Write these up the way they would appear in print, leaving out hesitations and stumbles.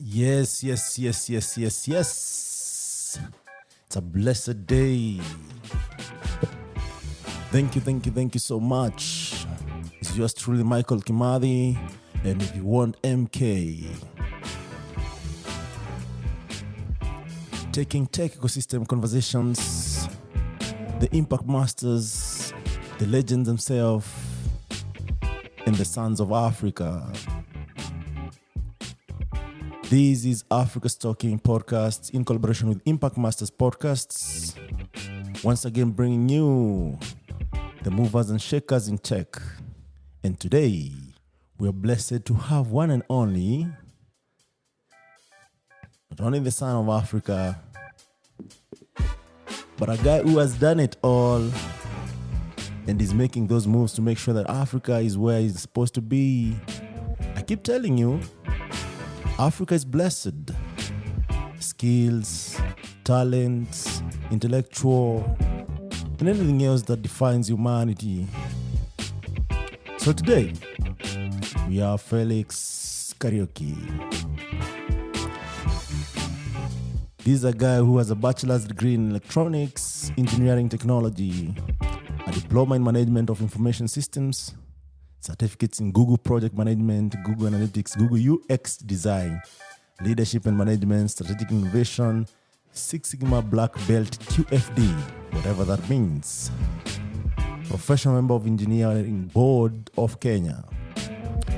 Yes, yes, yes, yes, yes, yes. It's a blessed day. Thank you so much. It's yours truly, Michael Kimadi. And if you want MK, taking tech ecosystem conversations, the impact masters, the legends themselves, and the sons of Africa. This is Africa's Talking Podcast in collaboration with Impact Masters Podcasts. Once again, bringing you the movers and shakers in tech. And today, we are blessed to have one and only, not only the son of Africa, but a guy who has done it all and is making those moves to make sure that Africa is where it's supposed to be. I keep telling you, Africa is blessed. Skills, talents, intellectual, and anything else that defines humanity. So today, we have Felix Kariuki. This is a guy who has a bachelor's degree in electronics, engineering technology, a diploma in management of information systems, certificates in Google project management, Google analytics, Google UX design, leadership and management, strategic innovation, Six Sigma Black Belt QFD, whatever that means. Professional member of Engineering Board of Kenya.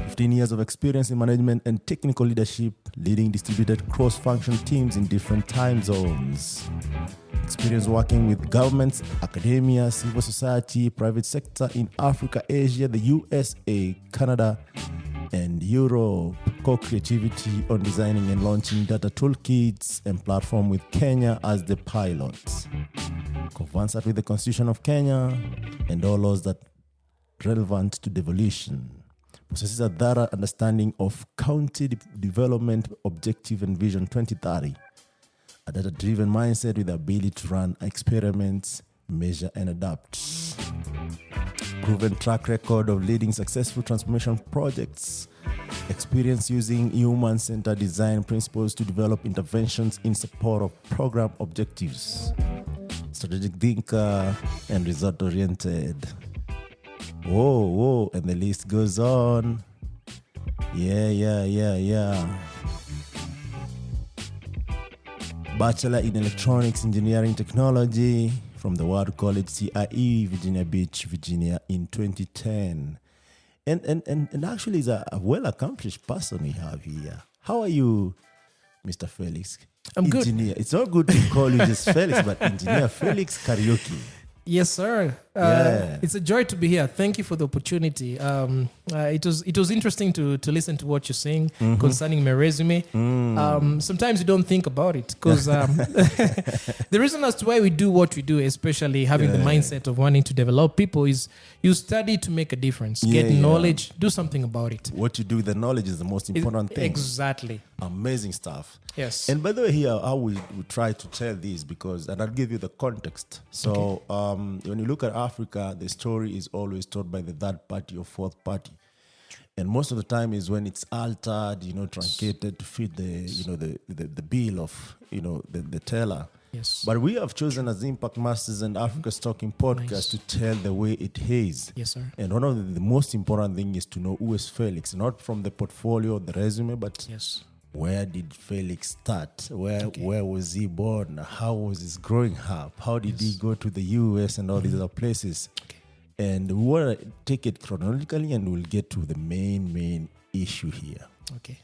15 years of experience in management and technical leadership, leading distributed cross-function teams in different time zones. Experience working with governments, academia, civil society, private sector in Africa, Asia, the USA, Canada, and Europe. Co-creativity on designing and launching data toolkits and platform with Kenya as the pilot. Conversant with the Constitution of Kenya and all laws that relevant to devolution. Possesses a thorough understanding of county development objective and vision 2030. A data-driven mindset with the ability to run experiments, measure and adapt. Proven track record of leading successful transformation projects. Experience using human-centered design principles to develop interventions in support of program objectives. Strategic thinker and result-oriented. Whoa, and the list goes on. Yeah. Bachelor in Electronics Engineering Technology from the World College CIE, Virginia Beach, Virginia in 2010. And actually is a well-accomplished person we have here. How are you, Mr. Felix? I'm Engineer. good. It's not good to call you just Felix, but Engineer Felix Kariuki. Yes, sir. It's a joy to be here. Thank you for the opportunity. It was interesting to listen to what you're saying concerning my resume. Sometimes you don't think about it because the reason as to why we do what we do, especially having the mindset of wanting to develop people, is you study to make a difference, get knowledge, do something about it. What you do with the knowledge is the most important thing. Exactly. Amazing stuff. Yes. And by the way, here, I will try to tell this and I'll give you the context. So when you look at Africa, the story is always told by the third party or fourth party. And most of the time is when it's altered, truncated to fit the bill of, the teller. Yes. But we have chosen as Impact Masters and Africa's Talking Podcast to tell the way it is. Yes, sir. And one of the most important thing is to know who is Felix, not from the portfolio, the resume, but where did Felix start? Where was he born? How was his growing up? How did he go to the US and all these other places? Okay. And we want to take it chronologically and we'll get to the main issue here. Okay.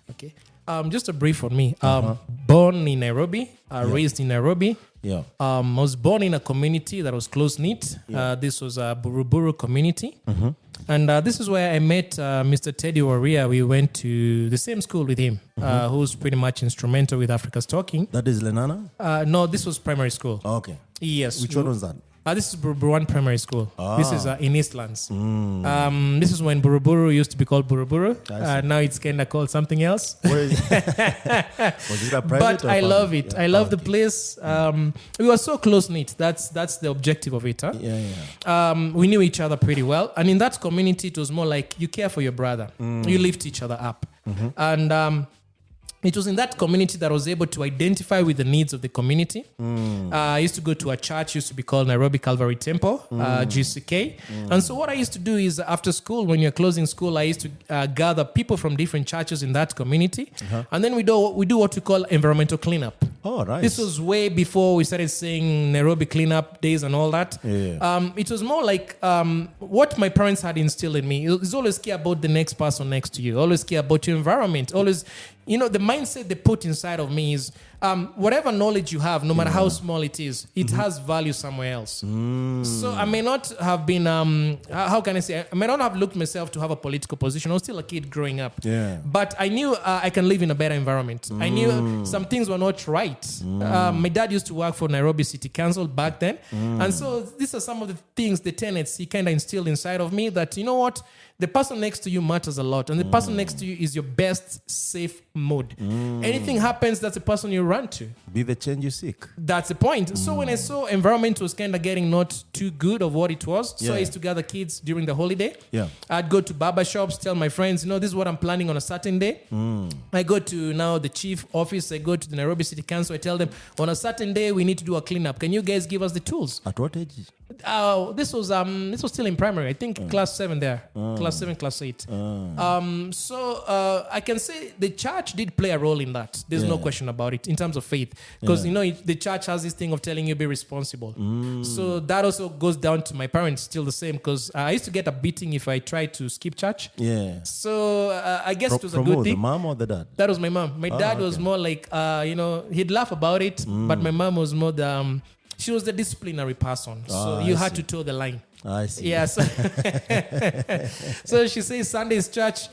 Just a brief on me. Born in Nairobi, raised in Nairobi. Yeah. I was born in a community that was close-knit. This was a Buruburu community. And this is where I met Mr. Teddy Waria. We went to the same school with him, who's pretty much instrumental with Africa's Talking. That is Lenana? No, this was primary school. Oh, okay. Yes. Which one was that? This is Buruburu 1 Primary School. This is in Eastlands. This is when Buruburu used to be called Buruburu. Now it's kind of called something else. Was it a private but I love it. Yeah. I love the place. We were so close-knit. That's the objective of it. Huh? We knew each other pretty well. And in that community, it was more like you care for your brother. You lift each other up. And it was in that community that I was able to identify with the needs of the community. I used to go to a church, used to be called Nairobi Calvary Temple, GCK. And so what I used to do is after school, when you're closing school, I used to gather people from different churches in that community. And then we do what we call environmental cleanup. Oh, nice. This was way before we started saying Nairobi cleanup days and all that. Yeah. It was more like what my parents had instilled in me. Is always care about the next person next to you. Always care about your environment. Always, the mindset they put inside of me is whatever knowledge you have, no matter how small it is, it has value somewhere else. So I may not have been, how can I say, I may not have looked myself to have a political position. I was still a kid growing up. Yeah. But I knew I can live in a better environment. I knew some things were not right. My dad used to work for Nairobi City Council back then. And so these are some of the things, the tenets he kind of instilled inside of me that, you know what, the person next to you matters a lot. And the person next to you is your best safe mode. Anything happens, that's the person you run to. Be the change you seek. That's the point. So when I saw environment was kind of getting not too good of what it was, so I used to gather kids during the holiday. Yeah. I'd go to barber shops, tell my friends, this is what I'm planning on a certain day. I go to now the chief office, I go to the Nairobi City Council, I tell them, on a certain day, we need to do a cleanup. Can you guys give us the tools? At what age? This was still in primary. I think class 7 there. Class 7, class 8. So I can say the church did play a role in that. There's no question about it in terms of faith. Because, the church has this thing of telling you be responsible. So that also goes down to my parents, still the same. Because I used to get a beating if I tried to skip church. Yeah. So I guess it was a from good who, thing. the mom or the dad? That was my mom. My dad was more like, he'd laugh about it. But my mom was more she was the disciplinary person. So you had to toe the line. I see. Yes. So she says Sunday's church,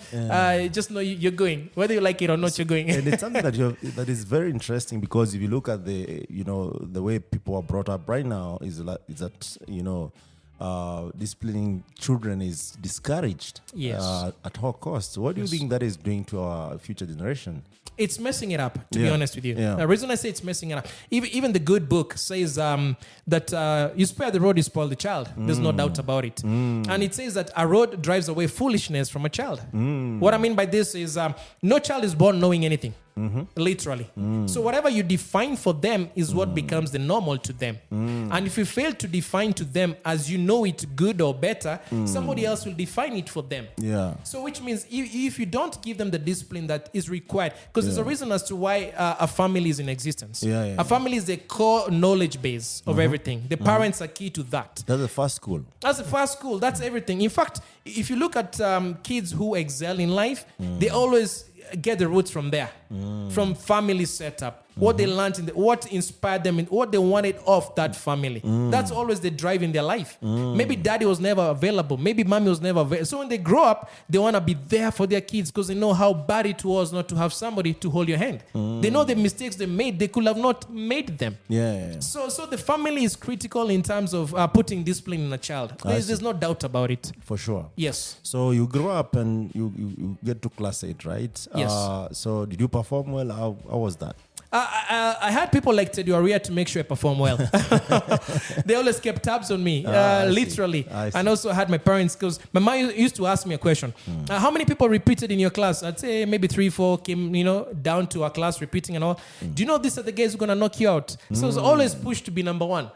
just know you're going. Whether you like it or not, you're going. And it's something that is very interesting because if you look at the way people are brought up right now is that disciplining children is discouraged at all costs. What do you think that is doing to our future generation? It's messing it up, to be honest with you. Yeah. The reason I say it's messing it up, even the good book says that you spare the rod, you spoil the child. There's no doubt about it. And it says that a rod drives away foolishness from a child. What I mean by this is no child is born knowing anything. Literally. So whatever you define for them is what becomes the normal to them. And if you fail to define to them as you know it good or better, somebody else will define it for them. Yeah. So which means if you don't give them the discipline that is required, because there's a reason as to why a family is in existence. A family is the core knowledge base of everything. The parents are key to that. That's the first school. That's the first school. That's everything. In fact, if you look at kids who excel in life, they always get the roots from there, from family setup. What they learned, what inspired them, and what they wanted of that family. That's always the drive in their life. Maybe daddy was never available. Maybe mommy was never available. So when they grow up, they want to be there for their kids because they know how bad it was not to have somebody to hold your hand. They know the mistakes they made. They could have not made them. So the family is critical in terms of putting discipline in a child. There's no doubt about it. For sure. Yes. So you grow up and you get to class 8, right? Yes. So did you perform well? How was that? I had people like Teddy Oria to make sure I perform well. They always kept tabs on me, literally. And also I had my parents, because my mom used to ask me a question. How many people repeated in your class? I'd say maybe 3, 4 came, down to our class repeating and all. Do you know these are the guys who are going to knock you out? So I was always pushed to be number 1.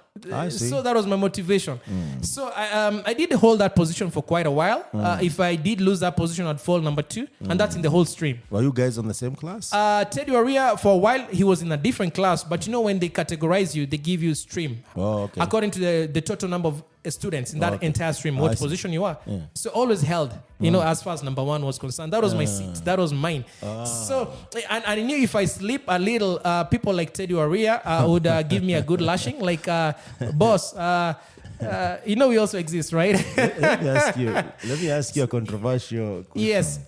So that was my motivation. So I did hold that position for quite a while. If I did lose that position, I'd fall number 2. And that's in the whole stream. Were you guys on the same class? Teddy Oria, for a while, he was in a different class. But when they categorize you, they give you stream. According to the total number of students in that entire stream, what position you are. So always held, as far as number 1 was concerned. That was my seat. That was mine. So, and I knew if I sleep a little, people like Teddy Oria would give me a good lashing. Like, boss, we also exist, right? Let me ask you a controversial question. Yes.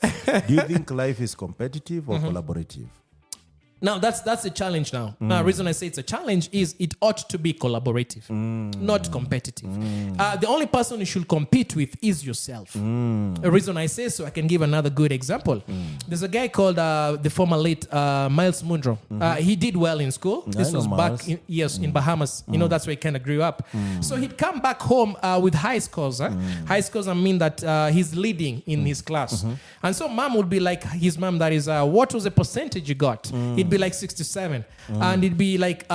Do you think life is competitive or collaborative? Now that's the challenge now. Now, the reason I say it's a challenge is it ought to be collaborative, not competitive. The only person you should compete with is yourself. The reason I say so, I can give another good example. There's a guy called the former late Miles Munroe. He did well in school. This was back in Bahamas. You know, that's where he kind of grew up. So he'd come back home with high scores. High scores, I mean that he's leading in his class. And so mom would be like, his mom, that is, what was the percentage you got? It'd be like 67. And it'd be like,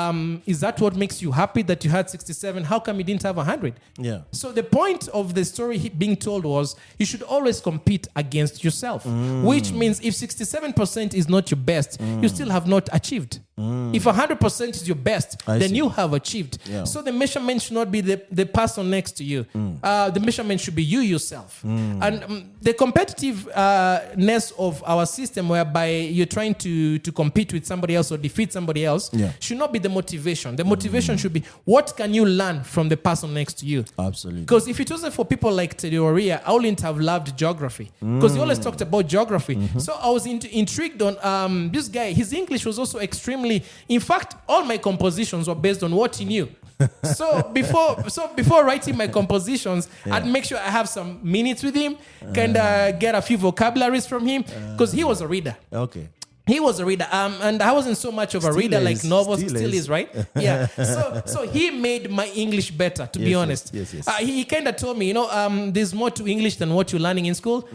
is that what makes you happy that you had 67? How come you didn't have 100? Yeah. So the point of the story being told was you should always compete against yourself, which means if 67% is not your best, you still have not achieved. If 100% is your best, then you have achieved. Yeah. So the measurement should not be the person next to you. The measurement should be you yourself. And the competitiveness of our system, whereby you're trying to compete with somebody else or defeat somebody else, should not be the motivation. The motivation should be, what can you learn from the person next to you? Absolutely. Because if it wasn't for people like Teddy Oria, I wouldn't have loved geography. Because he always talked about geography. So I was intrigued on this guy. His English was also extremely... In fact, all my compositions were based on what he knew. So before writing my compositions, I'd make sure I have some minutes with him, kind of get a few vocabularies from him, because he was a reader. Okay. He was a reader, and I wasn't so much of a reader like novels. Still is, right? Yeah. So he made my English better, to be honest. Yes. He kind of told me, there's more to English than what you're learning in school.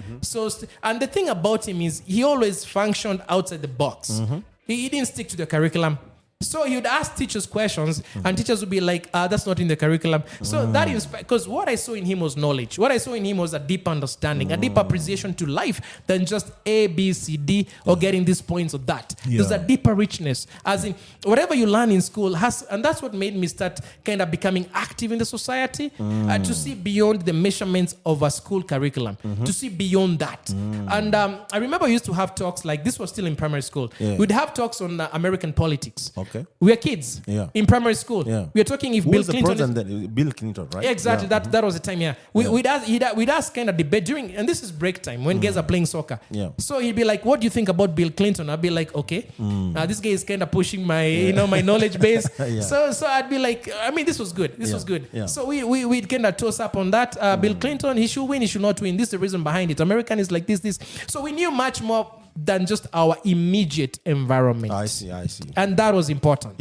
And the thing about him is he always functioned outside the box. He didn't stick to the curriculum. So he would ask teachers questions, and teachers would be like, that's not in the curriculum. So that inspired, because what I saw in him was knowledge. What I saw in him was a deep understanding, a deep appreciation to life than just A, B, C, D, or getting these points or that. There's a deeper richness. As in, whatever you learn in school has, and that's what made me start kind of becoming active in the society, to see beyond the measurements of a school curriculum, to see beyond that. And I remember I used to have talks like, this was still in primary school. We'd have talks on American politics. Okay. We were kids in primary school. We were talking if Bill Clinton... Bill Clinton, right? Exactly. That was the time, We'd ask kind of debate during... And this is break time when guys are playing soccer. So he'd be like, what do you think about Bill Clinton? I'd be like, okay. This guy is kind of pushing my, my knowledge base. So I'd be like, I mean, this was good. This was good. So we'd kind of toss up on that. Bill Clinton, he should win, he should not win. This is the reason behind it. American is like this. So we knew much more than just our immediate environment. I see. And that was important.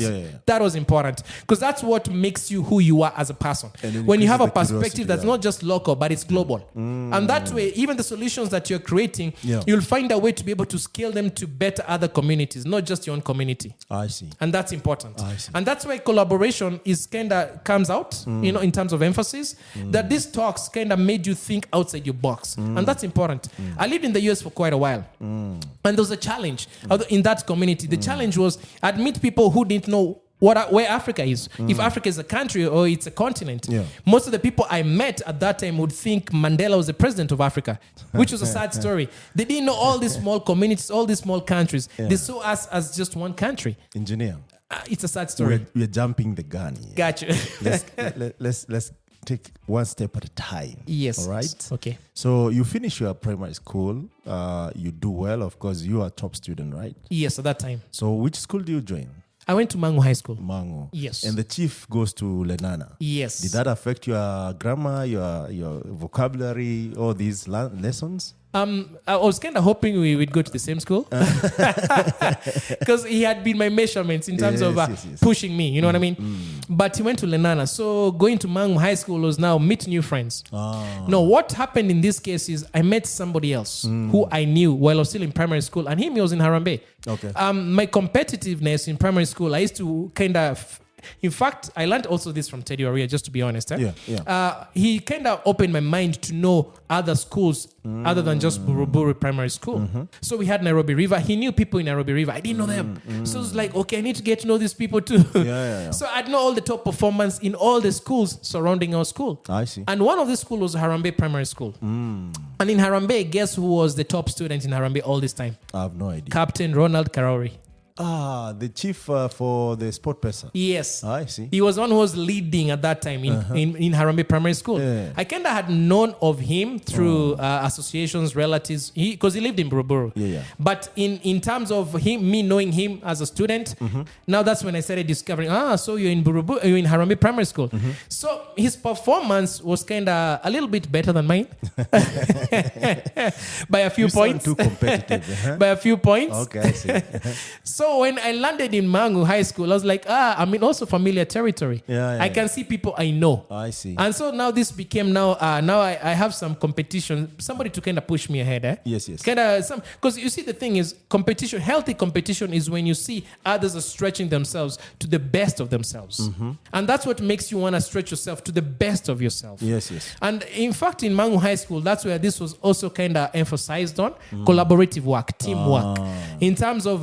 That was important. Because that's what makes you who you are as a person. When you have a perspective that's not just local, but it's global. And that way, even the solutions that you're creating, you'll find a way to be able to scale them to better other communities, not just your own community. I see. And that's important. I see. And that's why collaboration is kind of comes out, in terms of emphasis, that these talks kind of made you think outside your box. And that's important. I lived in the US for quite a while. And there was a challenge in that community. The challenge was I'd meet people who didn't know where Africa is. If Africa is a country or it's a continent. Most of the people I met at that time would think Mandela was the president of Africa, which was a sad story. They didn't know all these small communities, all these small countries. They saw us as just one country. Engineer. It's a sad story. We're jumping the gun here. Gotcha. Let's take one step at a time. Yes. All right? Okay. So you finish your primary school. You do well. Of course, you are a top student, right? Yes, at that time. So which school do you join? I went to Mangu High School. Mangu. Yes. And the chief goes to Lenana. Yes. Did that affect your grammar, your vocabulary, all these lessons? I was kind of hoping we would go to the same school because he had been my measurements in terms of pushing me, you know what I mean? But he went to Lenana. So going to Mangu High School was now meet new friends. No, what happened in this case is I met somebody else who I knew while I was still in primary school, and he was in Harambee. Okay. My competitiveness in primary school, I used to kind of... In fact, I learned also this from Teddy Oria, just to be honest. He kind of opened my mind to know other schools other than just Buruburu Primary School. So we had Nairobi River. He knew people in Nairobi River. I didn't know them. So it was like, okay, I need to get to know these people too. So I'd know all the top performance in all the schools surrounding our school. I see. And one of the schools was Harambee Primary School. And in Harambee, guess who was the top student in Harambee all this time? I have no idea. Captain Ronald Karauri. The chief for the sport person. Yes. I see. He was one who was leading at that time in Harambee Primary School. Yeah. I kind of had known of him through associations, relatives, because he lived in Buruburu. Yeah. But in terms of me knowing him as a student, now that's when I started discovering, so you're in Buruburu, you're in Harambee Primary School. So his performance was kind of a little bit better than mine. By a few points. Too competitive. By a few points. Okay, I see. So when I landed in Mangu High School, I was like, I'm in also familiar territory. Yeah, I can see people I know. I see. And so now this became now I have some competition, somebody to kind of push me ahead. Yes. Kind of some, because you see the thing is competition, healthy competition is when you see others are stretching themselves to the best of themselves. And that's what makes you want to stretch yourself to the best of yourself. Yes. And in fact, in Mangu High School, that's where this was also kind of emphasized on collaborative work, teamwork. In terms of,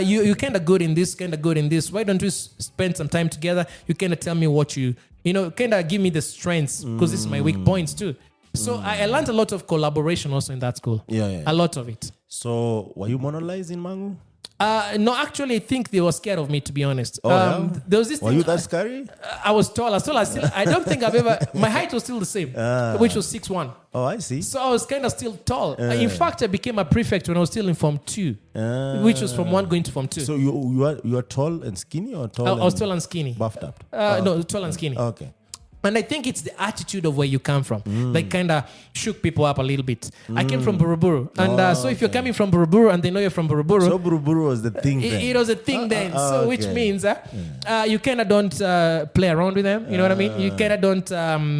you kind of good in this, kind of good in this. Why don't we spend some time together? You kind of tell me what kind of give me the strengths, because this is my weak points too. So I learned a lot of collaboration also in that school. Yeah. A lot of it. So were you monolized in Mangu? No, actually, I think they were scared of me, to be honest. Yeah? There was this Were thing, you that scary? I was tall. I don't think I've ever... My height was still the same, which was 6'1". Oh, I see. So I was kind of still tall. In fact, I became a prefect when I was still in Form 2, which was from 1 going to Form 2. So you are tall and skinny, or tall? I was tall and skinny. Buffed up? No, tall and skinny. Okay. And I think it's the attitude of where you come from that kind of shook people up a little bit. I came from Buruburu. And so if you're coming from Buruburu and they know you're from Buruburu... So Buruburu was the thing then? It was a thing then. So which means you kind of don't play around with them. You know what I mean? You kind of don't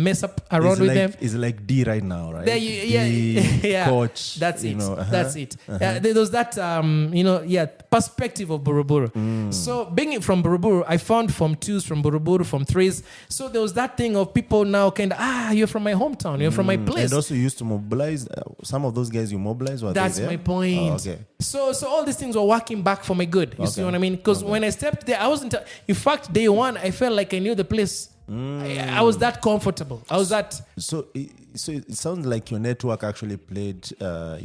mess up around with them. It's like D right now, right? Yeah. Coach. That's it. That's it. There was that, perspective of Buruburu. So being from Buruburu, I found Form 2s from Buruburu, Form 3s. So there was that thing of people now kind of, you're from my hometown, you're from my place. And also you used to mobilize, some of those guys you mobilized, were That's they there? my point. Oh, okay. So all these things were working back for my good. You see what I mean? Because when I stepped there, I wasn't, in fact, day one, I felt like I knew the place. I was that comfortable. I was that. So it sounds like your network actually played, a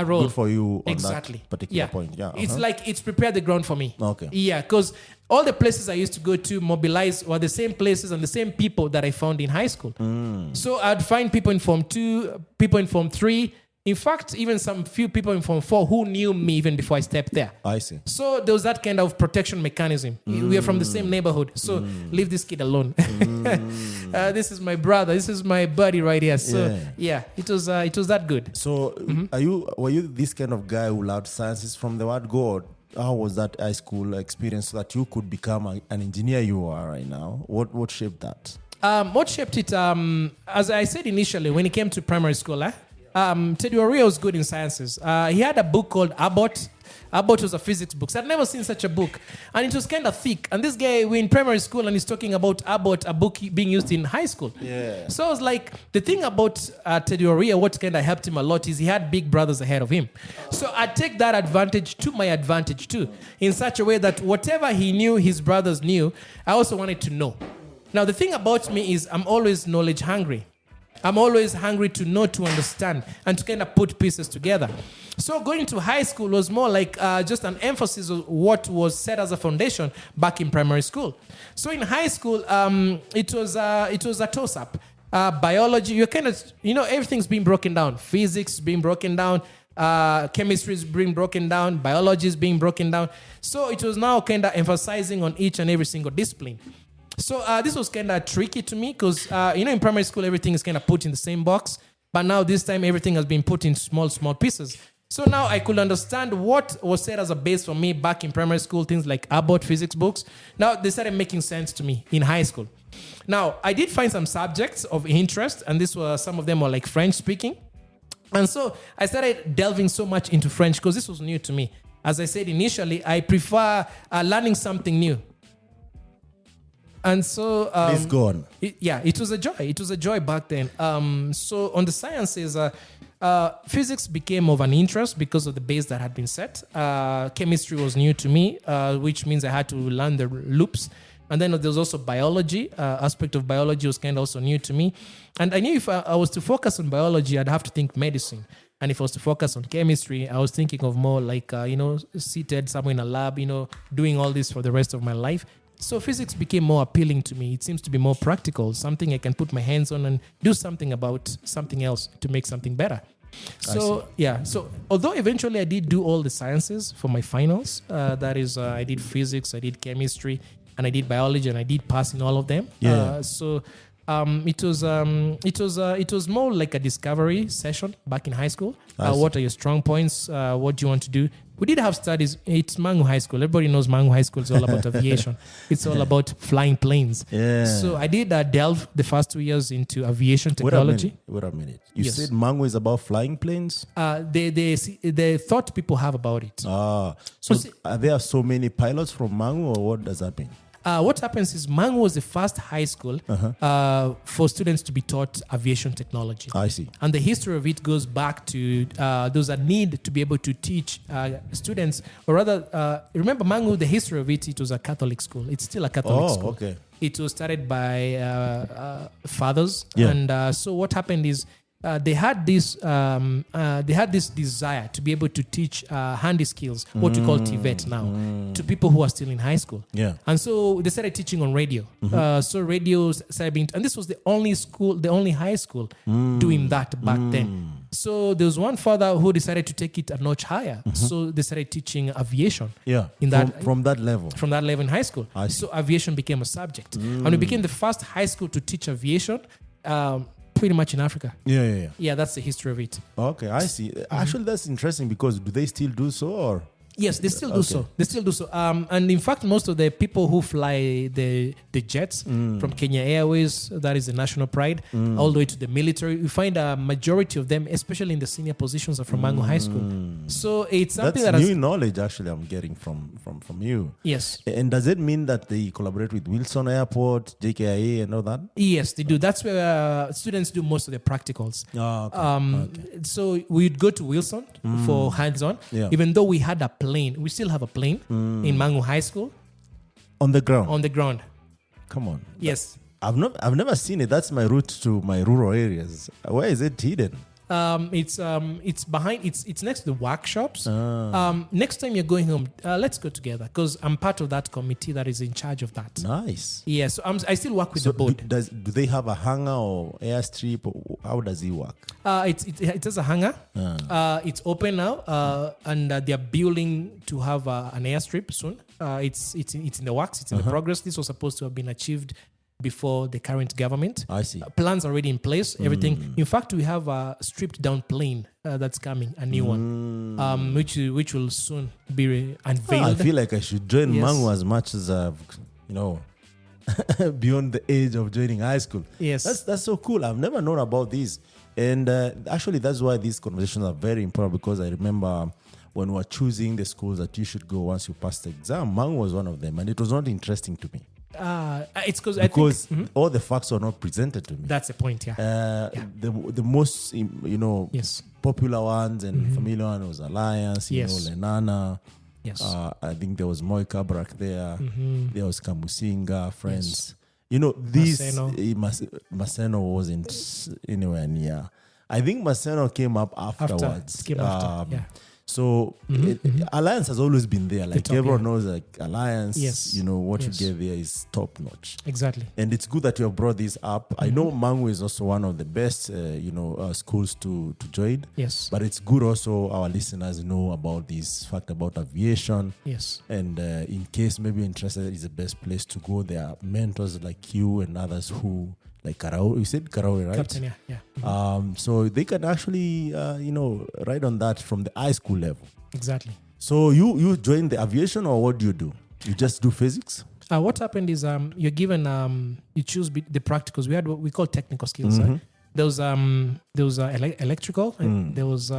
role. Good for you on Exactly. that particular point. Yeah. It's like it's prepared the ground for me. Okay. Yeah, because all the places I used to go to mobilize were the same places and the same people that I found in high school. So I'd find people in Form 2, people in Form 3. In fact, even some few people in Form 4 who knew me even before I stepped there. I see. So there was that kind of protection mechanism. We are from the same neighborhood. So leave this kid alone. This is my brother. This is my buddy right here. So it was that good. So were you this kind of guy who loved sciences from the word go? Or how was that high school experience so that you could become an engineer you are right now? What shaped that? What shaped it? As I said initially, when it came to primary school, Teddy Oria was good in sciences. He had a book called Abbott. Abbott was a physics book. So I'd never seen such a book. And it was kind of thick. And this guy, we're in primary school and he's talking about Abbott, a book being used in high school. Yeah. So I was like, the thing about Teddy Oria, what kind of helped him a lot is he had big brothers ahead of him. So I take that advantage to my advantage too, in such a way that whatever he knew, his brothers knew, I also wanted to know. Now, the thing about me is I'm always knowledge hungry. I'm always hungry to know, to understand, and to kind of put pieces together. So going to high school was more like just an emphasis of what was set as a foundation back in primary school. So in high school, it was a toss-up. Biology, you're kind of, everything's being broken down. Physics is being broken down. Chemistry is being broken down. Biology is being broken down. So it was now kind of emphasizing on each and every single discipline. So this was kind of tricky to me because, in primary school, everything is kind of put in the same box. But now this time, everything has been put in small pieces. So now I could understand what was set as a base for me back in primary school, things like Abbott physics books. Now they started making sense to me in high school. Now, I did find some subjects of interest, and some of them were like French speaking. And so I started delving so much into French because this was new to me. As I said initially, I prefer learning something new. And so... Please go on. It was a joy. It was a joy back then. So on the sciences, physics became of an interest because of the base that had been set. Chemistry was new to me, which means I had to learn the loops. And then there was also biology. Aspect of biology was kind of also new to me. And I knew if I was to focus on biology, I'd have to think medicine. And if I was to focus on chemistry, I was thinking of more like, seated somewhere in a lab, doing all this for the rest of my life. So physics became more appealing to me. It seems to be more practical, something I can put my hands on and do something about something else to make something better. So although eventually I did do all the sciences for my finals, that is, I did physics, I did chemistry, and I did biology, and I did pass in all of them. It was more like a discovery session back in high school. What are your strong points? What do you want to do? We did have studies. It's Mangu High School. Everybody knows Mangu High School is all about aviation. It's all about flying planes. Yeah. So I did delve the first 2 years into aviation technology. Wait a minute. You said Mangu is about flying planes? The thought people have about it. So are there so many pilots from Mangu, or what does that mean? What happens is Mangu was the first high school for students to be taught aviation technology. I see. And the history of it goes back to there's a need to be able to teach students, or rather, remember Mangu, the history of it was a Catholic school. It's still a Catholic school. Okay. It was started by fathers. Yeah. And so what happened is, they had this desire to be able to teach handy skills, what we call TVET now, to people who are still in high school. Yeah. And so they started teaching on radio. So radio started being, and this was the only high school doing that back then. So there was one father who decided to take it a notch higher. So they started teaching aviation. Yeah. From that level. From that level in high school. So aviation became a subject, and we became the first high school to teach aviation. Pretty much in Africa. Yeah, that's the history of it. Okay, I see. Actually, that's interesting, because do they still do so, or? Yes, they still do so. They still do so. And in fact, most of the people who fly the jets from Kenya Airways, that is the national pride, all the way to the military, you find a majority of them, especially in the senior positions, are from Mangu High School. So it's something that's new knowledge, actually, I'm getting from you. Yes. And does it mean that they collaborate with Wilson Airport, JKIA, and all that? Yes, they do. That's where students do most of their practicals. So we'd go to Wilson for hands-on, even though we had a plane. We still have a plane in Mangu High School. On the ground? On the ground. Come on. Yes. I've never seen it. That's my route to my rural areas. Where is it hidden? It's behind. It's next to the workshops. Next time you're going home, let's go together, because I'm part of that committee that is in charge of that. Nice. Yeah. So I still work with the board. Do they have a hangar or airstrip? Or how does it work? It has a hangar. It's open now, and they're building to have an airstrip soon. It's in the works. It's in the progress. This was supposed to have been achieved before the current government. I see. Plans already in place, everything. In fact, we have a stripped down plane that's coming, a new one, which will soon be unveiled. I feel like I should join Mangu as much as I've, beyond the age of joining high school. Yes. That's so cool. I've never known about this. And actually, that's why these conversations are very important, because I remember when we were choosing the schools that you should go once you pass the exam, Mangu was one of them, and it was not interesting to me. It's because all the facts were not presented to me. That's the point, The most popular ones and familiar one was Alliance, Lenana. Yes. I think there was Moi Kabrak there. There was Kamusinga, Friends. Maseno wasn't anywhere near. I think Maseno came up afterwards. So Alliance has always been there. Like everyone knows, like Alliance, what you get there is top notch. Exactly. And it's good that you have brought this up. I know Mangu is also one of the best, schools to join. Yes. But it's good also our listeners know about this fact about aviation. Yes. And in case maybe you're interested, it's the best place to go. There are mentors like you and others who, like Karau, you said Karau, right? Captain, yeah. So they can actually, ride on that from the high school level. Exactly. So you join the aviation, or what do? You just do physics? What happened is you're given, you choose the practicals. We had what we call technical skills. There was electrical, and there was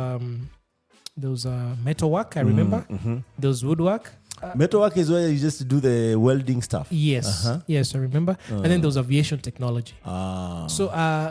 metalwork, I remember. There was woodwork. Metalwork is where you just do the welding stuff. Yes, yes, I remember. And then there was aviation technology. So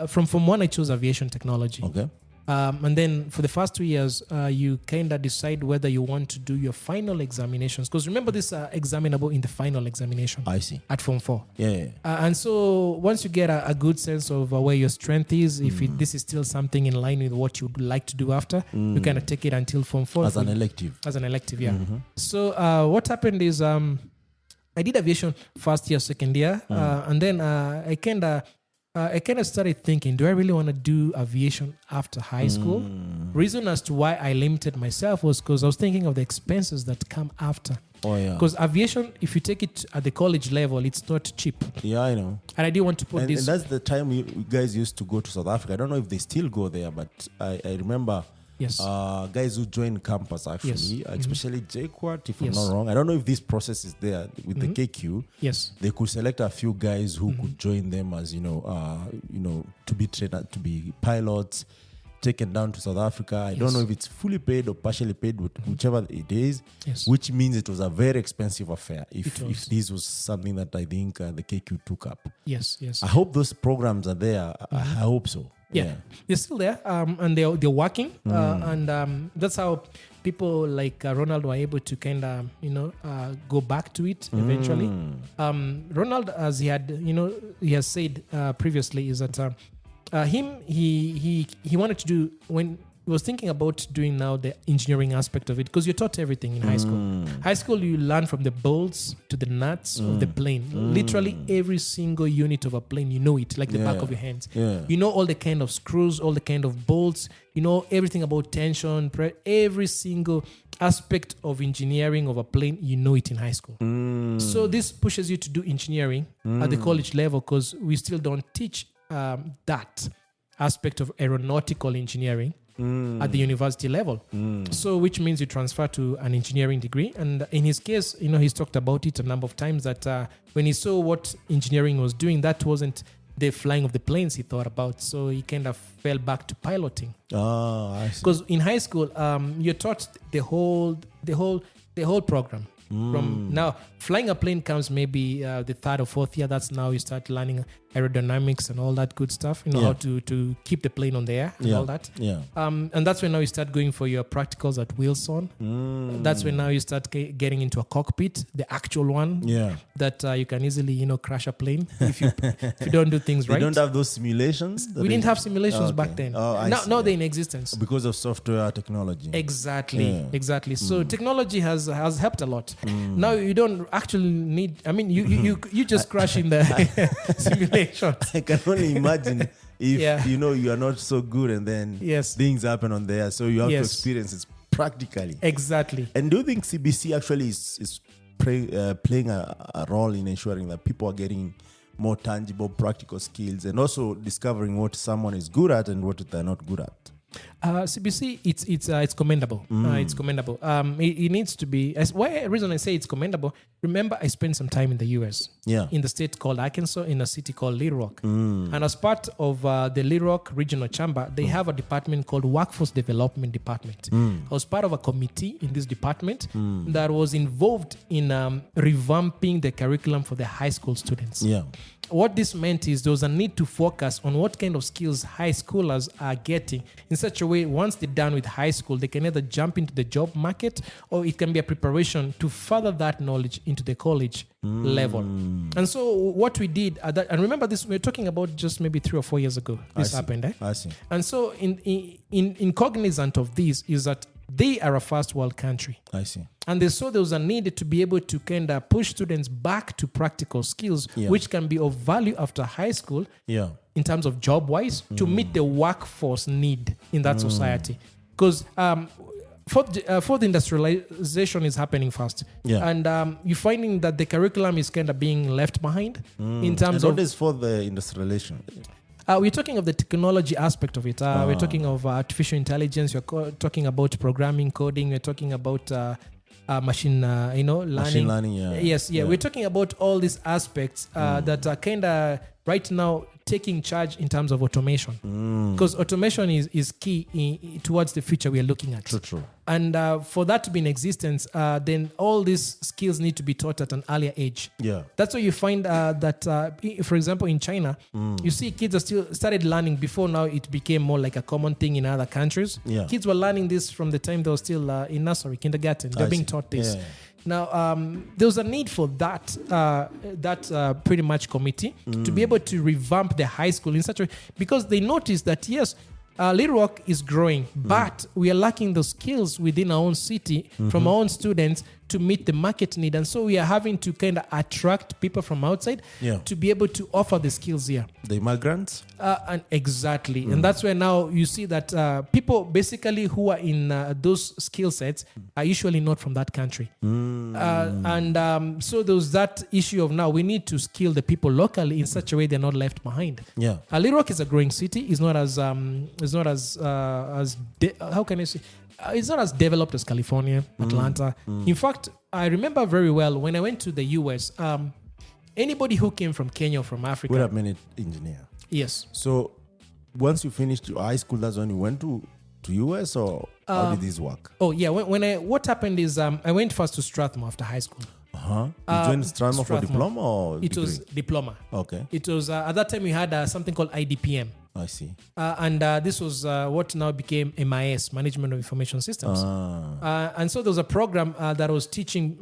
from one, I chose aviation technology. Okay. And then for the first 2 years, you kind of decide whether you want to do your final examinations. Because remember, these are examinable in the final examination. I see. At Form 4. Yeah. And so once you get a good sense of where your strength is, if this is still something in line with what you'd like to do after, you kind of take it until Form 4. As an elective. As an elective, yeah. So what happened is I did aviation first year, second year. And then I kind of started thinking, do I really want to do aviation after high school? Reason as to why I limited myself was because I was thinking of the expenses that come after. Oh, yeah. Because aviation, if you take it at the college level, it's not cheap. Yeah, I know. And I didn't want to put this. And that's the time you guys used to go to South Africa. I don't know if they still go there, but I remember guys who joined campus actually, especially JQuat, if I'm not wrong. I don't know if this process is there with the KQ. Yes. They could select a few guys who could join them as, to be trained, to be pilots, taken down to South Africa. I don't know if it's fully paid or partially paid, whichever it is, which means it was a very expensive affair if this was something that I think the KQ took up. Yes. I hope those programs are there. I hope so. Yeah, they're still there, and they're working, and that's how people like Ronald were able to kind of go back to it eventually. Ronald, as he has said previously, is that he wanted to do, when he was thinking about doing now the engineering aspect of it, because you're taught everything in high school. High school, you learn from the bolts to the nuts of the plane. Literally every single unit of a plane, you know it like the back of your hands. You know all the kind of screws, all the kind of bolts, you know everything about tension, every single aspect of engineering of a plane, you know it in high school. So this pushes you to do engineering at the college level, because we still don't teach that aspect of aeronautical engineering at the university level. So which means you transfer to an engineering degree. And in his case, he's talked about it a number of times that when he saw what engineering was doing, that wasn't the flying of the planes he thought about. So he kind of fell back to piloting. I see. Because in high school, you're taught the whole program. From now, flying a plane comes maybe the third or fourth year. That's now you start learning aerodynamics and all that good stuff. How to keep the plane on the air and all that. And that's when now you start going for your practicals at Wilson. That's when now you start getting into a cockpit, the actual one. That you can easily crash a plane if you don't do things right. You don't have those simulations. We didn't have simulations back then. Now they're in existence because of software technology. Exactly. So technology has helped a lot. Now you don't actually need. I mean, you just crash in the simulation. I can only imagine if you are not so good, and then things happen on there, so you have to experience it practically. Exactly. And do you think CBC actually is playing a role in ensuring that people are getting more tangible, practical skills, and also discovering what someone is good at and what they're not good at? CBC, it's commendable. It's commendable. It needs to be. Why reason I say it's commendable? Remember, I spent some time in the US. In the state called Arkansas, in a city called Little Rock. And as part of the Little Rock Regional Chamber, they have a department called Workforce Development Department. I was part of a committee in this department that was involved in revamping the curriculum for the high school students. What this meant is there was a need to focus on what kind of skills high schoolers are getting in such a way, once they're done with high school, they can either jump into the job market, or it can be a preparation to further that knowledge into the college level. And so what we did, and remember this, we're talking about just maybe 3 or 4 years ago, this happened. I see. And so in cognizant of this is that they are a first world country. I see. And they saw there was a need to be able to kind of push students back to practical skills, which can be of value after high school in terms of job-wise to meet the workforce need in that society. Because fourth industrialization is happening fast. And you're finding that the curriculum is kind of being left behind in terms of... what is fourth industrialization? We're talking of the technology aspect of it. We're talking of artificial intelligence. We're talking about programming, coding. We're talking about machine, learning. Machine learning, Yes. We're talking about all these aspects that are kind of right now taking charge in terms of automation, because automation is key towards the future we are looking at. True. And for that to be in existence, then all these skills need to be taught at an earlier age. Yeah. That's why you find that, for example, in China, you see kids are still started learning before now it became more like a common thing in other countries. Yeah. Kids were learning this from the time they were still in nursery, kindergarten. They're being taught this. Yeah. Now, there was a need for that pretty much committee to be able to revamp the high school in such a way, because they noticed that, yes, Little Rock is growing, but we are lacking the skills within our own city from our own students to meet the market need. And so we are having to kind of attract people from outside to be able to offer the skills here. The immigrants? And exactly. And that's where now you see that people basically who are in those skill sets are usually not from that country. So there's that issue of now we need to skill the people locally in such a way they're not left behind. Yeah. Little Rock is a growing city. It's not as how can I say? It's not as developed as California, Atlanta. In fact, I remember very well when I went to the US, anybody who came from Kenya or from Africa. Wait a minute, engineer. Yes. So once you finished your high school, that's when you went to US, or how did this work? Oh, yeah. What happened is I went first to Strathmore after high school. You joined Strathmore for diploma or It degree? was diploma. Okay. It was at that time we had something called IDPM. I see. And this was what now became MIS, Management of Information Systems. And so there was a program that was teaching,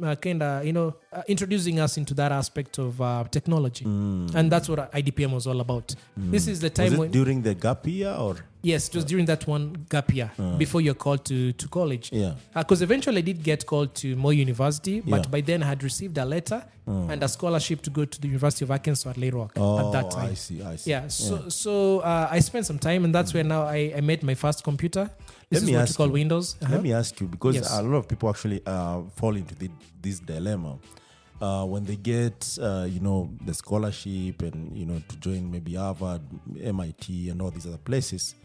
introducing us into that aspect of technology. And that's what IDPM was all about. This is the time was it during the gap year or? Yes, it was during that one gap year before you're called to college. Yeah. Because eventually I did get called to Moi University, but by then I had received a letter and a scholarship to go to the University of Arkansas at Little Rock at that time. I see. Yeah, so I spent some time, and that's where now I made my first computer. This is what we call Windows. Let me ask you, because a lot of people actually fall into this dilemma. When they get, the scholarship and, to join maybe Harvard, MIT, and all these other places,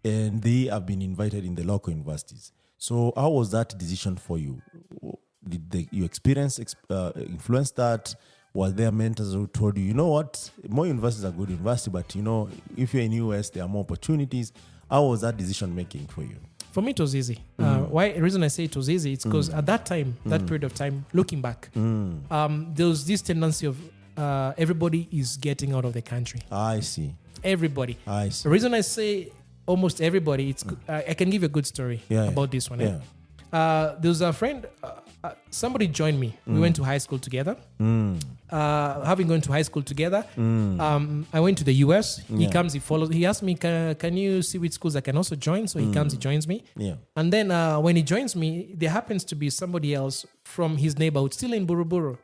and they have been invited in the local universities. So how was that decision for you? Did your experience influence that? Were there mentors who told you, you know what, more universities are good university, but, if you're in US, there are more opportunities. How was that decision making for you? For me, it was easy. The reason I say it was easy, it's because at that time, that period of time, looking back, there was this tendency of everybody is getting out of the country. I see. Everybody. I see. The reason I say almost everybody, it's I can give you a good story about this one. Yeah. There was a friend, somebody joined me. We went to high school together. Having gone to high school together, I went to the US. He comes, he follows. He asked me, can you see which schools I can also join? So he comes, he joins me. Yeah. And then when he joins me, there happens to be somebody else from his neighborhood, still in Buruburu,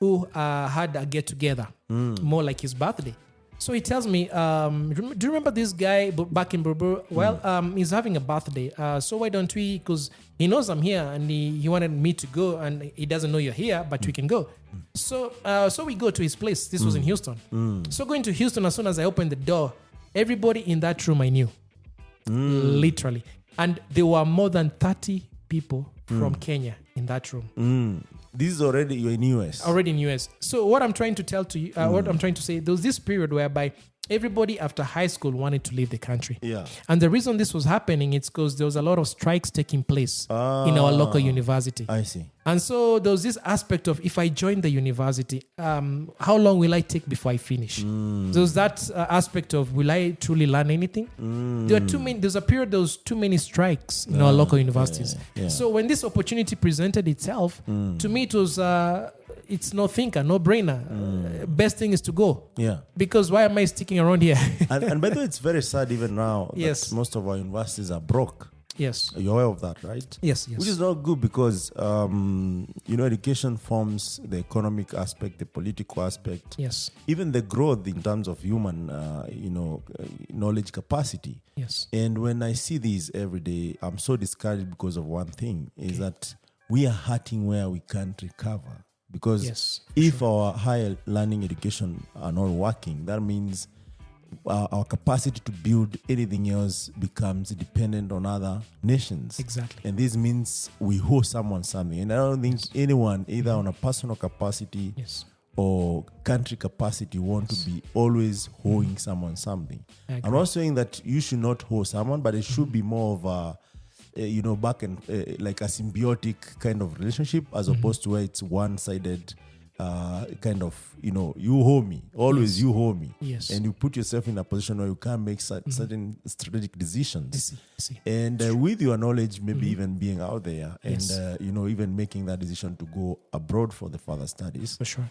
who had a get-together, more like his birthday. So he tells me, do you remember this guy back in Buruburu? Well, he's having a birthday. So why don't we, because he knows I'm here and he wanted me to go, and he doesn't know you're here, but we can go. So we go to his place. This was in Houston. So going to Houston, as soon as I opened the door, everybody in that room I knew, literally. And there were more than 30 people from Kenya in that room. This is already, you're in US. Already in US. So what I'm trying to tell to you, what I'm trying to say, there was this period whereby everybody after high school wanted to leave the country. Yeah. And the reason this was happening, it's because there was a lot of strikes taking place in our local university. I see. And so there was this aspect of, if I join the university, how long will I take before I finish? There was that aspect of, will I truly learn anything? There's a period, there was too many strikes in our local universities. Yeah. So when this opportunity presented itself, to me it was, it's no thinker, no brainer. Best thing is to go. Yeah. Because why am I sticking around here? and by the way, it's very sad even now that most of our universities are broke. Yes. You're aware of that, right? Yes. Which is not good because, education forms the economic aspect, the political aspect. Yes. Even the growth in terms of human, knowledge capacity. Yes. And when I see these every day, I'm so discouraged because of one thing, is that we are hurting where we can't recover. Because if our higher learning education are not working, that means our capacity to build anything else becomes dependent on other nations. Exactly. And this means we owe someone something. And I don't think anyone, either on a personal capacity or country capacity want to be always owing someone something. I'm not saying that you should not owe someone, but it should be more of a back and like a symbiotic kind of relationship, as opposed to where it's one-sided kind of, you owe me, always you owe me. Yes. And you put yourself in a position where you can't make certain strategic decisions. I see. And with your knowledge, maybe even being out there and, Yes. even making that decision to go abroad for the further studies. For sure.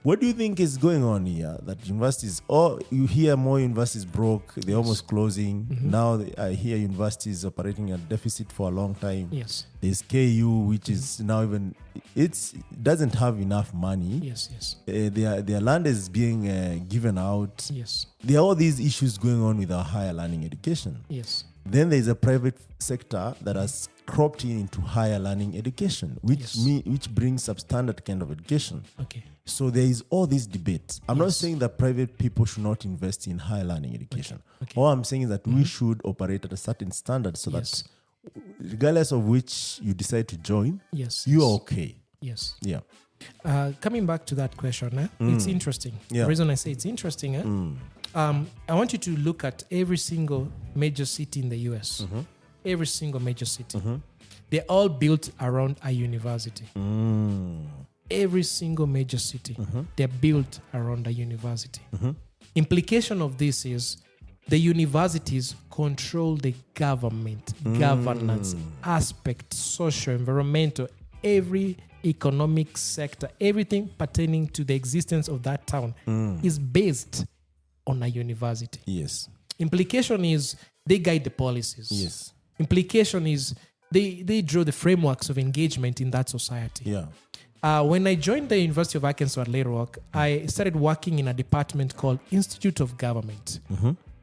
What do you think is going on here? That universities, you hear more universities broke, they're almost closing. Now I hear universities operating at deficit for a long time. Yes. There's KU, which is now it doesn't have enough money. Yes. Their land is being given out. Yes. There are all these issues going on with our higher learning education. Yes. Then there's a private sector that has cropped into higher learning education, which brings substandard kind of education. Okay. So there is all these debates. I'm not saying that private people should not invest in higher learning education. Okay. All I'm saying is that we should operate at a certain standard so that regardless of which you decide to join, you are okay. Yes. Yeah. Coming back to that question, it's interesting. Yeah. The reason I say it's interesting, I want you to look at every single major city in the US. Every single major city. They're all built around a university. Every single major city, they're built around a university. Implication of this is the universities control the government, governance, aspect, social, environmental, every economic sector, everything pertaining to the existence of that town is based on a university. Yes. Implication is they guide the policies. Yes. Implication is they draw the frameworks of engagement in that society. Yeah. When I joined the University of Arkansas at Little Rock, I started working in a department called Institute of Government.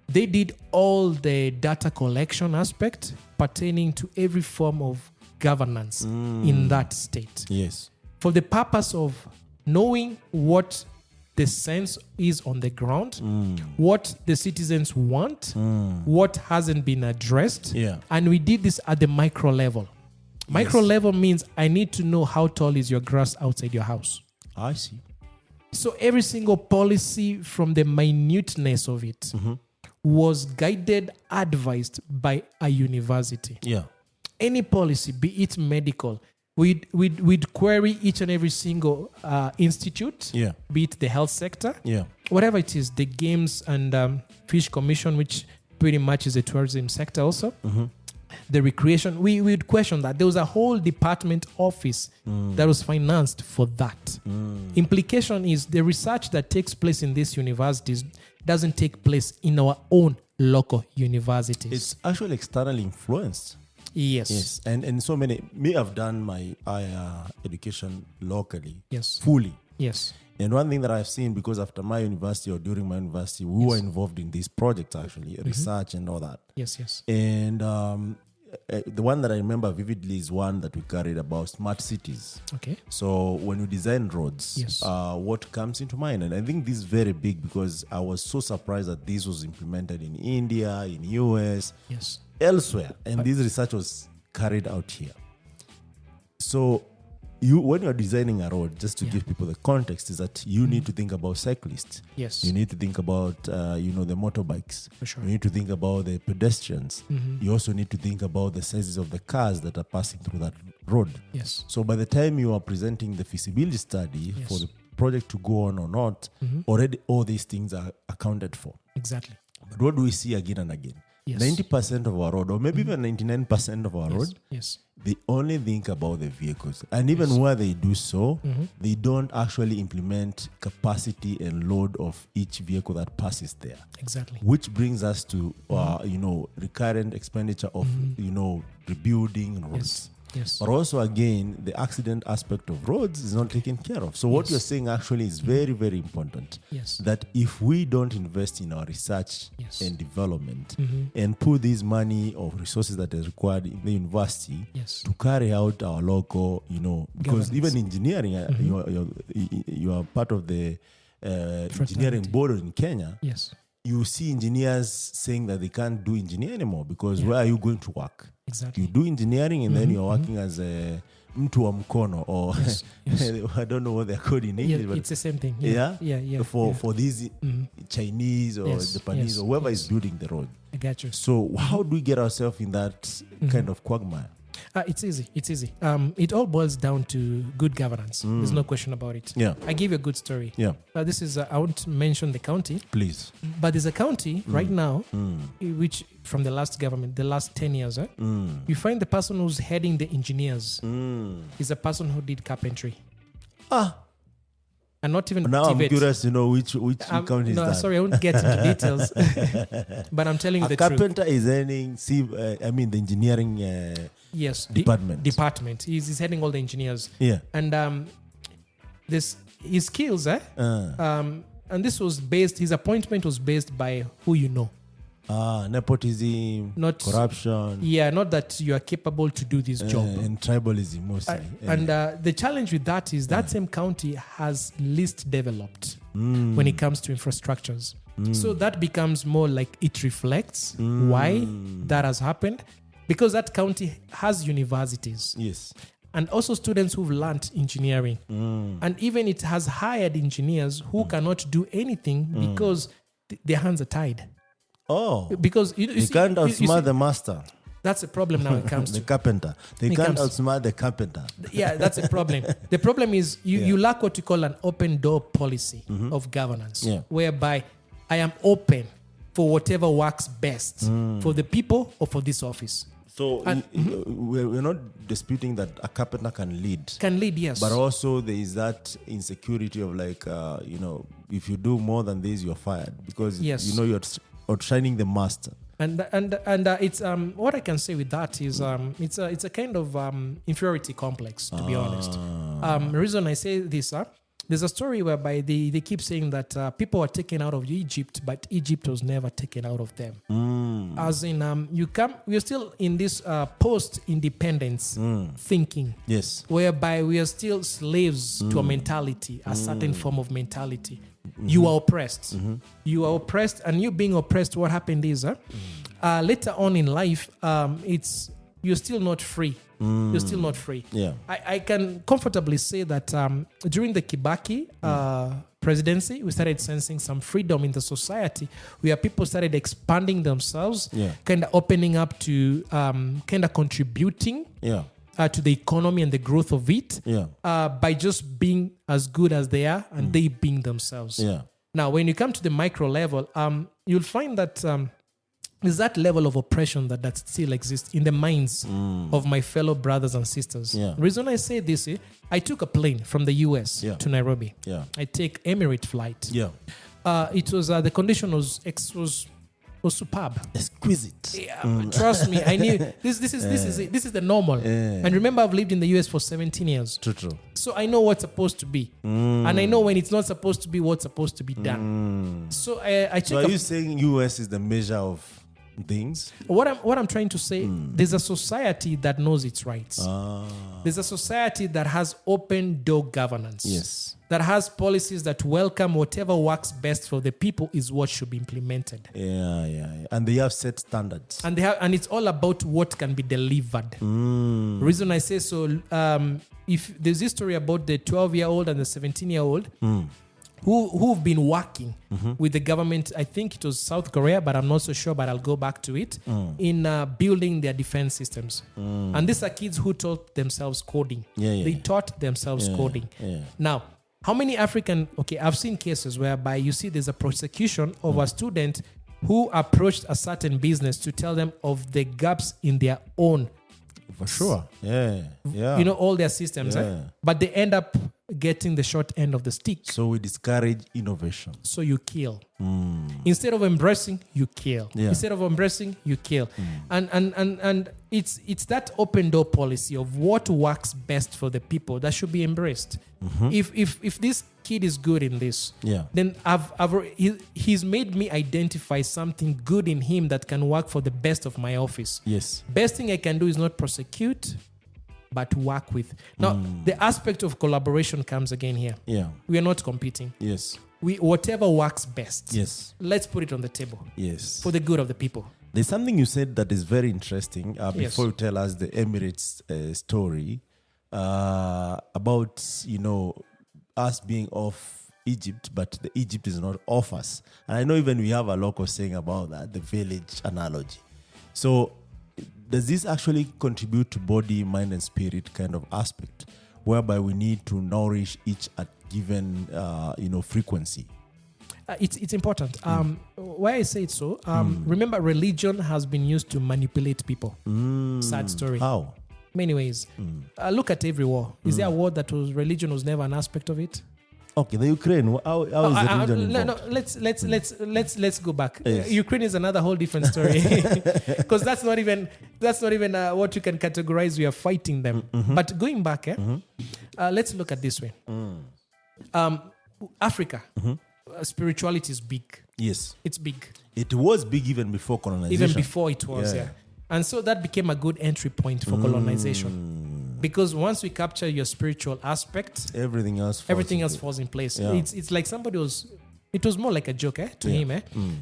They did all the data collection aspect pertaining to every form of governance in that state. Yes. For the purpose of knowing what the sense is on the ground, what the citizens want, what hasn't been addressed. Yeah. And we did this at the micro level. Micro level means I need to know how tall is your grass outside your house. I see. So every single policy from the minuteness of it was guided, advised by a university. Yeah. Any policy, be it medical, we'd query each and every single institute, be it the health sector, whatever it is, the games and fish commission, which pretty much is the tourism sector also. The recreation, we would question that. There was a whole department office that was financed for that. Implication is the research that takes place in these universities doesn't take place in our own local universities. It's actually externally influenced. Yes. And so many, me have done my higher education locally. Yes. Fully. Yes. And one thing that I've seen, because after my university or during my university, we were involved in these projects actually, research and all that. Yes. And the one that I remember vividly is one that we carried about smart cities. Okay. So when we design roads, what comes into mind? And I think this is very big because I was so surprised that this was implemented in India, in US, elsewhere. And this research was carried out here. So when you're designing a road, just to give people the context, is that you need to think about cyclists. Yes. You need to think about, the motorbikes. For sure. You need to think about the pedestrians. You also need to think about the sizes of the cars that are passing through that road. Yes. So by the time you are presenting the feasibility study for the project to go on or not, already all these things are accounted for. Exactly. But what do we see again and again? 90% of our road, or maybe even 99% of our road, they only think about the vehicles. And even where they do so, they don't actually implement capacity and load of each vehicle that passes there. Exactly. Which brings us to, recurrent expenditure of, rebuilding roads. Yes. But also, again, the accident aspect of roads is not taken care of. So what you're saying actually is very, very important. Yes. That if we don't invest in our research and development and put this money or resources that is required in the university to carry out our local, because even engineering, you are part of the engineering board in Kenya. Yes. You see engineers saying that they can't do engineering anymore because where are you going to work? Exactly. You do engineering and then you're working as a mtu wa mkono, or I don't know what they're called in English, but it's the same thing. For these Chinese or Japanese or whoever is building the road. I got you. So how do we get ourselves in that kind of quagmire? It's easy. It all boils down to good governance. There's no question about it. Yeah. I give you a good story. Yeah. This is, I won't mention the county. Please. But there's a county right now, which from the last government, the last 10 years, you find the person who's heading the engineers is a person who did carpentry. And not even now TVET. I'm curious to know which county is that. No, sorry, I won't get into details. But I'm telling you the truth. A carpenter is heading, the engineering department. He's heading all the engineers. Yeah. And his skills, and this was based, his appointment was based by who you know. Nepotism, not corruption. Yeah, not that you are capable to do this job. And tribalism mostly. And the challenge with that is that same county has least developed when it comes to infrastructures. So that becomes more like it reflects why that has happened, because that county has universities. Yes. And also students who've learned engineering. And even it has hired engineers who cannot do anything because their hands are tied. Oh, because you can't outsmart the master. That's a problem now. It comes the to carpenter. They can't outsmart the carpenter. Yeah, that's a problem. The problem is you lack what you call an open door policy of governance, whereby I am open for whatever works best for the people or for this office. So we're not disputing that a carpenter can lead. Can lead, yes. But also there is that insecurity of if you do more than this, you're fired because you're outshining the master. And it's what I can say with that is it's a kind of inferiority complex, to be honest. The reason I say this, there's a story whereby they keep saying that people were taken out of Egypt, but Egypt was never taken out of them. As in, we're still in this post-independence thinking. Yes. Whereby we are still slaves to a mentality, a certain form of mentality. You are oppressed. You are oppressed, and you being oppressed, what happened is later on in life, you're still not free. You're still not free. Yeah. I can comfortably say that during the Kibaki presidency, we started sensing some freedom in the society where people started expanding themselves, kind of opening up to kind of contributing to the economy and the growth of it by just being as good as they are and they being themselves. Yeah. Now, when you come to the micro level, you'll find that there's that level of oppression that still exists in the minds of my fellow brothers and sisters. Yeah. The reason I say this, I took a plane from the US to Nairobi. Yeah. I take Emirate flight. Yeah. It was the condition was superb, exquisite. Yeah, trust me. I knew this is the normal. And remember, I've lived in the US for 17 years. True. So I know what's supposed to be, and I know when it's not supposed to be, what's supposed to be done. So I check. So are you saying US is the measure of things? What I'm trying to say, there's a society that knows its rights. There's a society that has open door governance. Yes. That has policies that welcome whatever works best for the people is what should be implemented. Yeah. And they have set standards. And it's all about what can be delivered. The reason I say so, if there's this story about the 12-year-old and the 17-year-old who've been working with the government, I think it was South Korea, but I'm not so sure, but I'll go back to it, in building their defense systems. And these are kids who taught themselves coding. They taught themselves coding. Now, how many I've seen cases whereby you see there's a prosecution of a student who approached a certain business to tell them of the gaps in their own. For sure. Yeah. All their systems. But they end up getting the short end of the stick. So we discourage innovation. So you kill. Instead of embracing, you kill. Instead of embracing, you kill. And it's that open door policy of what works best for the people that should be embraced. If this kid is good in this, then he's made me identify something good in him that can work for the best of my office. Yes. Best thing I can do is not prosecute, but work with. Now, the aspect of collaboration comes again here. Yeah. We are not competing. Yes. Whatever works best. Yes. Let's put it on the table. Yes. For the good of the people. There's something you said that is very interesting. Before you tell us the Emirates story, about, us being off Egypt, but the Egypt is not off us. And I know even we have a local saying about that, the village analogy. So does this actually contribute to body, mind, and spirit kind of aspect, whereby we need to nourish each at given, frequency? It's important. Why I say it so, remember, religion has been used to manipulate people. Sad story. How? Many ways. Look at every war. Is there a war that religion was never an aspect of it? Okay, the Ukraine. How is the religion involved? Let's go back. Yes. Ukraine is another whole different story, because that's not even what you can categorize. We are fighting them. But going back, let's look at this way. Africa, spirituality is big. Yes, it's big. It was big even before colonization. Even before it was, yeah. And so that became a good entry point for colonization. Because once we capture your spiritual aspect, everything else falls in place. Yeah. It's like it was more like a joke to him,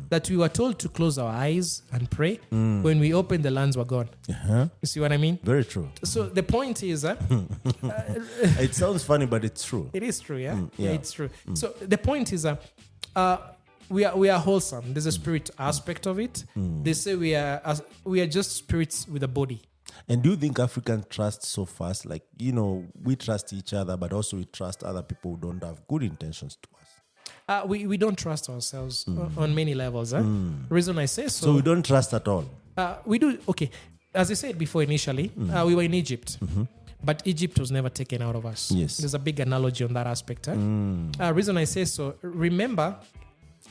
that we were told to close our eyes and pray. When we opened, the lands were gone. You see what I mean? Very true. So the point is, it sounds funny, but it's true. It is true, yeah? Yeah, it's true. So the point is, we are wholesome. There's a spirit aspect of it. They say we are just spirits with a body. And do you think Africans trust so fast? Like, we trust each other, but also we trust other people who don't have good intentions to us. We don't trust ourselves on many levels. The reason I say so. So we don't trust at all. We do. Okay, as I said before, initially we were in Egypt. But Egypt was never taken out of us. Yes. There's a big analogy on that aspect. Reason I say so, remember,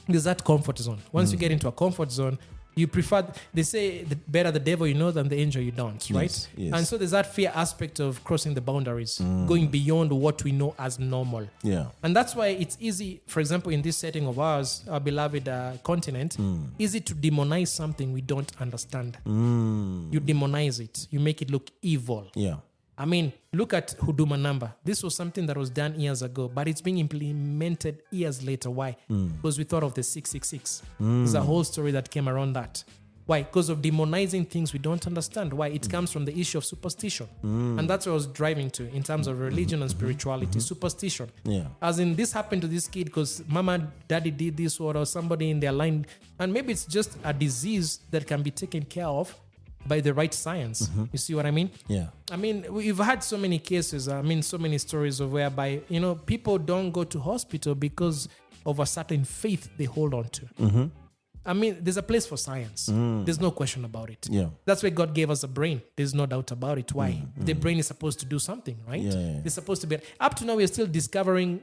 there's that comfort zone. Once you get into a comfort zone, you prefer, they say, the better the devil you know than the angel you don't, right? Yes. And so there's that fear aspect of crossing the boundaries, going beyond what we know as normal. Yeah. And that's why it's easy, for example, in this setting of ours, our beloved continent, easy to demonize something we don't understand. You demonize it. You make it look evil. Yeah. I mean, look at Huduma number. This was something that was done years ago, but it's being implemented years later. Why? Because we thought of the 666. There's a whole story that came around that. Why? Because of demonizing things we don't understand. Why? It comes from the issue of superstition. And that's what I was driving to in terms of religion and spirituality. Superstition. Yeah. As in, this happened to this kid because mama, daddy did this, or somebody in their line. And maybe it's just a disease that can be taken care of by the right science. You see what I mean? Yeah. I mean, we've had so many cases, so many stories of whereby, people don't go to hospital because of a certain faith they hold on to. I mean, there's a place for science. There's no question about it. Yeah. That's why God gave us a brain. There's no doubt about it. Why? The brain is supposed to do something, right? Yeah. It's supposed to be. Up to now, we're still discovering.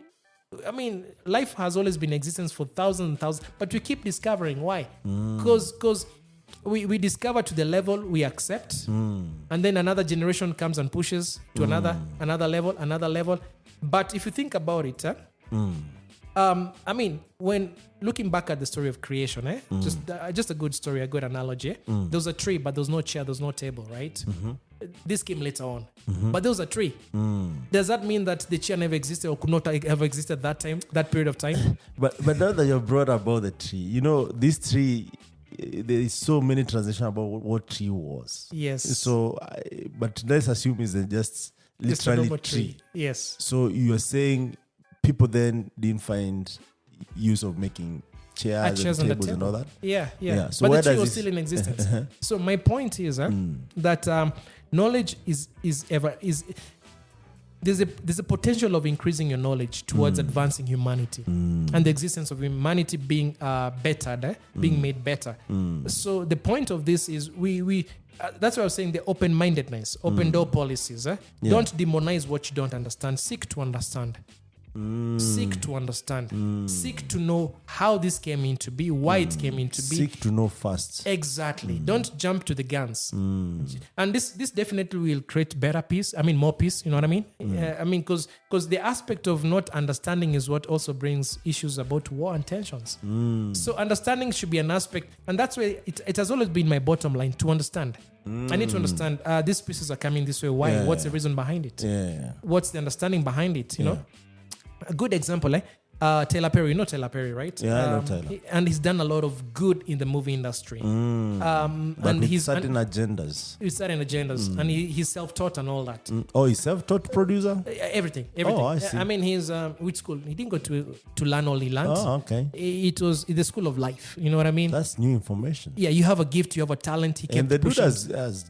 I mean, life has always been in existence for thousands and thousands, but we keep discovering. Why? Because we discover to the level we accept, and then another generation comes and pushes to another level. But if you think about it, I mean, when looking back at the story of creation, just a good story, a good analogy. There was a tree, but there was no chair, there was no table, right? This came later on, but there was a tree. Does that mean that the chair never existed or could not ever exist at that period of time? But now that you've brought about the tree, this tree, there is so many transitions about what tree was. Yes. So, but let's assume it's just literally a tree. Yes. So you are saying people then didn't find use of making chairs and tables and all that? Yeah. So but the tree was still in existence. So my point is that knowledge is there's a potential of increasing your knowledge towards advancing humanity and the existence of humanity being bettered, being made better. So the point of this is we that's why I was saying the open-mindedness, open door policies. Don't demonize what you don't understand. Seek to understand. Seek to understand. Seek to know how this came into be, why it came into be. Seek to know first. Exactly. Don't jump to the guns. And this definitely will create better peace. I mean, more peace. You know what I mean? I mean, because the aspect of not understanding is what also brings issues about war and tensions. So understanding should be an aspect, and that's why it has always been my bottom line, to understand. I need to understand these pieces are coming this way. Why? What's the reason behind it? What's the understanding behind it? You know? A good example, Taylor Perry, you know Taylor Perry, right? Yeah, I know Taylor. And he's done a lot of good in the movie industry. But and with he's certain agendas. He's certain agendas, and he's self-taught and all that. Oh, he's self-taught producer? Everything. Oh, I see. I mean, he's which school? He didn't go to learn all he learned. Oh, okay. It was the school of life. You know what I mean? That's new information. Yeah, you have a gift, you have a talent. He kept And the dude pushing. has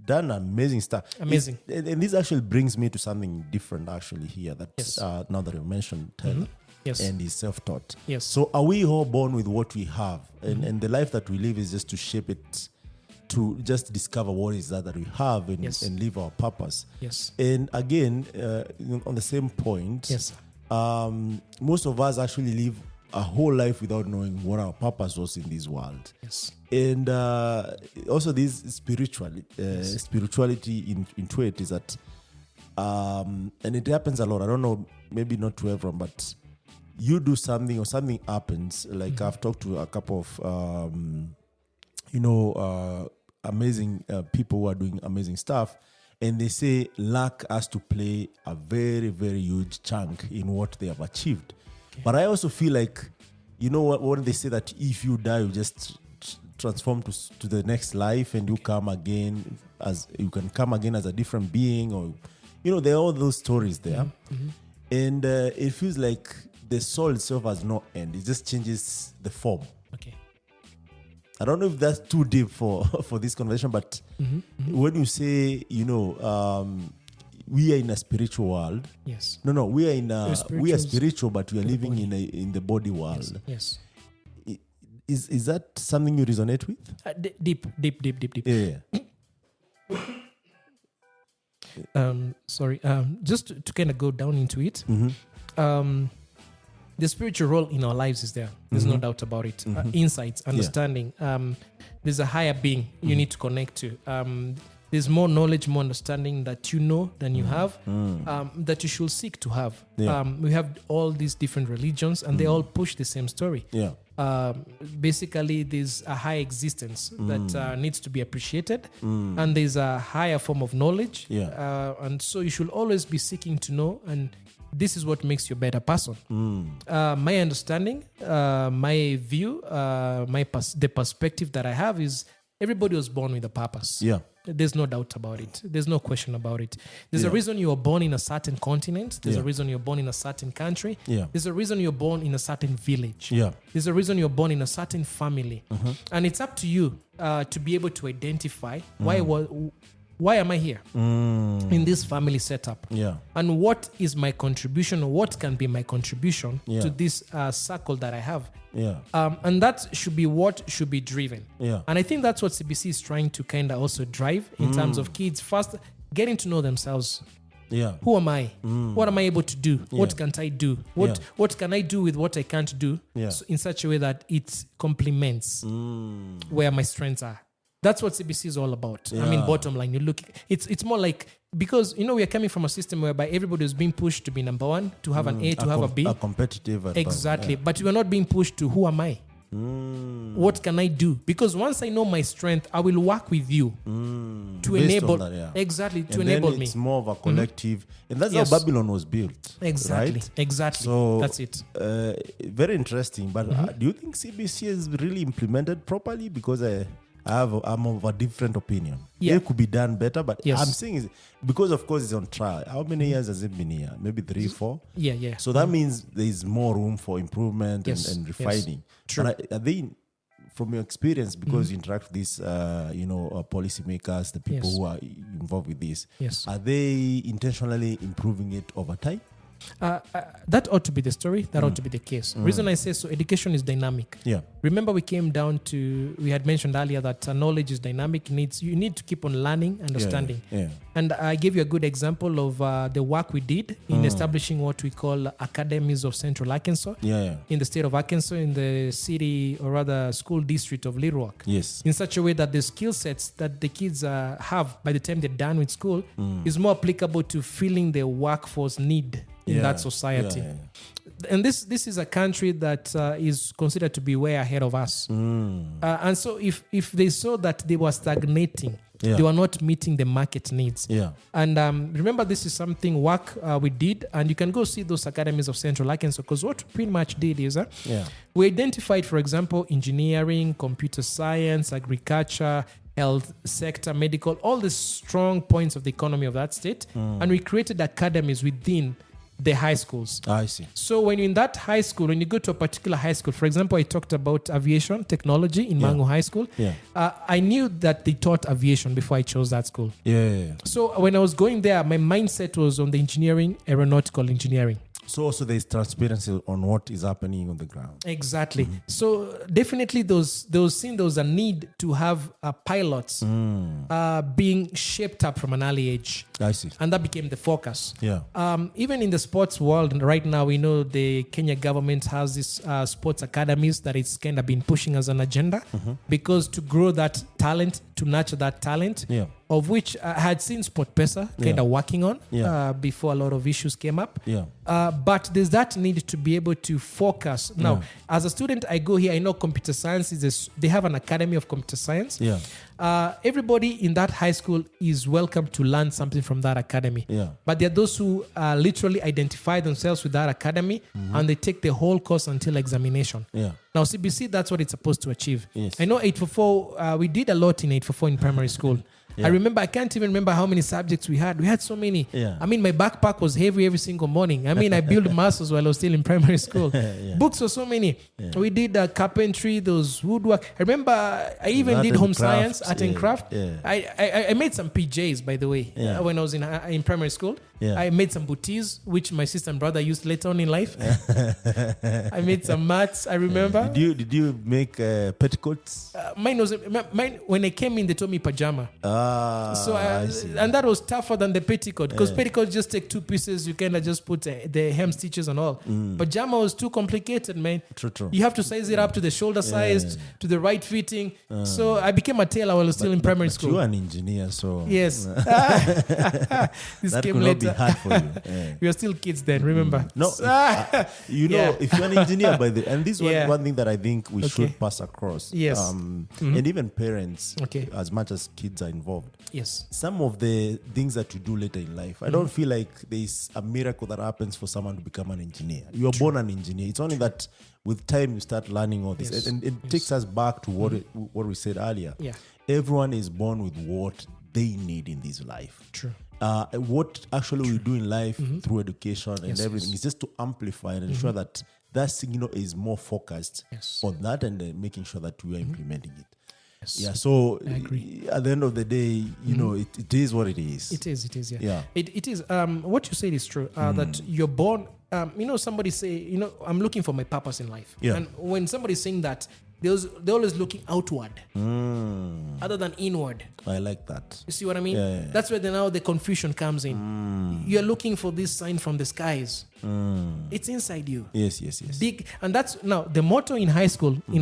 done amazing stuff. Amazing. And this actually brings me to something different actually here. That Yes. now that you mentioned Taylor. Yes. And he's self-taught. Yes. So are we all born with what we have? And the life that we live is just to shape it, to just discover what is that we have and, Yes. and live our purpose. Yes. And again, on the same point, Yes. Most of us actually live a whole life without knowing what our purpose was in this world. Yes. And also this spirituality into it is that, and it happens a lot. I don't know, maybe not to everyone, but you do something or something happens. Like I've talked to a couple of, amazing people who are doing amazing stuff. And they say luck has to play a very, very huge chunk in what they have achieved. Okay. But I also feel like, you know what, when they say that if you die, you just transform to the next life and you come again you can come again as a different being, or, there are all those stories there. Mm-hmm. And it feels like the soul itself has no end. It just changes the form. Okay. I don't know if that's too deep for this conversation, but when you say, we are in a spiritual world. Yes. No, we are spiritual, but we are living in the body world. Yes. Is that something you resonate with? Deep. Yeah. Sorry. Just to kind of go down into it. The spiritual role in our lives is there. There's no doubt about it. Insights, understanding. There's a higher being you need to connect to. There's more knowledge, more understanding that you know than you have, that you should seek to have. Yeah. We have all these different religions, and they all push the same story. Yeah. Basically, there's a high existence that needs to be appreciated, and there's a higher form of knowledge. Yeah. And so you should always be seeking to know, and this is what makes you a better person. My understanding, my view, the perspective that I have is everybody was born with a purpose. Yeah. There's no doubt about it. There's no question about it. There's a reason you were born in a certain continent. There's a reason you're born in a certain country. Yeah. There's a reason you're born in a certain village. Yeah. There's a reason you're born in a certain family. And it's up to you to be able to identify why am I here in this family setup? Yeah. And what is my contribution, or what can be my contribution to this circle that I have? Yeah. And that should be what should be driven. Yeah. And I think that's what CBC is trying to kind of also drive in terms of kids first getting to know themselves. Yeah. Who am I? What am I able to do? What can't I do? What can I do with what I can't do in such a way that it complements where my strengths are? That's what CBC is all about. I mean, bottom line, you look, it's more like, because, we are coming from a system whereby everybody is being pushed to be number one, to have an A, to have a B. A competitive. Exactly. But we are not being pushed to who am I? What can I do? Because once I know my strength, I will work with you to enable. Exactly, to enable me. It's more of a collective. And that's how Babylon was built. Exactly. Right? Exactly. So that's it. Very interesting. But do you think CBC is really implemented properly? Because I'm of a different opinion. Yeah. It could be done better, but Yes. I'm saying is because of course it's on trial. How many years has it been here? Maybe 3, 4. Yeah. So that means there is more room for improvement Yes. and refining. True. But are they, from your experience, because you interact with these, policymakers, the people who are involved with this, are they intentionally improving it over time? That ought to be the story. That ought to be the case. Reason I say so, education is dynamic. Yeah. Remember, we had mentioned earlier that knowledge is dynamic. You need to keep on learning, understanding. Yeah. And I gave you a good example of the work we did in establishing what we call academies of Central Arkansas. Yeah. In the state of Arkansas, in the city, or rather school district of Little Rock. Yes. In such a way that the skill sets that the kids have by the time they're done with school is more applicable to filling the workforce need in that society. And this is a country that is considered to be way ahead of us. And so if they saw that they were stagnating They were not meeting the market needs. Yeah. And remember, this is something we did, and you can go see those academies of Central Arkansas, because what we pretty much did is we identified, for example, engineering, computer science, agriculture, health sector, medical, all the strong points of the economy of that state. And we created academies within the high schools. I see. So when you're in that high school, when you go to a particular high school, for example, I talked about aviation technology in Mangu High School. Yeah. I knew that they taught aviation before I chose that school. Yeah. So when I was going there, my mindset was on the engineering, aeronautical engineering. So also there's transparency on what is happening on the ground. Exactly. So definitely there was a need to have pilots being shaped up from an early age. I see. And that became the focus. Yeah. Even in the sports world right now, we know the Kenya government has these sports academies that it's kind of been pushing as an agenda, because to grow that talent, to nurture that talent, of which I had seen SportPesa kind of working on before a lot of issues came up. Yeah. But there's that need to be able to focus. Now, as a student, I go here, I know computer science they have an academy of computer science. Yeah. Everybody in that high school is welcome to learn something from that academy. Yeah. But there are those who literally identify themselves with that academy and they take the whole course until examination. Yeah. Now, CBC, that's what it's supposed to achieve. Yes. I know 844, we did a lot in 844 in primary school. I remember, I can't even remember how many subjects we had. We had so many. Yeah. I mean, my backpack was heavy every single morning. I mean, I built muscles while I was still in primary school. Books were so many. We did carpentry, those woodwork. I remember I even did home science, art and craft. I made some PJs, by the way, when I was in primary school. I made some booties, which my sister and brother used later on in life. I made some mats, I remember. Did you make petticoats? Mine when I came in, they told me pajama. So and that was tougher than the petticoat, because petticoat just take two pieces, you kind of just put the hem stitches and all. Pajama was too complicated, man. True. You have to size it up to the shoulder size, to the right fitting. So I became a tailor while I was still in primary school. You're an engineer, so yes. This that came could later. not be hard for you. We were still kids then, remember? No, if you're an engineer by the, and this is one thing that I think we should pass across. Yes. And even parents, Okay. as much as kids are involved. Yes. Some of the things that you do later in life, I don't feel like there's a miracle that happens for someone to become an engineer. You are born an engineer. It's only that with time you start learning all this. Yes. And it takes us back to what we said earlier. Yeah. Everyone is born with what they need in this life. True. What actually we do in life through education and everything is just to amplify and ensure that that signal is more focused on that, and making sure that we are implementing it. Yes. Yeah, so I agree. at the end of the day, you know, it is what it is. It is, yeah. Yeah. It is. What you said is true. That you're born. Somebody say, I'm looking for my purpose in life. Yeah. And when somebody's saying that, they're always looking outward, other than inward. I like that. You see what I mean? Yeah. That's where now the confusion comes in. You're looking for this sign from the skies. It's inside you. Yes. Big, and that's now the motto in high school. In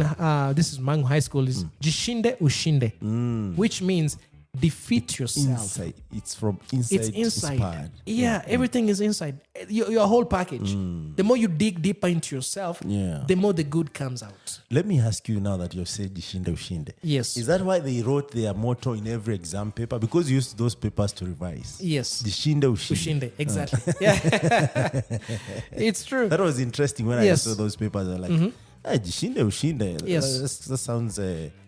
this is Mangu High School is Jishinde Ushinde, which means defeat yourself. Inside. It's from inside. It's inside. Inspired. Yeah, everything is inside. Your whole package. The more you dig deeper into yourself, the more the good comes out. Let me ask you now that you've said Jishinde Ushinde. Yes. Is that why they wrote their motto in every exam paper? Because you used those papers to revise. Yes. Jishinde Ushinde. Ushinde, exactly. Yeah. It's true. That was interesting when I saw those papers. I was like, Jishinde Ushinde. Yes. That sounds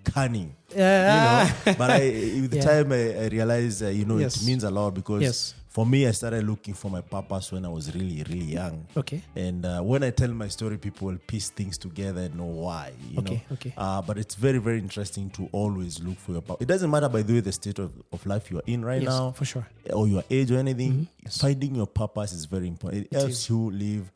cunning. Yeah. But with the time I realized, it means a lot, because for me, I started looking for my purpose when I was really, really young. Okay. And when I tell my story, people will piece things together and know why. Okay. But it's very, very interesting to always look for your purpose. It doesn't matter, by the way, the state of life you are in right now. For sure. Or your age or anything. Finding your purpose is very important. It helps you live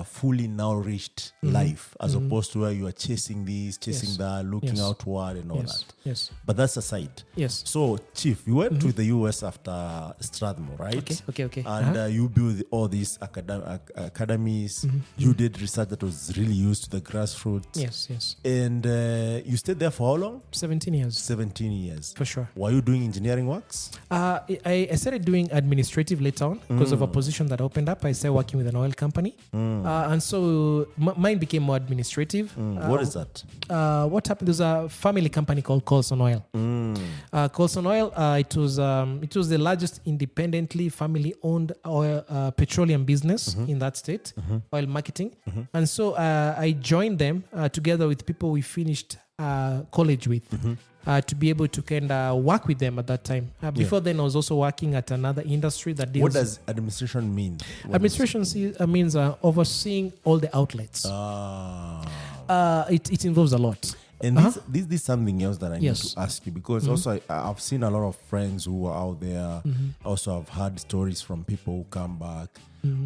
fully nourished life, as opposed to where you are chasing this, chasing that, looking outward and all that. Yes. But that's aside. Yes. So, Chief, you went to the US after Strathmore, right? Okay. And you built all these academies. You did research that was really used to the grassroots. Yes. And you stayed there for how long? 17 years. 17 years. For sure. Were you doing engineering works? I started doing administrative later on because of a position that opened up. I started working with an oil company. And so mine became more administrative. What is that? What happened? There's a family company called Colson Oil. Colson Oil, it was the largest independently family-owned oil petroleum business in that state, oil marketing. And so I joined them together with people we finished college with. To be able to kind of work with them at that time. Before then, I was also working at another industry that deals... What does administration mean? Administration means overseeing all the outlets. It involves a lot. And this is something else that I need to ask you, because also I've seen a lot of friends who are out there. Also, I've heard stories from people who come back.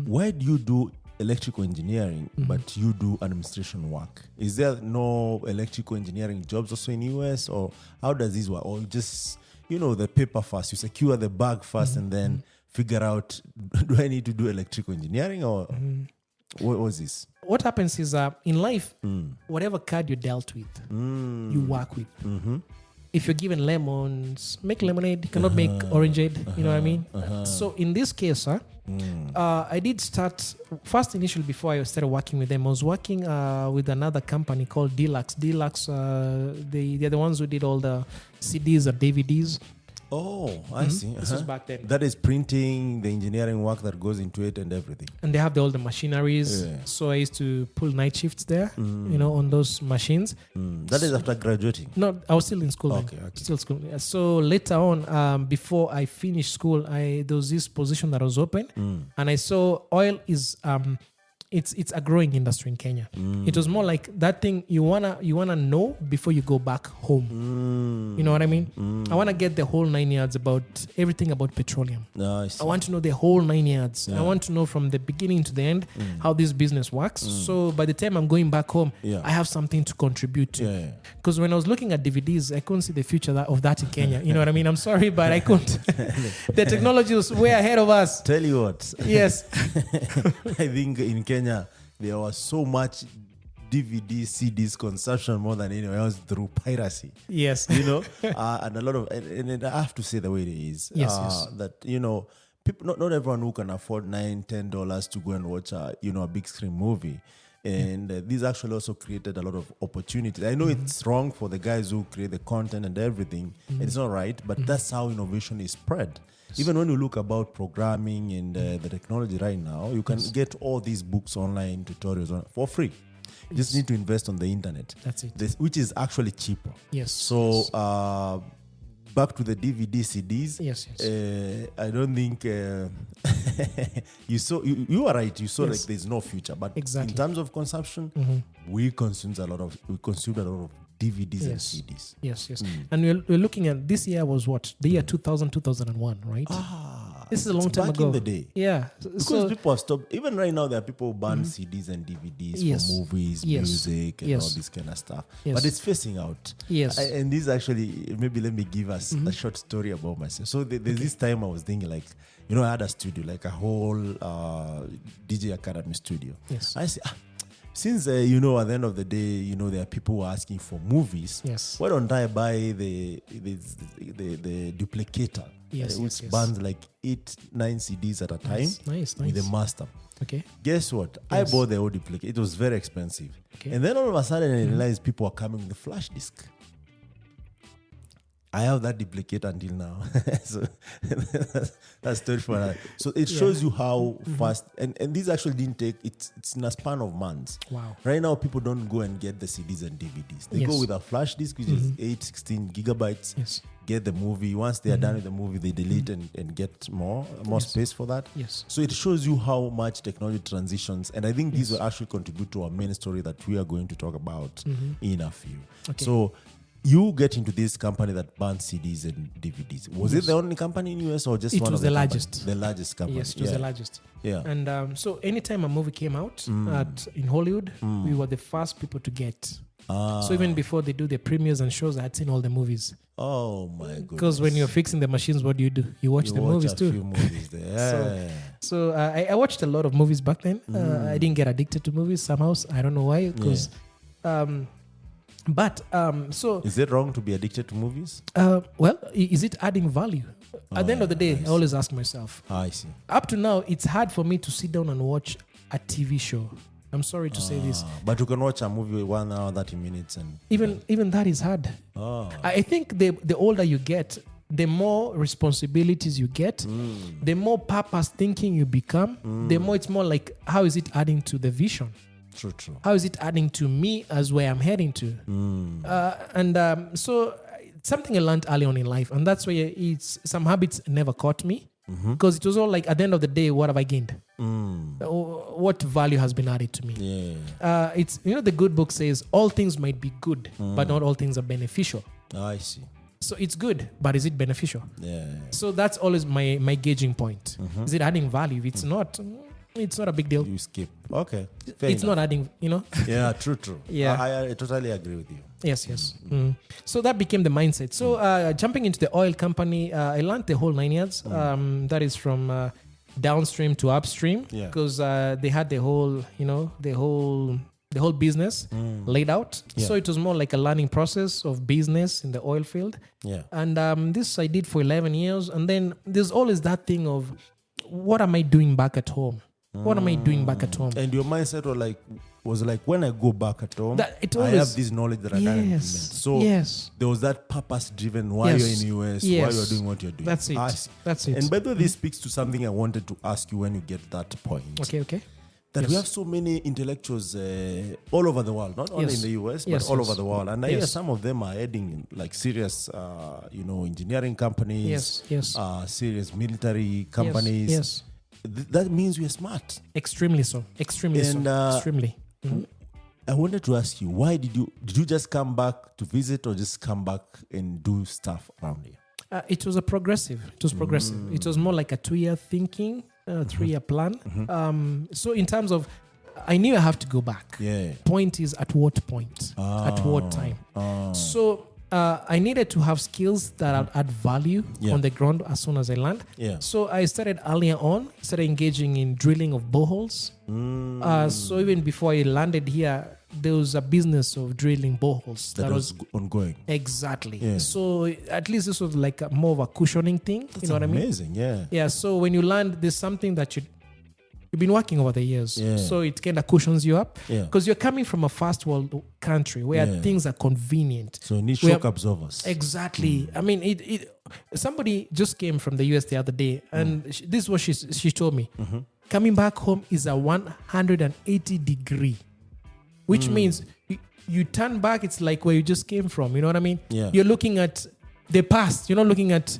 Why do you do electrical engineering, but you do administration work? Is there no electrical engineering jobs also in US, or how does this work? Or just, the paper first, you secure the bag first and then figure out, do I need to do electrical engineering, or what was this? What happens is in life, whatever card you're dealt with, you work with. If you're given lemons, make lemonade. You cannot make orangeade. You know what I mean? So in this case, I did start first initially before I started working with them. I was working with another company called Deluxe. Deluxe, they're the ones who did all the CDs or DVDs. Oh, I see. This was back then. That is printing, the engineering work that goes into it and everything. And they have all the machineries. Yeah. So I used to pull night shifts there, on those machines. That is after graduating? No, I was still in school. Okay. Still school. So later on, before I finished school, there was this position that was open. And I saw oil is... It's a growing industry in Kenya. It was more like that thing you wanna know before you go back home. You know what I mean? I wanna get the whole 9 yards about everything about petroleum. I want to know the whole 9 yards. I want to know from the beginning to the end how this business works. So by the time I'm going back home, I have something to contribute to. Because when I was looking at DVDs, I couldn't see the future of that in Kenya. You know what I mean? I'm sorry, but I couldn't. The technology was way ahead of us. Tell you what. Yes. I think in Kenya, there was so much DVD, CDs consumption more than anywhere else through piracy. Yes. And a lot of, and I have to say the way it is. That, people, not everyone who can afford $9-10 to go and watch a big screen movie. And this actually also created a lot of opportunities. I know it's wrong for the guys who create the content and everything. It's not right, but that's how innovation is spread. Even when you look about programming and the technology right now, you can get all these books online, tutorials for free. You just need to invest on the internet. That's it. Which is actually cheaper. Yes. So back to the DVD, CDs. Yes. I don't think you are right. You saw like there's no future, but in terms of consumption, we consumed a lot of DVDs and CDs. Yes. And we're looking at this year was what? The year 2000, 2001, right? This is a long time back ago. In the day. Yeah. Because people have stopped. Even right now, there are people who ban CDs and DVDs for movies, music, and all this kind of stuff. But it's phasing out. Yes. And this actually, maybe let me give us a short story about myself. So there's this time I was thinking like, I had a studio, like a whole DJ Academy studio. Yes. I say, since, at the end of the day, there are people who are asking for movies. Yes. Why don't I buy the duplicator? Which burns like 8-9 CDs at a time. Nice. With a master. Okay. Guess what? I bought the old duplicator. It was very expensive. Okay. And then all of a sudden I realized people are coming with the flash disk. I have that duplicate until now. So that's story for that. So it shows you how fast, and this actually didn't take, it's in a span of months. Wow. Right now, people don't go and get the CDs and DVDs. They go with a flash disk, which is 8-16 gigabytes. Yes. Get the movie. Once they are done with the movie, they delete and get more space for that. Yes. So it shows you how much technology transitions. And I think these will actually contribute to our main story that we are going to talk about in a few. Okay. So you get into this company that bans CDs and DVDs. Was it the only company in US or just one of the largest? Companies? The largest company. Yes, it was the largest. Yeah. And so anytime a movie came out in Hollywood, we were the first people to get. So even before they do the premieres and shows, I had seen all the movies. Oh my goodness. Because when you're fixing the machines, what do? You watch the movies too. Few movies there. So I watched a lot of movies back then. I didn't get addicted to movies somehow. I don't know why. Because... But so is it wrong to be addicted to movies? Well, is it adding value? At the end of the day, I always ask myself. I see. Up to now, it's hard for me to sit down and watch a TV show. I'm sorry to say this. But you can watch a movie 1 hour, 30 minutes. And Even that is hard. I think the older you get, the more responsibilities you get, the more purpose thinking you become, the more it's more like, how is it adding to the vision? True. How is it adding to me as where I'm heading to? So something I learned early on in life, and that's where some habits never caught me, because it was all like, at the end of the day, what have I gained? What value has been added to me? It's, the good book says all things might be good, but not all things are beneficial. I see. So it's good, but is it beneficial? So that's always my gauging point. Is it adding value? If it's not, it's not a big deal. You skip. Okay. It's not adding, Yeah, true. Yeah. I totally agree with you. Yes. So that became the mindset. So jumping into the oil company, I learned the whole 9 years. That is from downstream to upstream, because they had the whole, the whole business laid out. So it was more like a learning process of business in the oil field. And this I did for 11 years. And then there's always that thing of, what am I doing back at home? What am I doing back at home? And your mindset was like, when I go back at home, I have this knowledge that I can implement. So there was that purpose driven why you're in the US, why you're doing what you're doing. That's it. And by the way, this speaks to something I wanted to ask you when you get that point. Okay. That we have so many intellectuals all over the world, not only in the US, but all over the world. And I hear some of them are heading like serious, engineering companies, serious military companies. That means we are smart. Extremely so. Extremely. I wanted to ask you, why did you just come back to visit, or just come back and do stuff around here? It was progressive. It was more like a 2-year thinking, 3-year plan. So in terms of, I knew I have to go back. Point is, at what point? At what time? So I needed to have skills that add value on the ground as soon as I land. So I started earlier on, engaging in drilling of boreholes. So even before I landed here, there was a business of drilling boreholes that was ongoing. Exactly. So at least this was like more of a cushioning thing. That's you know what I mean? Amazing. Yeah. So when you land, there's something that you've been working over the years. So it kind of cushions you up, because you're coming from a first world country where things are convenient. So you need shock absorbers. Exactly. I mean, somebody just came from the US the other day, and this is what she told me. Coming back home is a 180 degree, which means you turn back, it's like where you just came from. You know what I mean? You're looking at the past. You're not looking at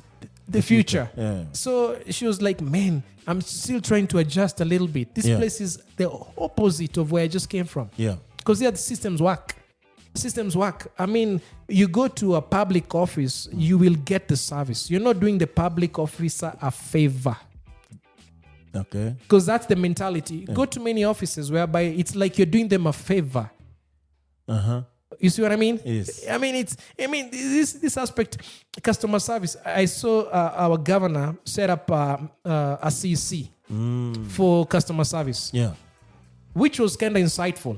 the future. So she was like, man, I'm still trying to adjust a little bit. This place is the opposite of where I just came from. Because the systems work. I mean, you go to a public office, you will get the service. You're not doing the public officer a favor. Okay. Because that's the mentality. Go to many offices whereby it's like you're doing them a favor. You see what I mean? Yes. I mean, this aspect, customer service. I saw our governor set up a CC for customer service. Which was kind of insightful.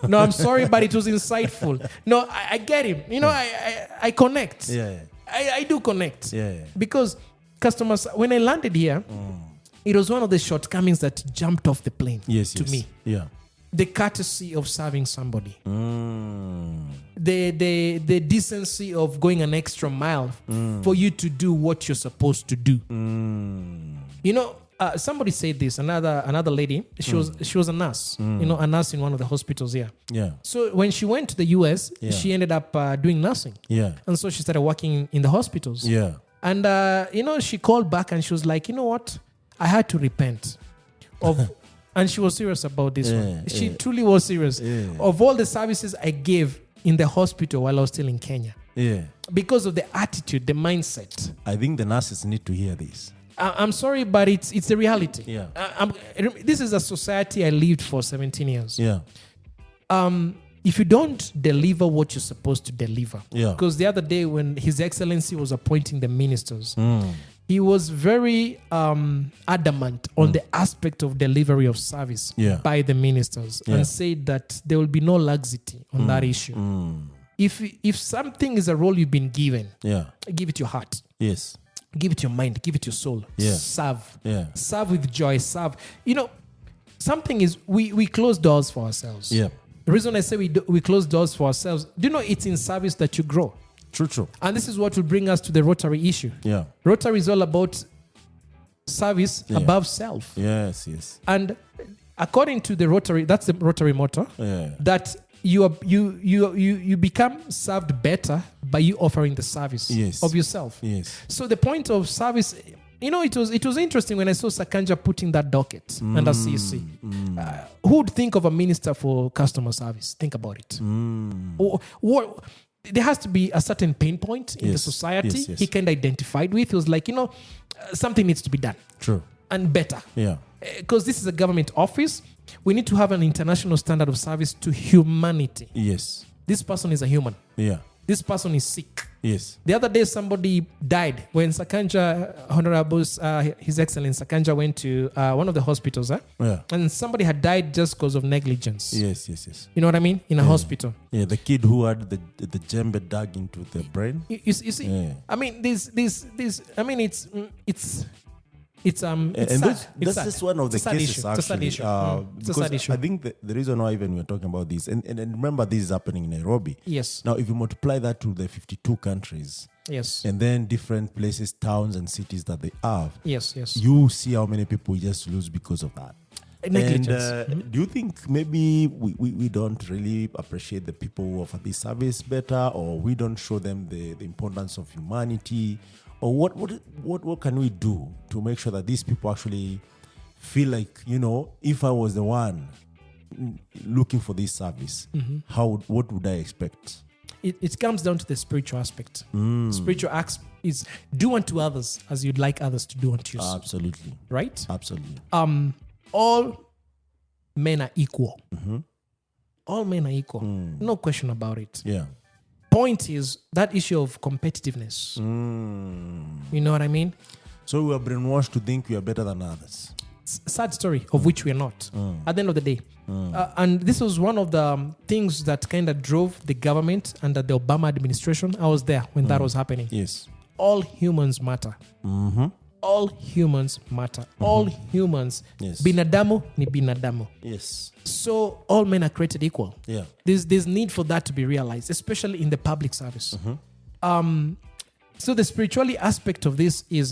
No, I'm sorry, but it was insightful. No, I get him. I connect. I do connect. Because customers, when I landed here, it was one of the shortcomings that jumped off the plane to me. The courtesy of serving somebody. The decency of going an extra mile for you to do what you're supposed to do. Somebody said this, another lady, she was a nurse, a nurse in one of the hospitals here. So when she went to the US, she ended up doing nursing. And so she started working in the hospitals. And, she called back and she was like, you know what? I had to repent of, and she was serious about this one. She truly was serious. Of all the services I gave in the hospital while I was still in Kenya. Because of the attitude, the mindset. I think the nurses need to hear this. I'm sorry, but it's the reality. This is a society I lived for 17 years. If you don't deliver what you're supposed to deliver, because the other day when His Excellency was appointing the ministers, he was very adamant on the aspect of delivery of service by the ministers, and said that there will be no laxity on that issue. If something is a role you've been given, give it your heart. Give it your mind. Give it your soul. Serve. Serve with joy. Serve. something is we close doors for ourselves. Yeah. The reason I say we close doors for ourselves, do you know it's in service that you grow? True. And this is what will bring us to the Rotary issue. Yeah. Rotary is all about service above self. Yes. And according to the Rotary, that's the Rotary motto, that you become served better by you offering the service of yourself. Yes. So the point of service, it was interesting when I saw Sakanja putting that docket under CEC. Who would think of a minister for customer service? Think about it. What there has to be a certain pain point in the society he kind of identified with. He was like, something needs to be done. True. And better. Yeah. Because this is a government office. We need to have an international standard of service to humanity. Yes. This person is a human. Yeah. This person is sick. Yes. The other day, somebody died when Sakanja, Honorable His Excellency Sakanja went to one of the hospitals. Yeah. And somebody had died just because of negligence. Yes. You know what I mean? In a hospital. Yeah, the kid who had the jembe dug into the brain. You see? Yeah. I mean, this. I mean, it's sad. That's just one of the cases, actually. It's a sad issue. It's a sad issue. I think the reason why even we're talking about this, and remember this is happening in Nairobi. Yes. Now, if you multiply that to the 52 countries, yes, and then different places, towns and cities that they have, yes, you see how many people we just lose because of that. Negligence. And do you think maybe we don't really appreciate the people who offer this service better, or we don't show them the importance of humanity? Or what can we do to make sure that these people actually feel like, if I was the one looking for this service, what would I expect? It comes down to the spiritual aspect. Spiritual aspect is do unto others as you'd like others to do unto you. Absolutely. Right? Absolutely. All men are equal. All men are equal. No question about it. Yeah. Point is that issue of competitiveness. You know what I mean? So we are brainwashed to think we are better than others. Sad story of which we are not. At the end of the day. And this was one of the things that kind of drove the government under the Obama administration. I was there when that was happening. Yes. All humans matter. All humans matter. All humans. Yes. Binadamu ni binadamu. Yes. So all men are created equal. Yeah. There's need for that to be realized, especially in the public service. So the spirituality aspect of this is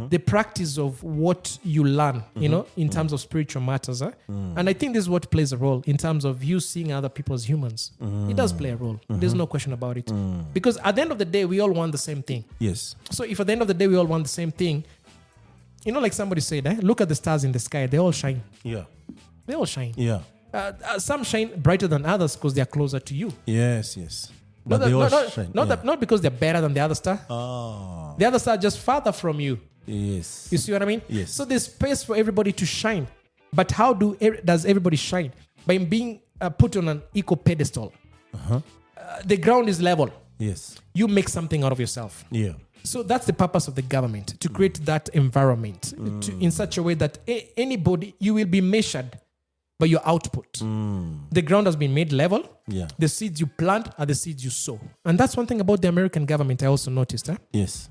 the practice of what you learn, in terms of spiritual matters. And I think this is what plays a role in terms of you seeing other people as humans. It does play a role. There's no question about it. Because at the end of the day, we all want the same thing. Yes. So if at the end of the day, we all want the same thing, like somebody said, look at the stars in the sky. They all shine. Yeah. They all shine. Yeah. Some shine brighter than others because they're closer to you. Yes. But they all shine. Not because they're better than the other star. Oh. The other star just farther from you. Yes. You see what I mean? Yes. So there's space for everybody to shine. But how does everybody shine? By being put on an equal pedestal. The ground is level. Yes. You make something out of yourself. Yeah. So that's the purpose of the government, to create that environment in such a way that anybody, you will be measured by your output. The ground has been made level. Yeah. The seeds you plant are the seeds you sow. And that's one thing about the American government I also noticed. Yes.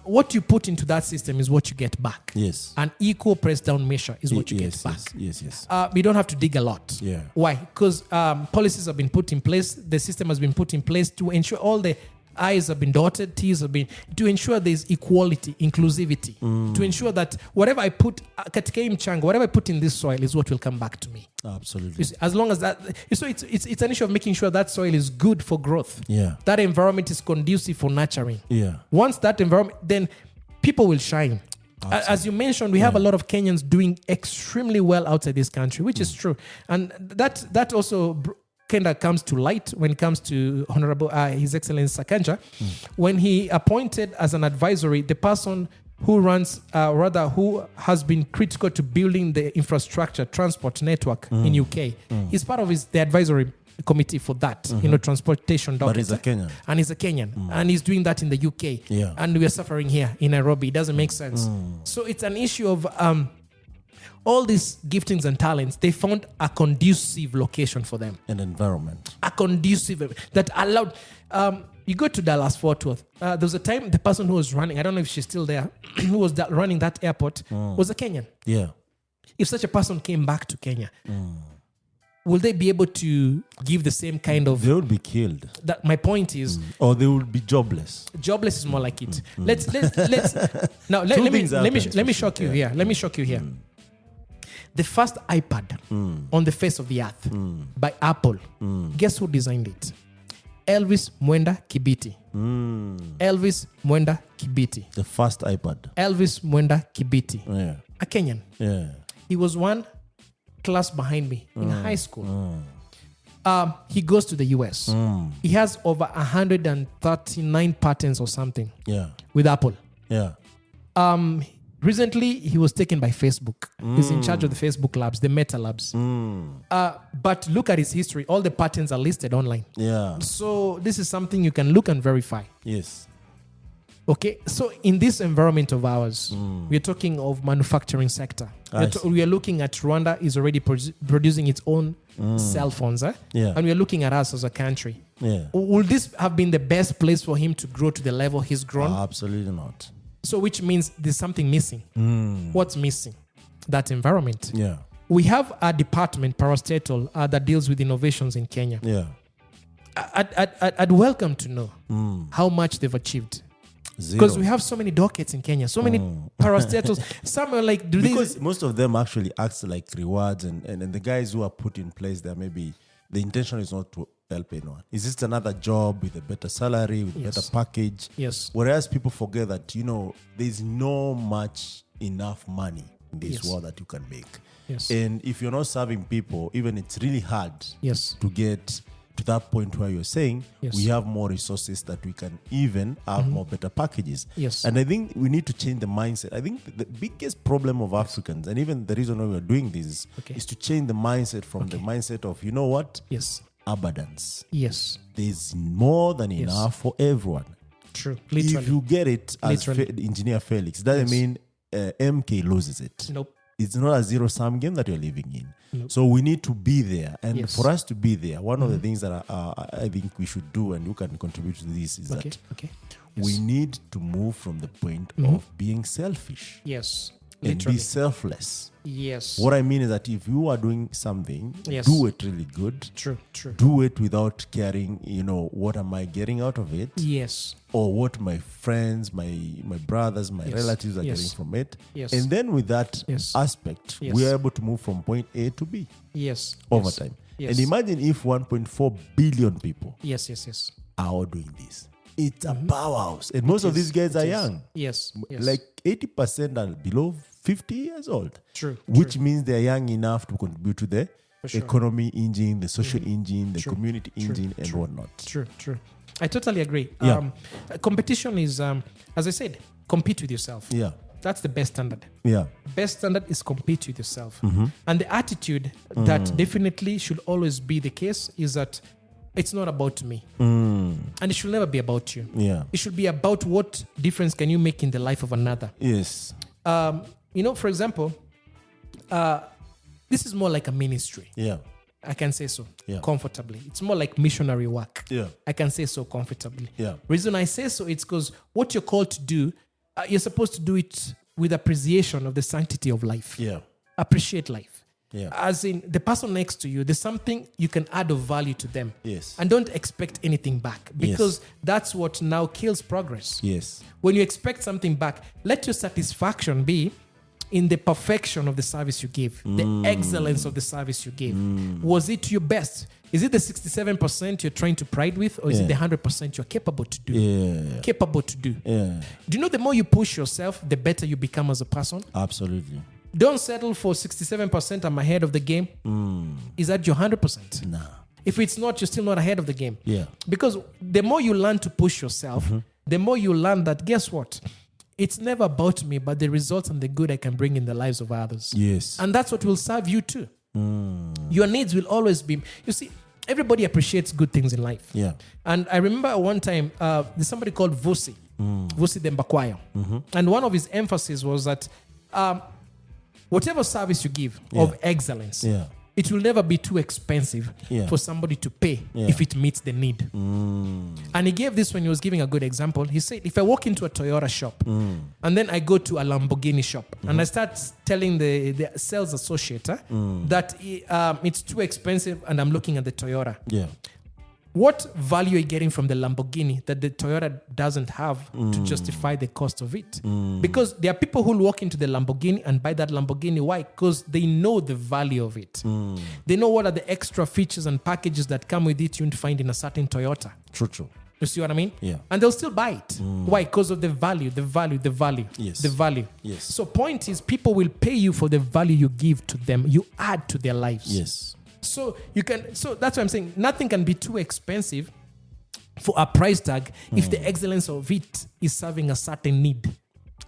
What you put into that system is what you get back. Yes. An equal press down measure is what you get back. Yes. You don't have to dig a lot. Yeah. Why? Because policies have been put in place. The system has been put in place to ensure all the I's have been dotted, T's have been, to ensure there's equality, inclusivity, to ensure that whatever I put, katika mchanga, whatever I put in this soil is what will come back to me. Absolutely. See, as long as that, so it's an issue of making sure that soil is good for growth. Yeah. That environment is conducive for nurturing. Yeah. Once that environment, then people will shine. As you mentioned, we have a lot of Kenyans doing extremely well outside this country, which is true. And that also kind of comes to light when it comes to Honorable His Excellency Sakanja, when he appointed as an advisory the person who runs, who has been critical to building the infrastructure transport network in UK. He's part of the advisory committee for that, transportation documents. But he's a Kenyan. And he's a Kenyan. And he's doing that in the UK. Yeah. And we're suffering here in Nairobi. It doesn't make sense. So it's an issue of all these giftings and talents, they found a conducive location for them. An environment. A conducive that allowed... you go to Dallas Fort Worth. There was a time the person who was running, I don't know if she's still there, who was running that airport was a Kenyan. Yeah. If such a person came back to Kenya, will they be able to give the same kind of... They would be killed. That my point is... Or they would be jobless. Jobless is more like it. Let's now let me shock you here. Let me shock you here. The first iPad on the face of the earth by Apple. Guess who designed it? Elvis Mwenda Kibiti. Elvis Mwenda Kibiti. The first iPad. Elvis Mwenda Kibiti. Yeah. A Kenyan. Yeah. He was one class behind me in high school. He goes to the US. He has over 139 patents or something with Apple. Yeah. Recently, he was taken by Facebook. He's in charge of the Facebook labs, the Meta labs. But look at his history. All the patents are listed online. Yeah. So this is something you can look and verify. Yes. Okay. So in this environment of ours, we're talking of manufacturing sector. We are looking at Rwanda is already producing its own cell phones. Yeah. And we are looking at us as a country. Yeah. Will this have been the best place for him to grow to the level he's grown? Absolutely not. So which means there's something missing. What's missing? That environment. Yeah. We have a department, parastatal, that deals with innovations in Kenya. Yeah. I'd welcome to know how much they've achieved. Because we have so many dockets in Kenya, so many parastatals. Some are like... Because most of them actually act like rewards and the guys who are put in place there, maybe the intention is not to help anyone. It's just another job with a better salary, with a better package. Yes. Whereas people forget that, there's no much enough money in this world that you can make. Yes. And if you're not serving people, even it's really hard to get to that point where you're saying we have more resources that we can even have more better packages. Yes. And I think we need to change the mindset. I think the biggest problem of Africans, and even the reason why we're doing this is to change the mindset from the mindset of, you know what? Yes. Abundance. Yes. There's more than enough for everyone. True. Literally. If you get it as Engineer Felix, doesn't mean MK loses it. Nope. It's not a zero-sum game that you're living in. Nope. So we need to be there. And for us to be there, one of the things that I think we should do and who can contribute to this is that we need to move from the point of being selfish. Yes. And Literally. be selfless. Yes. What I mean is that if you are doing something, do it really good. True. Do it without caring, what am I getting out of it? Yes. Or what my friends, my brothers, my relatives are getting from it. Yes. And then with that aspect, we are able to move from point A to B. Yes. Over time. Yes. And imagine if 1.4 billion people are all doing this. It's a powerhouse. And most of these guys are young. Yes. Like 80% are below 50 years old. True. Which means they're young enough to contribute to the economy engine, the social engine, the community engine, and whatnot. True. I totally agree. Competition is, as I said, compete with yourself. Yeah. That's the best standard. Yeah. Best standard is compete with yourself. And the attitude that definitely should always be the case is that it's not about me. And it should never be about you. Yeah. It should be about what difference can you make in the life of another. Yes. For example, this is more like a ministry. Yeah. I can say so comfortably. It's more like missionary work. Yeah. I can say so comfortably. Yeah. Reason I say so, it's because what you're called to do, you're supposed to do it with appreciation of the sanctity of life. Yeah. Appreciate life. Yeah. As in the person next to you, there's something you can add of value to them. Yes. And don't expect anything back because that's what now kills progress. Yes. When you expect something back, let your satisfaction be in the perfection of the service you give, the excellence of the service you give. Was it your best? Is it the 67% you're trying to pride with, or is it the 100% you're capable to do? Yeah. Capable to do. Yeah. Do you know the more you push yourself, the better you become as a person? Absolutely. Don't settle for 67% I'm ahead of the game. Is that your 100%? Nah. If it's not, you're still not ahead of the game. Yeah. Because the more you learn to push yourself, the more you learn that, guess what? It's never about me, but the results and the good I can bring in the lives of others. Yes. And that's what will serve you too. Your needs will always be... You see, everybody appreciates good things in life. Yeah. And I remember one time, there's somebody called Vusi Dembakwayo. And one of his emphasis was that... whatever service you give of excellence, it will never be too expensive for somebody to pay if it meets the need. And he gave this when he was giving a good example. He said, if I walk into a Toyota shop and then I go to a Lamborghini shop and I start telling the sales associate that it's too expensive and I'm looking at the Toyota. Yeah. What value are you getting from the Lamborghini that the Toyota doesn't have to justify the cost of it? Because there are people who walk into the Lamborghini and buy that Lamborghini. Why? Because they know the value of it. They know what are the extra features and packages that come with it you won't find in a certain Toyota. True. You see what I mean? Yeah. And they'll still buy it. Why? Because of the value. Yes. The value. Yes. So point is, people will pay you for the value you give to them. You add to their lives. Yes. So that's what I'm saying. Nothing can be too expensive for a price tag if the excellence of it is serving a certain need.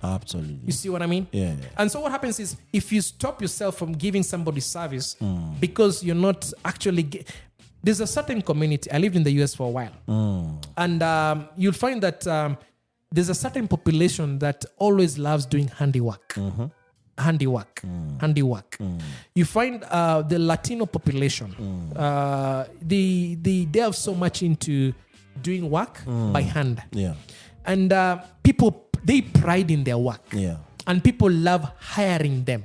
Absolutely. You see what I mean? Yeah. And so what happens is, if you stop yourself from giving somebody service because you're not actually... There's a certain community. I lived in the US for a while. And you'll find that there's a certain population that always loves doing handiwork. Handiwork. You find the Latino population, they delve so much into doing work by hand. Yeah. And people, they pride in their work. Yeah. And people love hiring them.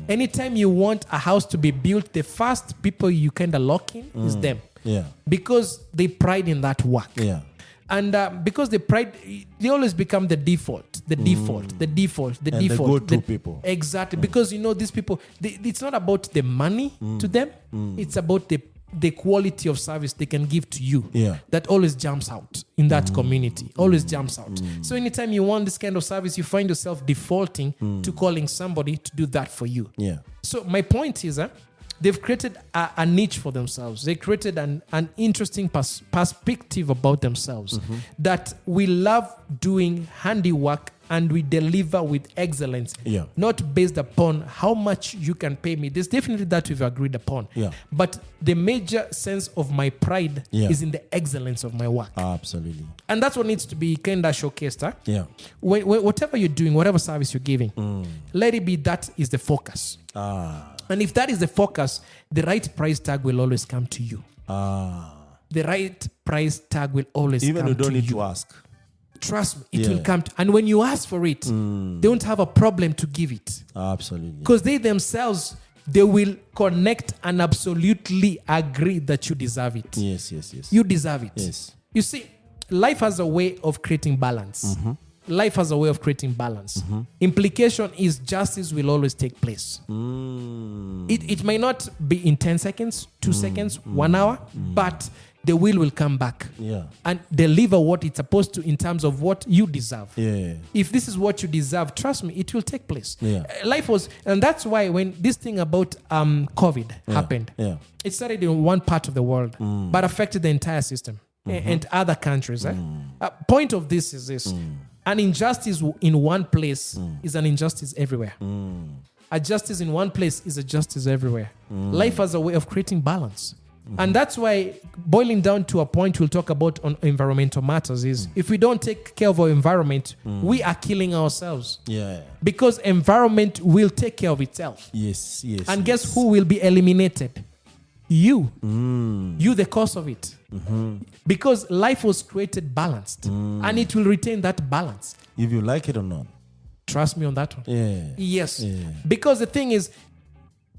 Anytime you want a house to be built, the first people you kind of lock in is them. Yeah. Because they pride in that work. Yeah. And because they always become the default. And the go-to people. Exactly. Because, these people, it's not about the money to them. It's about the quality of service they can give to you. Yeah. That always jumps out in that community. Always jumps out. So anytime you want this kind of service, you find yourself defaulting to calling somebody to do that for you. Yeah. So my point is, they've created a niche for themselves. They created an interesting perspective about themselves that we love doing handiwork and we deliver with excellence. Yeah. Not based upon how much you can pay me. There's definitely that we've agreed upon. Yeah. But the major sense of my pride is in the excellence of my work. Absolutely. And that's what needs to be kind of showcased. Huh? Yeah. Whatever you're doing, whatever service you're giving, let it be that is the focus. And if that is the focus, the right price tag will always come to you. The right price tag will always come to you. Even you don't need to ask. Trust me, it will come to, and when you ask for it, they won't have a problem to give it. Absolutely. Because they themselves, they will connect and absolutely agree that you deserve it. Yes. You deserve it. Yes. You see, life has a way of creating balance. Life has a way of creating balance. Implication is justice will always take place. It may not be in 10 seconds, 2 seconds, 1 hour, but the will come back and deliver what it's supposed to in terms of what you deserve. Yeah. If this is what you deserve, trust me, it will take place. Yeah. Life was, and that's why when this thing about COVID happened, it started in one part of the world, but affected the entire system and other countries. Point of this is this. An injustice in one place is an injustice everywhere. A justice in one place is a justice everywhere. Life has a way of creating balance. And that's why, boiling down to a point we'll talk about on environmental matters is, if we don't take care of our environment, we are killing ourselves. Yeah. Because environment will take care of itself. Yes. And guess who will be eliminated? You. You, the cause of it. Because life was created balanced. And it will retain that balance. If you like it or not. Trust me on that one. Yeah. Yes. Yeah. Because the thing is,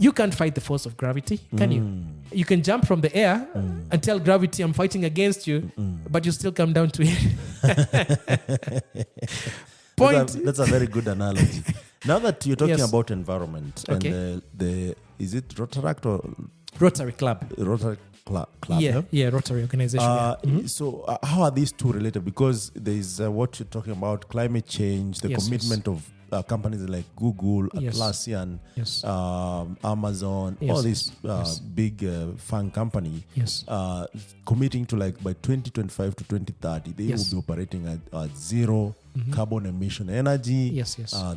you can't fight the force of gravity, can you? You can jump from the air and tell gravity, I'm fighting against you, but you still come down to it. That's a very good analogy. Now that you're talking about environment and is it Rotaract or Rotary Club? Rotary Club. Yeah, Rotary organization. So how are these two related? Because there is what you're talking about, climate change, the commitment of companies like Google, Atlassian, Amazon, all these big fan company committing to, like, by 2025 to 2030, they will be operating at zero carbon emission energy,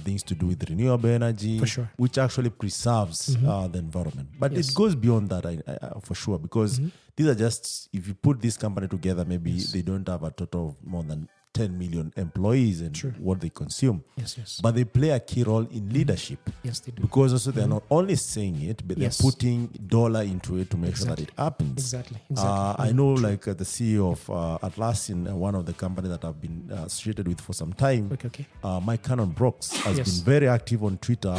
things to do with renewable energy, for sure, which actually preserves the environment. But it goes beyond that, for sure, because these are just, if you put this company together, maybe they don't have a total of more than 10 million employees and what they consume. Yes. But they play a key role in leadership. Yes, they do. Because also they're not only saying it, but they're putting dollar into it to make sure that it happens. Exactly. I know like the CEO of Atlassian, one of the companies that I've been associated with for some time, Mike Cannon Brooks, has been very active on Twitter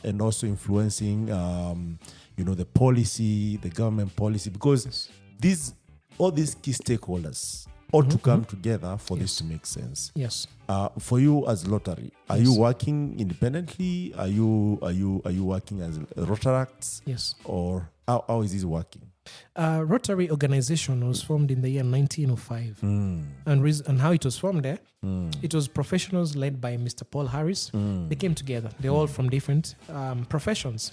and also influencing, the policy, the government policy, because all these key stakeholders ought to come together for this to make sense. Yes. For you as Rotary, are you working independently? Are you working as Rotaracts? Yes. Or how is this working? Rotary organization was formed in the year 1905. And how it was formed there, it was professionals led by Mr. Paul Harris. They came together. They're all from different professions.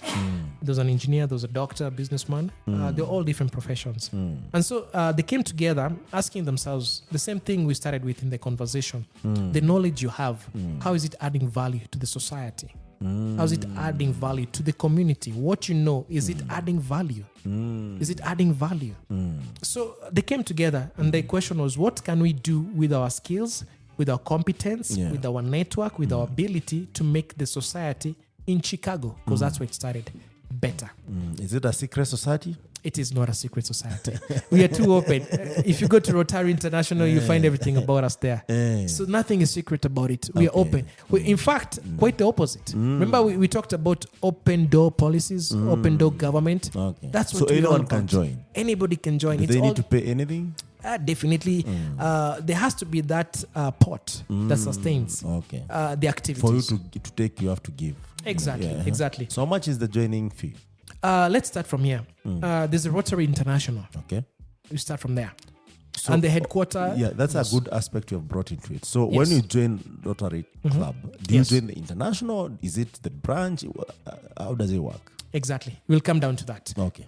There was an engineer, there was a doctor, a businessman. They're all different professions. And so they came together asking themselves the same thing we started with in the conversation. The knowledge you have, how is it adding value to the society? How is it adding value to the community? What you know, is it adding value? Is it adding value? So they came together and the question was, what can we do with our skills, with our competence, with our network, with our ability to make the society in Chicago, because that's where it started, better. Is it a secret society? It is not a secret society. We are too open. If you go to Rotary International, you find everything about us there. So nothing is secret about it. We are open. In fact, quite the opposite. Remember, we talked about open door policies, open door government. That's what anyone can join. Anybody can join. Do they need to pay anything? Definitely. There has to be that pot that sustains the activities. For you to take, you have to give. Exactly. So how much is the joining fee? Let's start from here. There's a Rotary International. Okay. We start from there. So, and the headquarters. Yeah, that's a good aspect you have brought into it. So when you join Rotary Club, do you join the international? Is it the branch? How does it work? Exactly. We'll come down to that. Okay.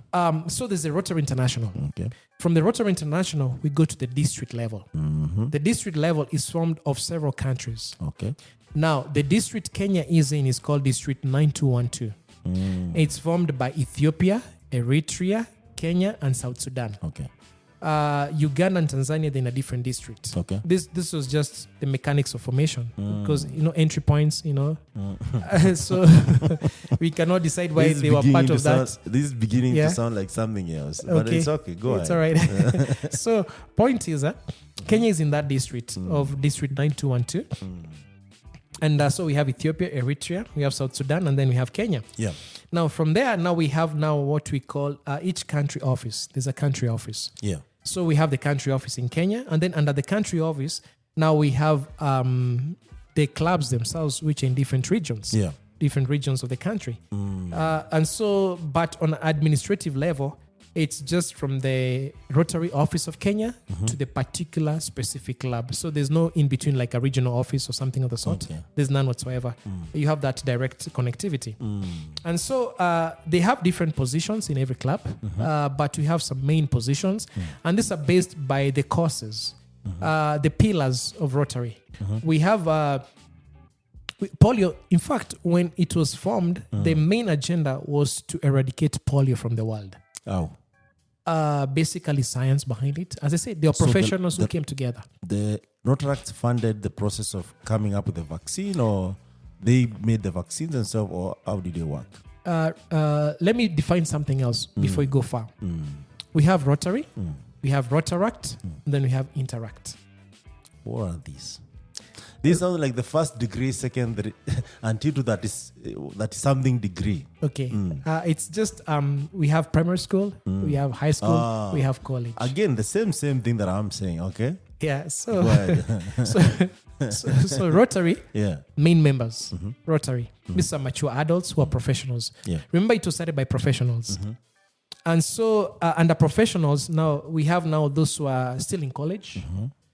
So there's a Rotary International. Okay. From the Rotary International, we go to the district level. The district level is formed of several countries. Okay. Now, the district Kenya is in is called District 9212. It's formed by Ethiopia, Eritrea, Kenya, and South Sudan. Okay. Uganda and Tanzania, they're in a different district. Okay. This was just the mechanics of formation because entry points, so we cannot decide why they were part of that. This is beginning to sound like something else, but it's okay. Go ahead. It's all right. So point is that Kenya is in that district of District 9212. And so we have Ethiopia, Eritrea, we have South Sudan, and then we have Kenya. Yeah. Now from there, we have what we call each country office. There's a country office. Yeah. So we have the country office in Kenya, and then under the country office, now we have the clubs themselves, which are in different regions. Yeah. Different regions of the country. And so, but on an administrative level, it's just from the Rotary office of Kenya to the particular specific club. So there's no in between like a regional office or something of the sort. Okay. There's none whatsoever. You have that direct connectivity. And so they have different positions in every club, but we have some main positions. And these are based by the causes, the pillars of Rotary. We have polio. In fact, when it was formed, the main agenda was to eradicate polio from the world. Oh. Basically science behind it. As I said, there are professionals who came together. The Rotaracts funded the process of coming up with the vaccine, or they made the vaccines themselves, or how did they work? Let me define something else before we go far. We have Rotary, we have Rotaract, and then we have Interact. What are these? These sound like the first degree, second, until to that is something degree. Okay. It's just we have primary school, we have high school, we have college. Again, the same thing that I'm saying. Okay. Yeah. So so Rotary. Yeah. Main members. Rotary. These are mature adults who are professionals. Yeah. Remember, it was started by professionals. And so under professionals, now we have those who are still in college.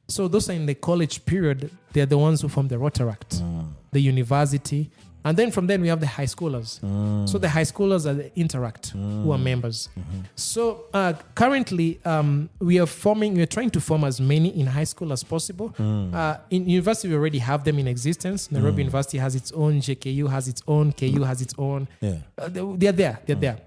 So those are in the college period. They're the ones who form the Rotaract, the university. And then from then we have the high schoolers. So the high schoolers are the Interact, who are members. So currently we are trying to form as many in high school as possible. In university, we already have them in existence. Nairobi University has its own, JKU has its own, KU has its own. Yeah. They're there.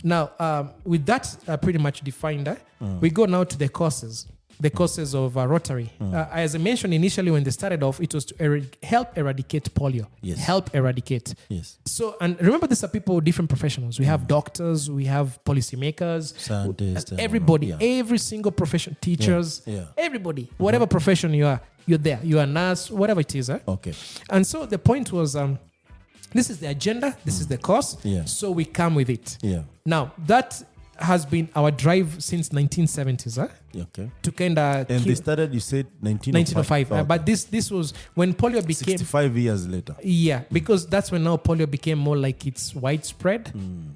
Now, with that pretty much defined, we go now to the courses. the causes of Rotary. As I mentioned initially when they started off, it was to help eradicate polio. Yes. Help eradicate. Yes. So, and remember, these are people with different professionals. We have doctors, we have policymakers, Scientists, everybody, every single profession, teachers, everybody, whatever profession you are, you're there. You're a nurse, whatever it is. Okay. And so the point was, this is the agenda, this is the cause, so we come with it. Yeah. Now, that has been our drive since 1970s, Okay. to kind of... And they started, you said, 1905. Okay. But this was when polio became... 65 years later. Yeah, because that's when now polio became more like it's widespread.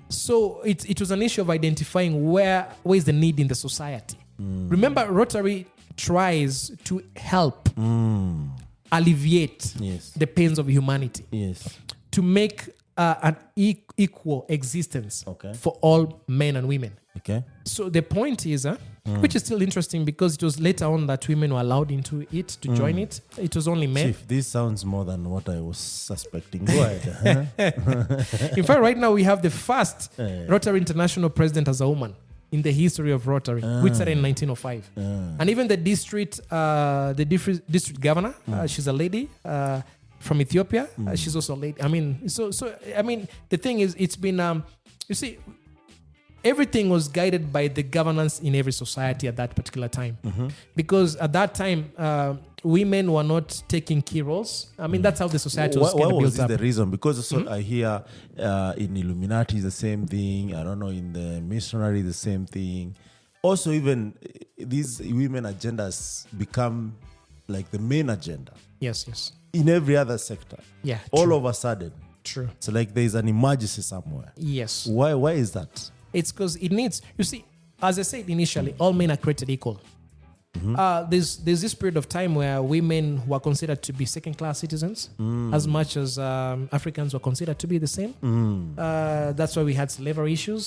So it was an issue of identifying where is the need in the society. Remember, Rotary tries to help alleviate the pains of humanity. Yes. To make an equal existence for all men and women. Okay. So the point is, which is still interesting because it was later on that women were allowed into it to join it. It was only men. Chief, this sounds more than what I was suspecting. Go ahead. In fact, right now we have the first Rotary International president as a woman in the history of Rotary, which started in 1905. And even the district governor, she's a lady. From Ethiopia, she's also late. I mean, the thing is, it's been, you see, everything was guided by the governance in every society at that particular time, because at that time, women were not taking key roles. I mean, that's how the society was kind of built up. The reason? Because I hear in Illuminati is the same thing. I don't know, in the missionary the same thing. Also, even these women agendas become like the main agenda. Yes. In every other sector. Yeah. All of a sudden. True. So like there's an emergency somewhere. Yes. Why is that? It's because it needs, you see, as I said initially, all men are created equal. There's this period of time where women were considered to be second-class citizens, as much as Africans were considered to be the same. That's why we had slavery issues.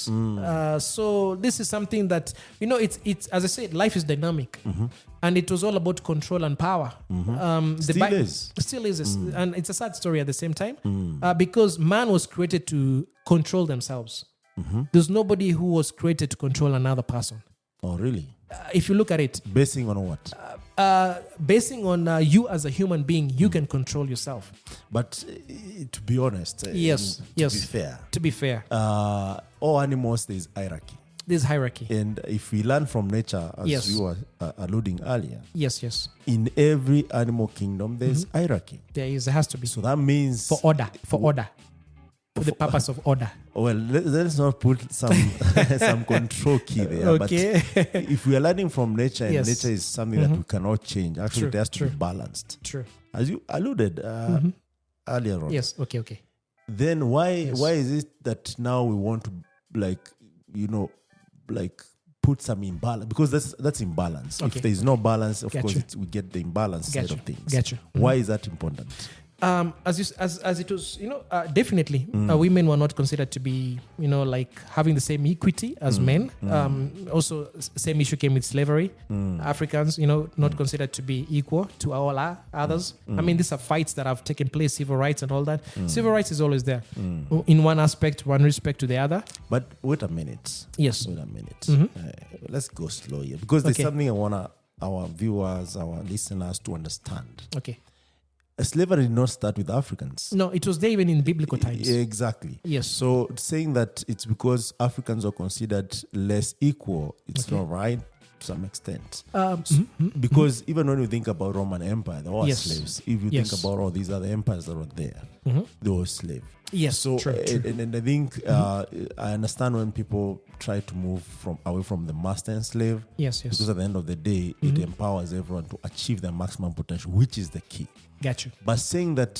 So this is something that, it's as I said, life is dynamic, and it was all about control and power. Still is, and it's a sad story at the same time, because man was created to control themselves. There's nobody who was created to control another person. Oh, really? If you look at it, basing on what? Basing on you as a human being, you can control yourself. But to be honest, to be fair, all animals, there's hierarchy. There's hierarchy, and if we learn from nature, as you were alluding earlier, yes, in every animal kingdom, there's hierarchy. There has to be. So that means for order. For the purpose of order. Well, let's not put some control key there. Okay. But if we are learning from nature, and nature is something that we cannot change, actually it has to be balanced. True. As you alluded earlier on. Yes. Okay. Then why is it that now we want to put some imbalance? Because that's imbalance. Okay. If there is no balance, of course we get the imbalance side of things. Gotcha. Why is that important? As it was, definitely women were not considered to be, having the same equity as men. Also, same issue came with slavery. Africans, not considered to be equal to all others. I mean, these are fights that have taken place, civil rights and all that. Civil rights is always there, in one aspect, one respect to the other. But wait a minute. Yes. Wait a minute. Let's go slow here, because there's something I want our viewers, our listeners to understand. Okay. Slavery did not start with Africans. No, it was there even in biblical times. Exactly. Yes. So saying that it's because Africans are considered less equal, it's not right to some extent. Because even when you think about Roman Empire, there were slaves. If you think about all these other empires that were there, they were slaves. Yes. So, true. And I think I understand when people try to move away from the master and slave. Yes. Because at the end of the day, it empowers everyone to achieve their maximum potential, which is the key. Got you. But saying that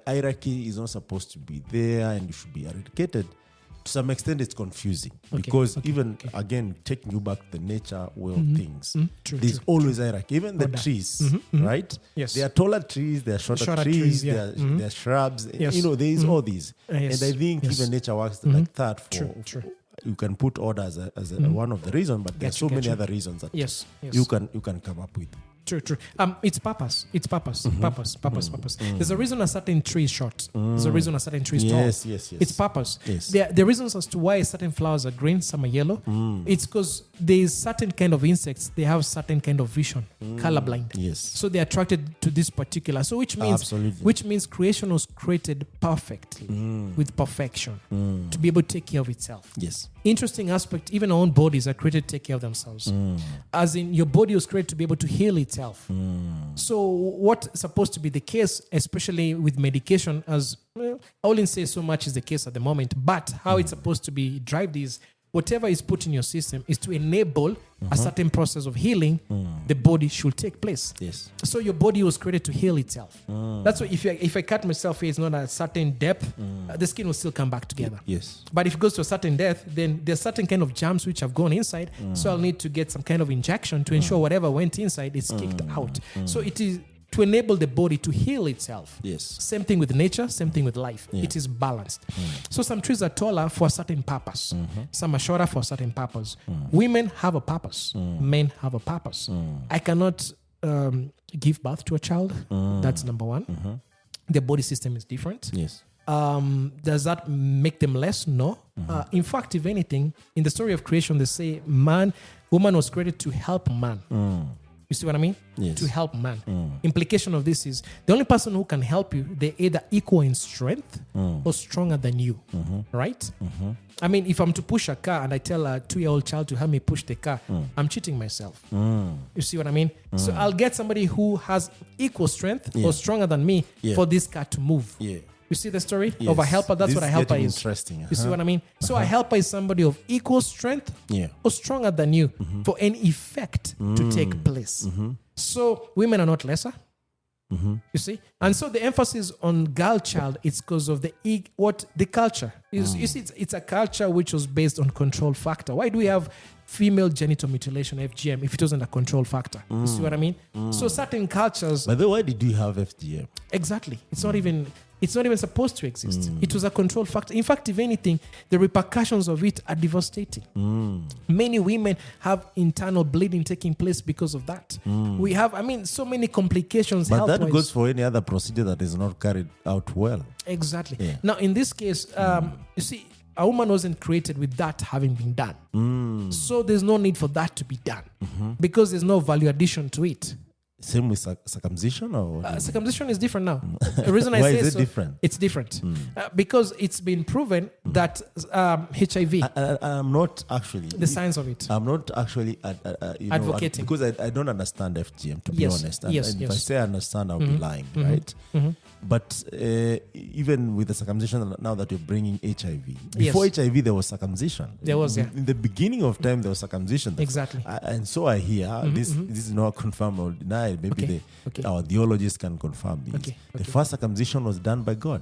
hierarchy is not supposed to be there and it should be eradicated, to some extent it's confusing. Because again, taking you back to the nature way of things, there's always hierarchy. Even the trees, right? Yes. There are taller trees, there are shorter trees, there are shrubs. Yes. There is all these. Yes. And I think even nature works like that. True. You can put order as one of the reasons, but there are so many other reasons that you can come up with. True. It's purpose. Purpose. There's a reason a certain tree is short. There's a reason a certain tree is tall. Yes. It's purpose. Yes. There are reasons as to why certain flowers are green, some are yellow. It's because there's certain kind of insects, they have certain kind of vision, colorblind. Yes. So they're attracted to this particular. So which means creation was created perfectly with perfection to be able to take care of itself. Yes. Interesting aspect, even our own bodies are created to take care of themselves. As in, your body was created to be able to heal itself. So what's supposed to be the case, especially with medication, as well, I wouldn't say so much is the case at the moment, but how it's supposed to be derived is whatever is put in your system is to enable a certain process of healing the body should take place. Yes. So your body was created to heal itself. That's why if I cut myself here, it's not a certain depth, the skin will still come back together. Yes. But if it goes to a certain depth, then there's certain kind of germs which have gone inside. So I'll need to get some kind of injection to ensure whatever went inside is kicked out. So it is to enable the body to heal itself. Yes. Same thing with nature, same thing with life. Yeah. It is balanced. So some trees are taller for a certain purpose. Some are shorter for a certain purpose. Women have a purpose. Men have a purpose. I cannot give birth to a child. That's number one. Their body system is different. Yes. Does that make them less? No. In fact, if anything, in the story of creation, they say woman was created to help man. You see what I mean? Yes. To help man. Implication of this is the only person who can help you, they're either equal in strength or stronger than you. Right? I mean, if I'm to push a car and I tell a 2-year-old child to help me push the car, I'm cheating myself. You see what I mean? So I'll get somebody who has equal strength or stronger than me for this car to move. Yeah. You see the story Yes. of a helper? That's This what a is helper getting is. interesting. You see what I mean? So a helper is somebody of equal strength or stronger than you for any effect to take place. So women are not lesser. You see? And so the emphasis on girl child is because of the culture. You see, it's a culture which was based on control factor. Why do we have female genital mutilation, FGM, if it wasn't a control factor? You see what I mean? So certain cultures... But then why did you have FGM? Exactly. It's not even supposed to exist. It was a control factor. In fact, if anything, the repercussions of it are devastating. Many women have internal bleeding taking place because of that. We have, so many complications. But that goes for any other procedure that is not carried out well. Exactly. Yeah. Now, in this case, you see, a woman wasn't created with that having been done. So there's no need for that to be done because there's no value addition to it. Same with circumcision, or circumcision is different now. The reason I why say is it so, different? It's different because it's been proven that HIV, I'm not actually the science of it. I'm not actually Advocating. because I don't understand FGM, to be Yes, honest. yes, And yes. if I say I understand, I'll be lying, right? But even with the circumcision, now that you're bringing HIV, before HIV there was circumcision. There was, yeah. In the beginning of time, there was circumcision. Exactly. And so I hear this is not confirmed or denied. Maybe our theologists can confirm this. The first circumcision was done by God.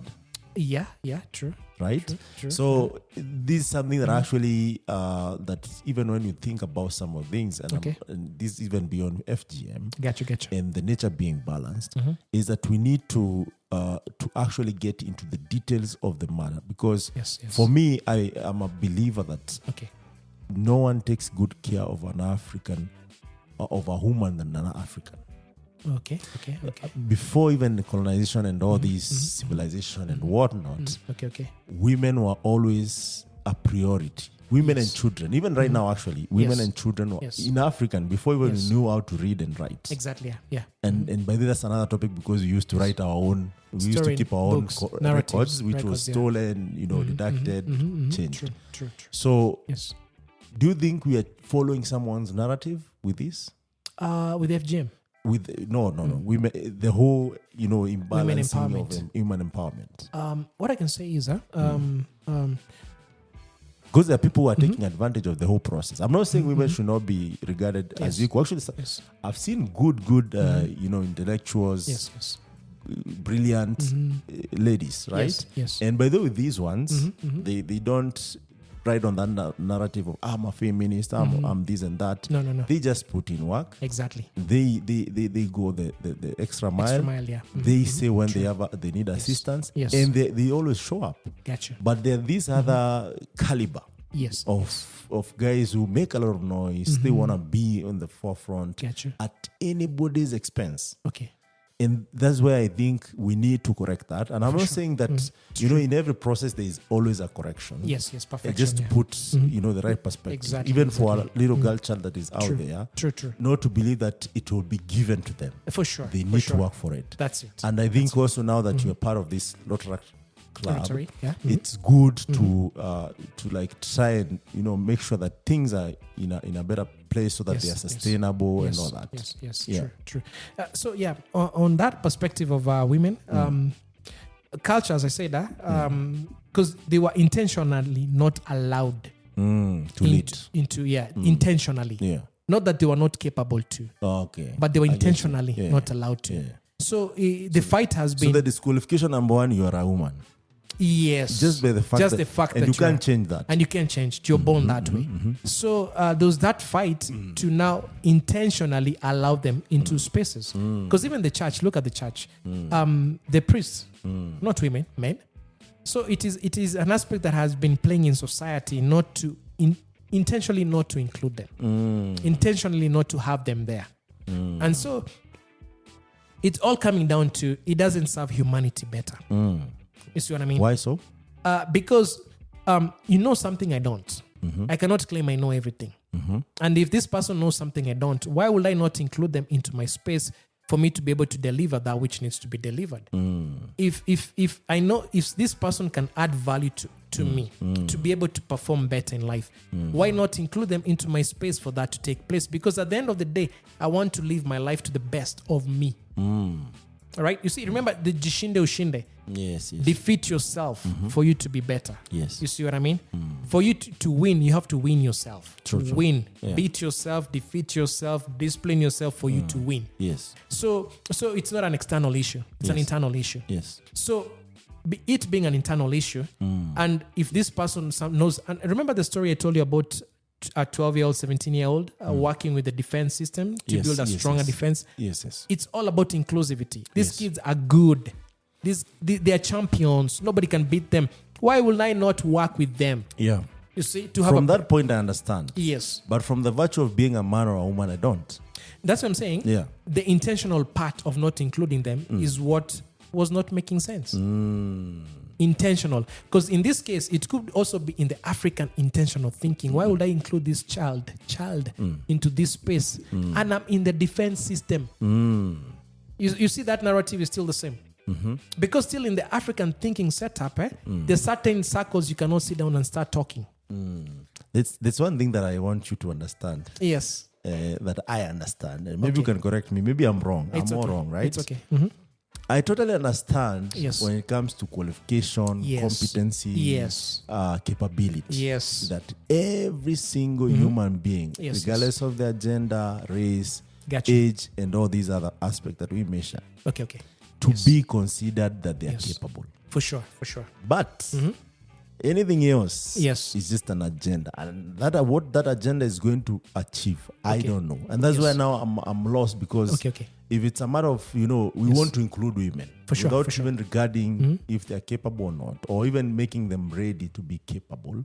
Yeah, true. Right? True. So this is something that actually, that even when you think about some of things, and this even beyond FGM, Gotcha. and the nature being balanced, is that we need to actually get into the details of the matter. Because for me, I am a believer that no one takes good care of an African, of a woman than an African. Okay. Before even the colonization and all these civilization and whatnot, women were always a priority. Women and children, even right now, actually, women and children were in African before even we knew how to read and write. Exactly. Yeah. And by the way, that's another topic because we used to write our own. We used to keep our books, own records, which was stolen, deducted, changed. True. So, do you think we are following someone's narrative with this? With FGM. With women, the whole imbalancing of human empowerment. What I can say is because there are people who are taking advantage of the whole process. I'm not saying women should not be regarded as equal. Actually, I've seen good intellectuals, brilliant ladies, right? Yes. And by the way, these ones, they don't ride on that narrative of I'm a feminist, I'm this and that. No. They just put in work. Exactly. They go the extra mile. Extra mile, yeah. They say when they need assistance, and they always show up. Gotcha. But there are these other caliber Yes. of guys who make a lot of noise. They want to be on the forefront Gotcha. at anybody's expense. Okay. And that's where I think we need to correct that. And I'm not saying that, in every process there is always a correction. Yes, perfection. Just to put, the right perspective. Exactly. Even for a little girl child that is out there. True. Not to believe that it will be given to them. For sure. They need to work for it. That's it. And I think also now that you're part of this Rotary Club, Rotary, yeah. it's good to like try and make sure that things are in a better place so that they are sustainable and all that. Yes. True. So on that perspective of women, culture, as I said, because they were intentionally not allowed to lead intentionally. Yeah. Not that they were not capable to. Okay. But they were intentionally not allowed to. Yeah. So the fight has been. So the disqualification number one, you are a woman. Yes. Just by the fact that you can't change that. And you can't change it. You're born that way. So there was that fight to now intentionally allow them into spaces. Because even the church, look at the church. The priests, not women, men. So it is an aspect that has been playing in society not to intentionally not to include them. Intentionally not to have them there. And so it's all coming down to it doesn't serve humanity better. You see what I mean? Why so? Because you know something I don't. I cannot claim I know everything. And if this person knows something I don't, why would I not include them into my space for me to be able to deliver that which needs to be delivered? If I know if this person can add value to me to be able to perform better in life, why not include them into my space for that to take place? Because at the end of the day, I want to live my life to the best of me. All right? You see, remember the Jishinde Ushinde. Yes. Defeat yourself for you to be better. Yes. You see what I mean? For you to win, you have to win yourself. True. Win. Yeah. Beat yourself, defeat yourself, discipline yourself for you to win. Yes. So it's not an external issue. It's an internal issue. Yes. So it being an internal issue, and if this person knows, and remember the story I told you about a 12-year-old, 17-year-old working with the defense system to build a stronger defense. Yes. It's all about inclusivity. These kids are good. They are champions. Nobody can beat them. Why will I not work with them? Yeah. You see, to have from that point, I understand. Yes. But from the virtue of being a man or a woman, I don't. That's what I'm saying. Yeah. The intentional part of not including them is what was not making sense. Intentional. Because in this case, it could also be in the African intentional thinking. Why would I include this child into this space? And I'm in the defense system. You see, that narrative is still the same. Because still in the African thinking setup, there's certain circles you cannot sit down and start talking. That's one thing that I want you to understand. Yes. That I understand. And maybe you can correct me. Maybe I'm wrong. I'm more wrong, right? It's okay. I totally understand Yes. when it comes to qualification, competency, capability. Yes. That every single human being, regardless of their gender, race, age, and all these other aspects that we measure, Okay. to be considered that they are capable. For sure. But anything else Yes. is just an agenda. And what that agenda is going to achieve, I don't know. And that's why now I'm lost because if it's a matter of, we want to include women without even regarding if they're capable or not, or even making them ready to be capable,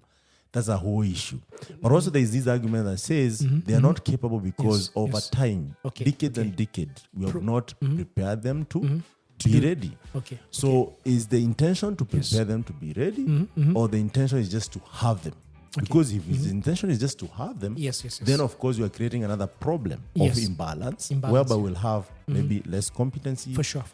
that's a whole issue. But also there is this argument that says they are not capable because over time, decades and decades, we have not prepared them to be ready. So is the intention to prepare them to be ready or the intention is just to have them? Because if the intention is just to have them, then of course you are creating another problem of imbalance, whereby we'll have maybe less competency. For sure.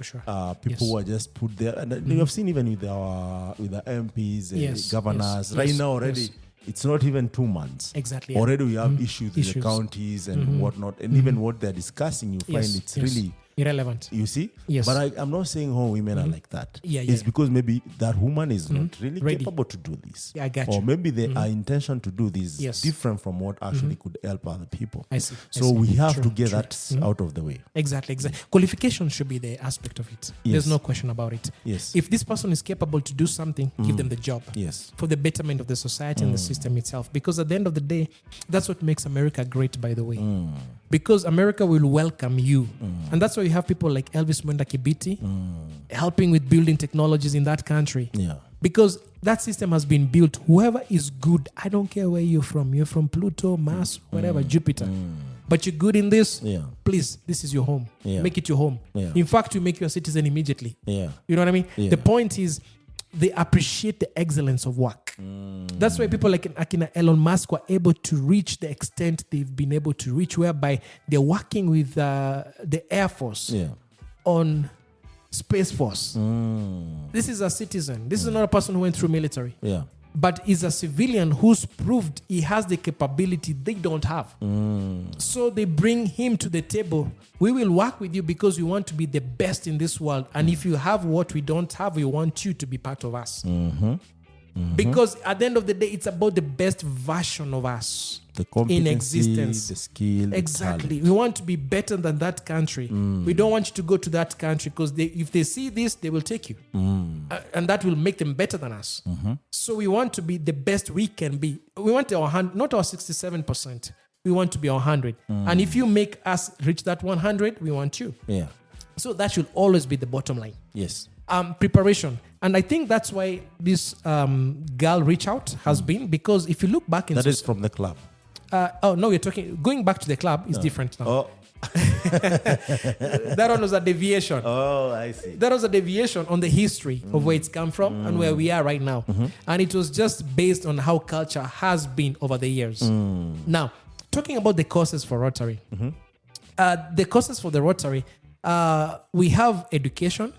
People who are just put there. And you have seen even with the MPs, governors, right now already, it's not even 2 months. Exactly. Already we have issues with the counties and whatnot. And even what they're discussing, you find it's really irrelevant. You see? Yes. But I'm not saying all women are like that. It's because maybe that woman is not really capable to do this. I got you. Or maybe their intention to do this is different from what actually could help other people. I see. So we have to get that out of the way. Exactly. Qualification should be the aspect of it. There's no question about it. Yes. If this person is capable to do something, give them the job. Yes. For the betterment of the society and the system itself. Because at the end of the day, that's what makes America great, by the way. Because America will welcome you. And that's why you have people like Elvis Mwenda Kibiti helping with building technologies in that country. Because that system has been built. Whoever is good, I don't care where you're from. You're from Pluto, Mars, whatever, Jupiter. But you're good in this, please, this is your home. Make it your home. In fact, you make you a citizen immediately. You know what I mean? The point is, they appreciate the excellence of work. That's why people like Akina Elon Musk were able to reach the extent they've been able to reach, whereby they're working with the Air Force on Space Force. This is a citizen. This is not a person who went through military. But is a civilian who's proved he has the capability they don't have. So they bring him to the table. We will work with you because we want to be the best in this world. And if you have what we don't have, we want you to be part of us. Because at the end of the day, it's about the best version of us in existence. The skill, exactly. We want to be better than that country. We don't want you to go to that country because if they see this, they will take you. And that will make them better than us. So we want to be the best we can be. We want not our 67%. We want to be 100. And if you make us reach that 100, we want you. So that should always be the bottom line. Yes. Preparation. And I think that's why this girl reach out has been, because if you look back in... That is from the club. No, we're talking... Going back to the club is different now. Oh. That one was a deviation. Oh, I see. That was a deviation on the history of where it's come from and where we are right now. And it was just based on how culture has been over the years. Now, talking about the courses for Rotary. The courses for the Rotary, we have education.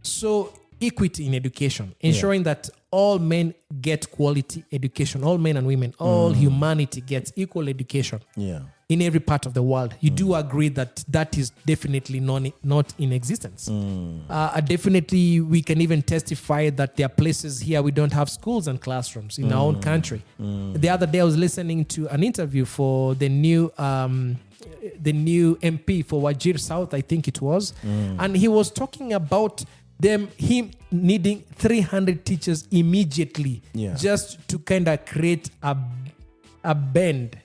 So equity in education, ensuring that all men get quality education, all men and women, all humanity gets equal education in every part of the world. You do agree that is definitely not in existence. Definitely, we can even testify that there are places here we don't have schools and classrooms in our own country. The other day, I was listening to an interview for the new MP for Wajir South, I think it was, and he was talking about him needing 300 teachers immediately just to kind of create a bend,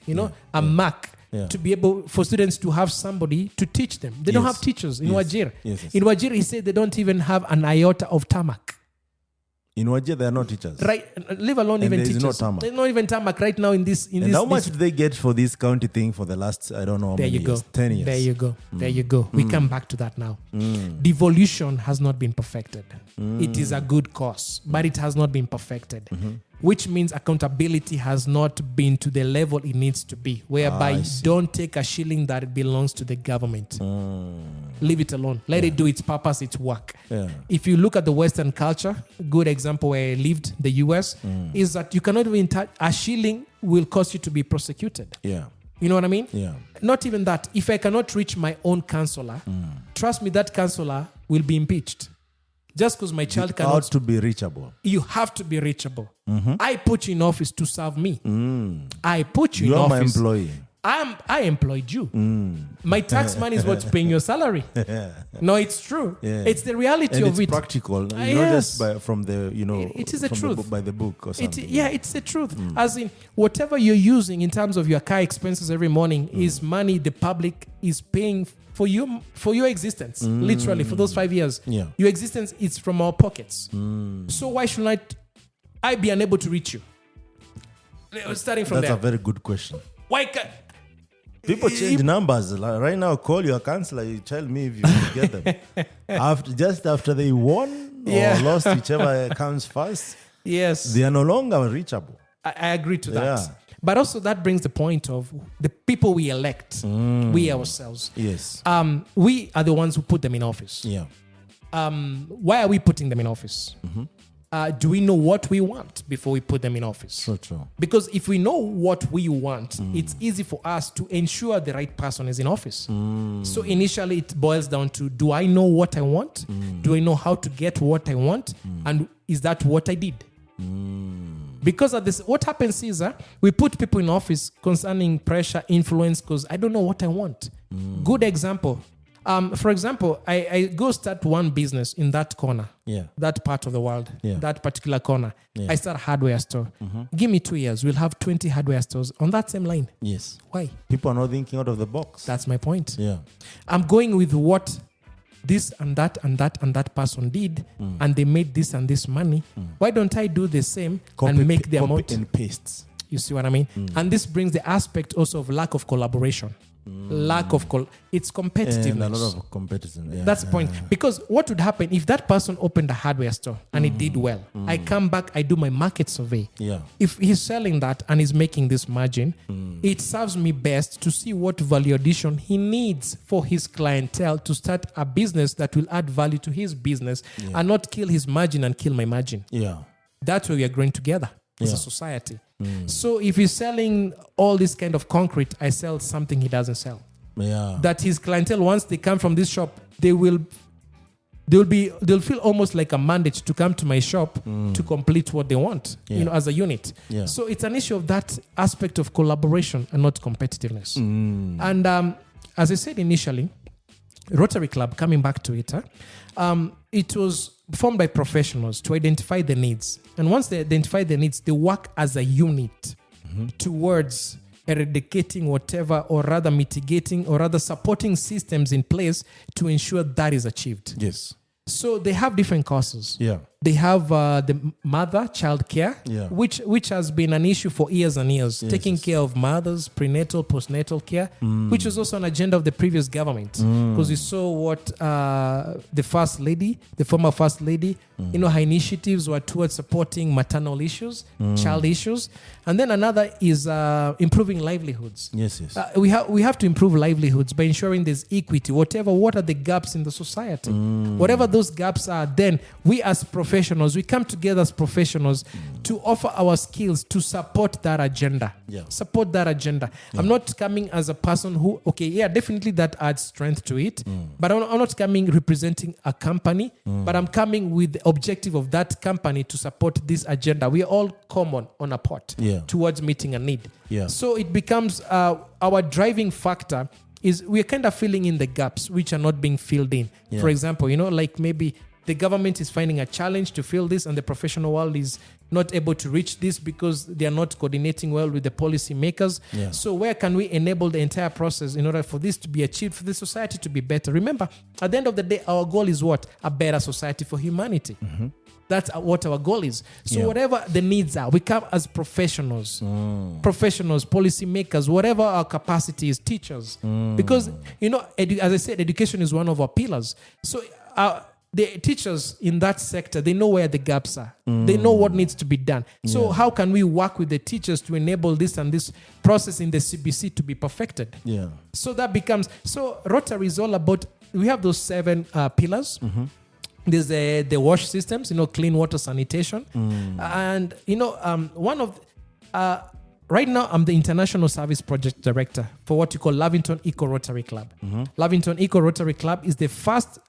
a mark to be able for students to have somebody to teach them. They don't have teachers in Wajir. In Wajir, he said they don't even have an iota of tarmac. In Wajir, there are no teachers. Right, leave alone even teachers. No tarmac. There's not even tarmac right now in this. How much did they get for this county thing for the last, I don't know how many years? 10 years. There you go. There you go. We come back to that now. Devolution has not been perfected. It is a good cause, but it has not been perfected. Which means accountability has not been to the level it needs to be, whereby you don't take a shilling that belongs to the government. Leave it alone. Let it do its purpose, its work. If you look at the Western culture, good example where I lived, the US, is that you cannot even a shilling will cause you to be prosecuted. You know what I mean? Not even that. If I cannot reach my own counselor, trust me, that counselor will be impeached. Just because my child cannot... How to be reachable. You have to be reachable. I put you in office to serve me. I put you in office. You are my employee. I employed you. My tax money is what's paying your salary. No, it's true. It's the reality of it. It's practical. Not just from the, it is the truth. By the book or something. It's the truth. As in, whatever you're using in terms of your car expenses every morning is money the public is paying for your existence. Literally, for those 5 years. Your existence is from our pockets. So why should I be unable to reach you? Starting from That's a very good question. Why can't... People change numbers. Like right now, call your counselor. You tell me if you get them. Just after they won or lost, whichever comes first. They are no longer reachable. I agree to that. But also that brings the point of the people we elect, we ourselves. We are the ones who put them in office. Why are we putting them in office? Do we know what we want before we put them in office? So true. Because if we know what we want, it's easy for us to ensure the right person is in office. So initially it boils down to, do I know what I want? Do I know how to get what I want? And is that what I did? Because of this, what happens is we put people in office concerning pressure, influence, because I don't know what I want. Good example. For example, I go start one business in that corner, that part of the world, that particular corner. I start a hardware store. Give me 2 years, we'll have 20 hardware stores on that same line. Why? People are not thinking out of the box. That's my point. I'm going with what this and that and that and that person did, and they made this and this money. Why don't I do the same and make the amount? Copy and paste. You see what I mean? And this brings the aspect also of lack of collaboration. Lack of it's competitiveness. And a lot of competition. Yeah, that's the point. Because what would happen if that person opened a hardware store and it did well? I come back, I do my market survey. Yeah. If he's selling that and he's making this margin, it serves me best to see what value addition he needs for his clientele to start a business that will add value to his business and not kill his margin and kill my margin. Yeah. That's where we are growing together as a society. So if he's selling all this kind of concrete, I sell something he doesn't sell. Yeah. That his clientele, once they come from this shop, they'll feel almost like a mandate to come to my shop to complete what they want, as a unit. Yeah. So it's an issue of that aspect of collaboration and not competitiveness. And as I said initially, Rotary Club, coming back to it, it was formed by professionals to identify the needs. And once they identify the needs, they work as a unit towards eradicating whatever, or rather mitigating, or rather supporting systems in place to ensure that is achieved. Yes. So they have different causes. Yeah. They have the mother-child care, which has been an issue for years and years. Taking care of mothers, prenatal, postnatal care, which was also an agenda of the previous government. Because we saw what the former first lady, her initiatives were towards supporting maternal issues, child issues. And then another is improving livelihoods. Yes. We have to improve livelihoods by ensuring there's equity. What are the gaps in the society? Whatever those gaps are, then we as professionals, we come together as professionals to offer our skills to support that agenda. Support that agenda. I'm not coming as a person who, definitely that adds strength to it. But I'm not coming representing a company, but I'm coming with the objective of that company to support this agenda. We are all common on a pot towards meeting a need. So it becomes our driving factor is we're kind of filling in the gaps which are not being filled in. For example, like maybe the government is finding a challenge to fill this and the professional world is not able to reach this because they are not coordinating well with the policy makers. So where can we enable the entire process in order for this to be achieved, for the society to be better? Remember, at the end of the day, our goal is what? A better society for humanity. That's what our goal is. So whatever the needs are, we come as professionals, policy makers, whatever our capacity is, teachers. Because, as I said, education is one of our pillars. So the teachers in that sector, they know where the gaps are. They know what needs to be done. So how can we work with the teachers to enable this and this process in the CBC to be perfected? So that becomes, Rotary is all about, we have those 7 pillars. There's the wash systems, clean water sanitation. And, one of, right now I'm the International Service Project Director for what you call Lavington Eco Rotary Club. Lavington Eco Rotary Club is the first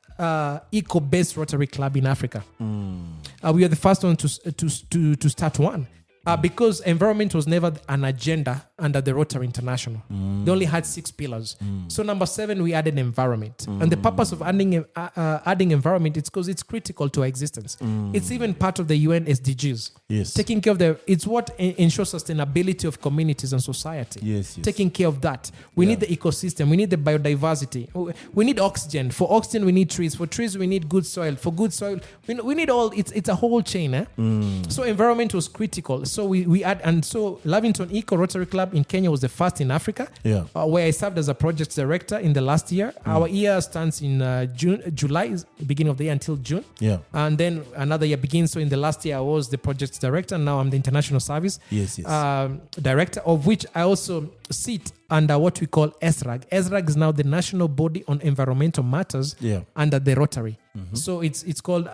eco-based Rotary Club in Africa. We are the first one to start one. Because environment was never an agenda under the Rotary International. They only had 6 pillars. So number 7, we added environment. And the purpose of adding environment is because it's critical to our existence. It's even part of the UN SDGs. Taking care of it's what ensures sustainability of communities and society. Taking care of that. We need the ecosystem. We need the biodiversity. We need oxygen. For oxygen, we need trees. For trees, we need good soil. For good soil, we need all. It's a whole chain. So environment was critical. So we add, and so Lavington Eco Rotary Club in Kenya was the first in Africa, where I served as a project director in the last year. Our year starts in July, beginning of the year until June. And then another year begins. So in the last year, I was the project director. And now I'm the international service director, of which I also sit under what we call ESRAG. ESRAG is now the national body on environmental matters under the Rotary. So it's called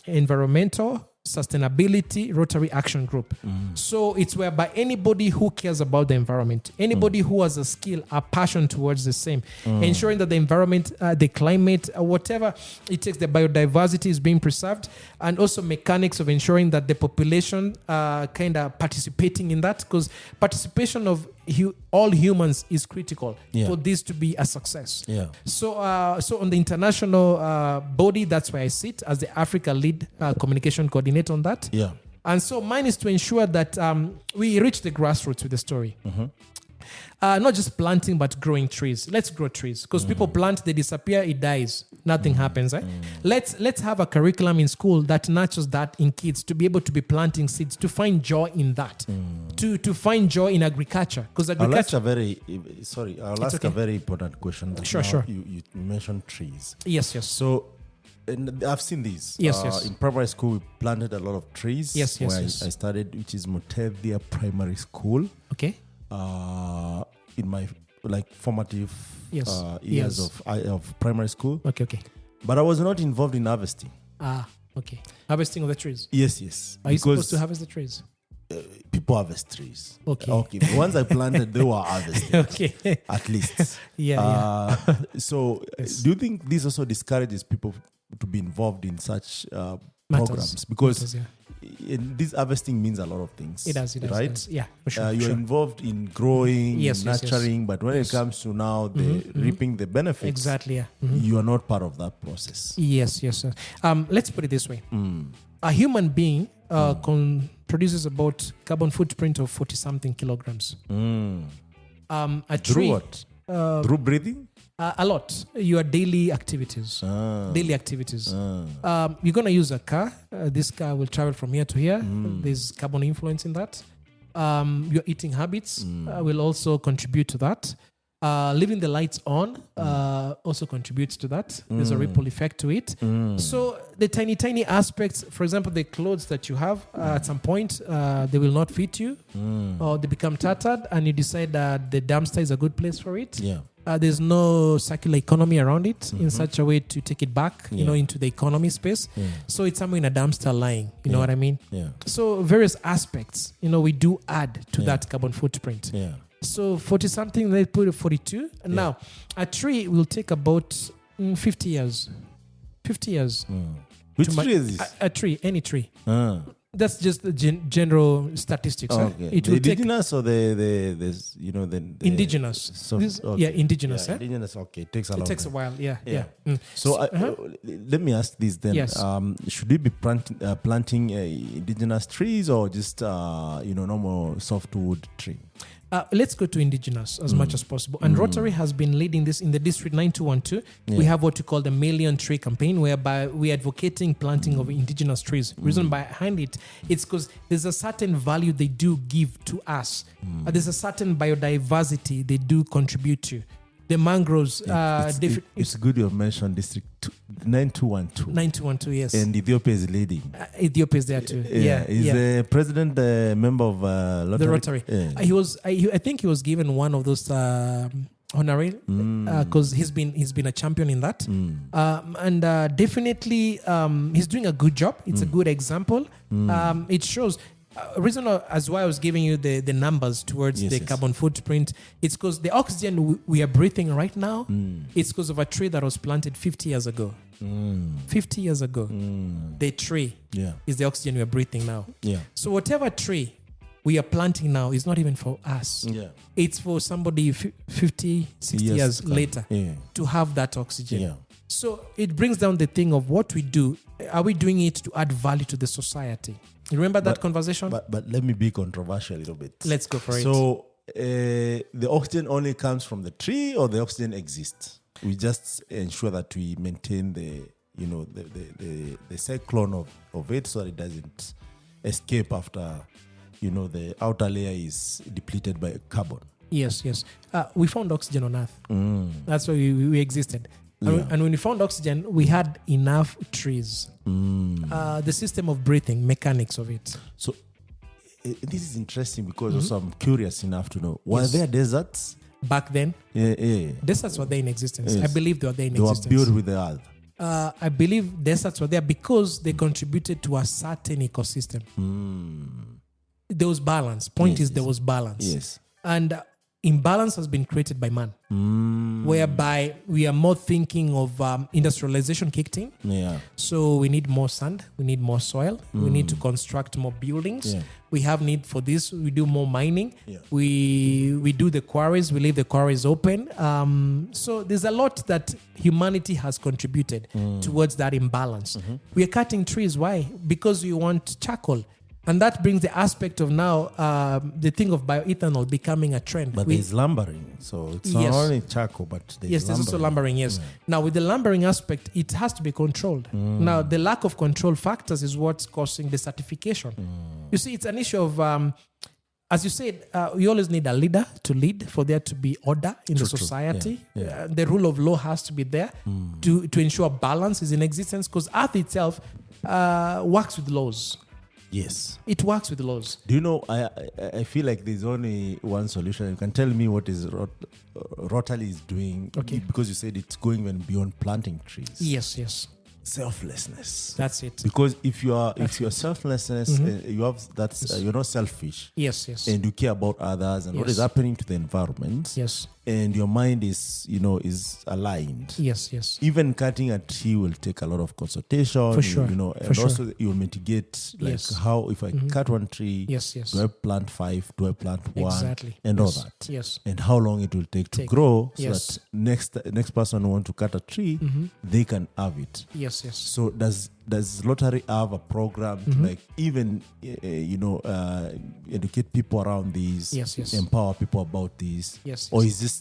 Environmental Sustainability Rotary Action Group. So it's whereby anybody who cares about the environment, anybody who has a skill, a passion towards the same, ensuring that the environment, the climate, whatever it takes, the biodiversity is being preserved, and also mechanics of ensuring that the population kind of participating in that, because participation of all humans is critical for this to be a success. So on the international body, that's where I sit as the Africa lead communication coordinator on that. And so mine is to ensure that we reach the grassroots with the story. Not just planting, but growing trees. Let's grow trees because people plant, they disappear, it dies. Nothing happens. Let's have a curriculum in school that nurtures that in kids to be able to be planting seeds, to find joy in that, to find joy in agriculture. Because agriculture... I'll ask a very important question. Sure. You mentioned trees. Yes. So, and I've seen these. Yes. In primary school, we planted a lot of trees. Yes. I studied, which is Mutethia Primary School. Okay. In my formative years of primary school. Okay. But I was not involved in harvesting. Okay. Harvesting of the trees. Yes. Are you supposed to harvest the trees? People harvest trees. Okay. The ones I planted, they were harvested. Okay. At least. Yeah. So, do you think this also discourages people to be involved in such programs? Because this harvesting means a lot of things. It does. Right? Yeah, for sure. You're involved in growing, nurturing, but when it comes to now reaping the benefits, exactly. You are not part of that process. Yes. Let's put it this way. A human being produces about carbon footprint of 40-something kilograms. A tree... Through what? Through breathing? A lot. Your daily activities. You're going to use a car. This car will travel from here to here. There's carbon influence in that. Your eating habits will also contribute to that. Leaving the lights on also contributes to that. There's a ripple effect to it. So the tiny aspects, for example, the clothes that you have at some point, they will not fit you or they become tattered and you decide that the dumpster is a good place for it. Yeah. There's no circular economy around it in such a way to take it back, into the economy space. So it's somewhere in a dumpster lying. You know what I mean? Yeah. So various aspects, we do add to that carbon footprint. Yeah. So 40-something, they put 42. And now, a tree will take about 50 years. 50 years. Which tree is this? A tree, any tree. That's just the general statistics. Okay. It the indigenous or the indigenous. Indigenous. Indigenous. Okay, it takes a long time. It takes a while. Yeah. So let me ask this then. Yes. Should we be planting indigenous trees or just normal softwood tree? Let's go to indigenous as much as possible. And Rotary has been leading this in the District 9212. We have what we call the Million Tree Campaign, whereby we're advocating planting of indigenous trees. Reason behind it's because there's a certain value they do give to us. There's a certain biodiversity they do contribute to. The mangroves it's good you have mentioned District 9212. 9212, yes. And Ethiopia is leading. Ethiopia is there too. Is the president a member of Rotary? The Rotary. I think he was given one of those honorary because he's been a champion in that. And definitely he's doing a good job. It's a good example. It shows. Reason as why I was giving you the numbers towards the carbon footprint, it's because the oxygen we are breathing right now, it's because of a tree that was planted 50 years ago. 50 years ago. The tree is the oxygen we are breathing now. So whatever tree we are planting now is not even for us. It's for somebody 50, 60 years later to have that oxygen. So it brings down the thing of what we do. Are we doing it to add value to the society? You remember that conversation? But let me be controversial a little bit. Let's go for it. So the oxygen only comes from the tree, or the oxygen exists? We just ensure that we maintain the cyclone of it so that it doesn't escape after the outer layer is depleted by carbon. Yes. We found oxygen on Earth. That's why we existed. And when we found oxygen, we had enough trees. The system of breathing, mechanics of it. So this is interesting because also I'm curious enough to know, were there deserts? Back then? Yeah. Deserts were there in existence. Yes. I believe they were there in existence. They were built with the earth. I believe deserts were there because they contributed to a certain ecosystem. There was balance. Point is there was balance. Yes. And imbalance has been created by man, whereby we are more thinking of industrialization kicked in. So we need more sand, we need more soil, we need to construct more buildings. We have need for this. We do more mining. We do the quarries. We leave the quarries open. So there's a lot that humanity has contributed towards that imbalance. We are cutting trees. Why? Because we want charcoal. And that brings the aspect of now the thing of bioethanol becoming a trend. But there's lumbering. So it's not only charcoal, but there's there's also lumbering, yes. Now, with the lumbering aspect, it has to be controlled. Now, the lack of control factors is what's causing desertification. You see, it's an issue of... as you said, we always need a leader to lead for there to be order in the society. Yeah. The rule of law has to be there to ensure balance is in existence, because Earth itself works with laws. Yes. It works with laws. Do you know, I feel like there's only one solution. You can tell me what is Rotary is doing, because you said it's going even beyond planting trees. Yes. Selflessness. That's it. Because if you're selflessness, you have you're not selfish. Yes. And you care about others and what is happening to the environment. Yes. And your mind is aligned. Yes. Even cutting a tree will take a lot of consultation. For sure. And also you'll mitigate how if I cut one tree, do I plant 5? Do I plant 1? Exactly. And all that. Yes. And how long it will take to grow so that next person who want to cut a tree, they can have it. Yes. So does Rotary have a program to even educate people around these, empower people about these, or is this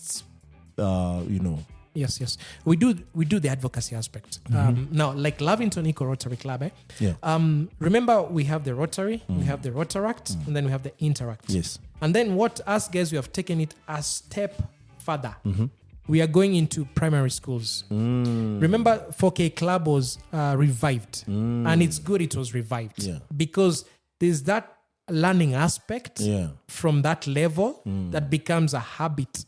Yes. We do the advocacy aspect. Now, like Lavington Eco Rotary Club, remember we have the Rotary, we have the Rotaract, and then we have the Interact. Yes. And then what us guys, we have taken it a step further. We are going into primary schools. Remember, 4K Club was revived. And it's good it was revived. Because there's that learning aspect from that level that becomes a habit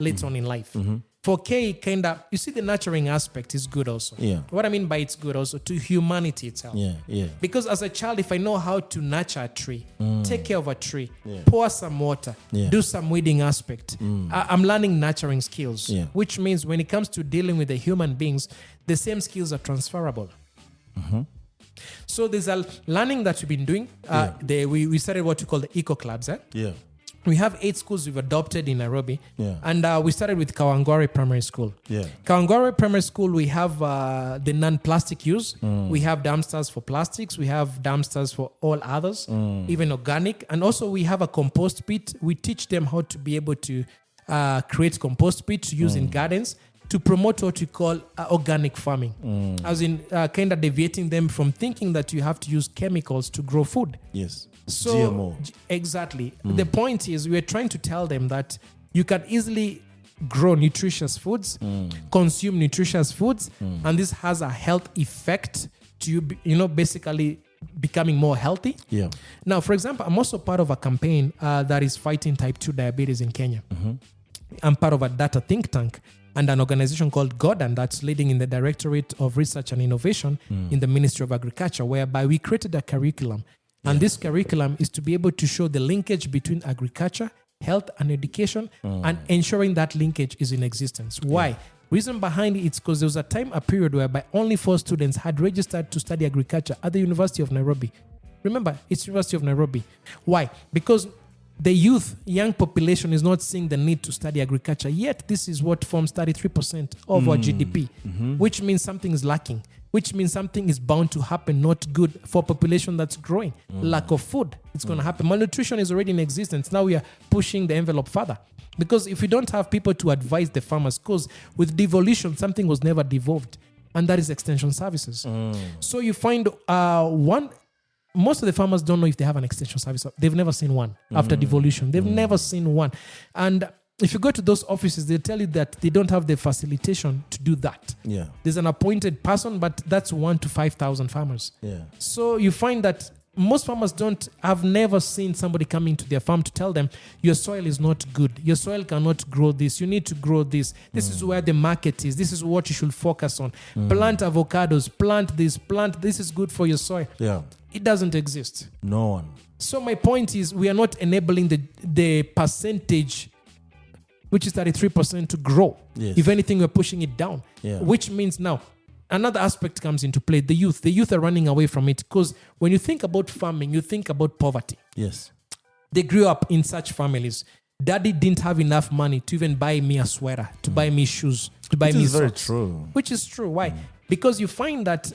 later on in life. 4K kind of, you see, the nurturing aspect is good also. What I mean by it's good also to humanity itself. Because as a child, if I know how to nurture a tree, take care of a tree, pour some water, do some weeding aspect, I'm learning nurturing skills, which means when it comes to dealing with the human beings, the same skills are transferable. So there's a learning that we've been doing. We started what we call the eco clubs. We have 8 schools we've adopted in Nairobi. And we started with Kawangware Primary School. Kawangware Primary School, we have the non-plastic use. We have dumpsters for plastics. We have dumpsters for all others, even organic. And also we have a compost pit. We teach them how to be able to create compost pit to use in gardens to promote what we call organic farming. As in kind of deviating them from thinking that you have to use chemicals to grow food. So, GMO. Exactly. The point is we're trying to tell them that you can easily grow nutritious foods, consume nutritious foods, and this has a health effect to you, basically becoming more healthy. Now, for example, I'm also part of a campaign that is fighting type 2 diabetes in Kenya. I'm part of a data think tank and an organization called Gordon that's leading in the Directorate of Research and Innovation in the Ministry of Agriculture, whereby we created a curriculum. And this curriculum is to be able to show the linkage between agriculture, health, and education, and ensuring that linkage is in existence. Why? Reason behind it is because there was a period whereby only 4 students had registered to study agriculture at the University of Nairobi. Remember, it's University of Nairobi. Why? Because the young population is not seeing the need to study agriculture. Yet, this is what forms 33% of our GDP, which means something is lacking. Which means something is bound to happen, not good for a population that's growing. Lack of food, it's going to happen. Malnutrition is already in existence. Now we are pushing the envelope further. Because if we don't have people to advise the farmers, because with devolution, something was never devolved, and that is extension services. So you find most of the farmers don't know if they have an extension service. They've never seen one after devolution. They've never seen one. And if you go to those offices, they tell you that they don't have the facilitation to do that. There's an appointed person, but that's 1 to 5,000 farmers. So you find that most farmers have never seen somebody coming to their farm to tell them, your soil is not good. Your soil cannot grow this. You need to grow this. This is where the market is. This is what you should focus on. Plant avocados. Plant this. This is good for your soil. It doesn't exist. No one. So my point is we are not enabling the percentage, which is 33%, to grow. If anything, we're pushing it down. Which means now, another aspect comes into play. The youth. The youth are running away from it because when you think about farming, you think about poverty. They grew up in such families. Daddy didn't have enough money to even buy me a sweater, to buy me shoes, to buy me socks. Which is very true. Which is true. Why? Because you find that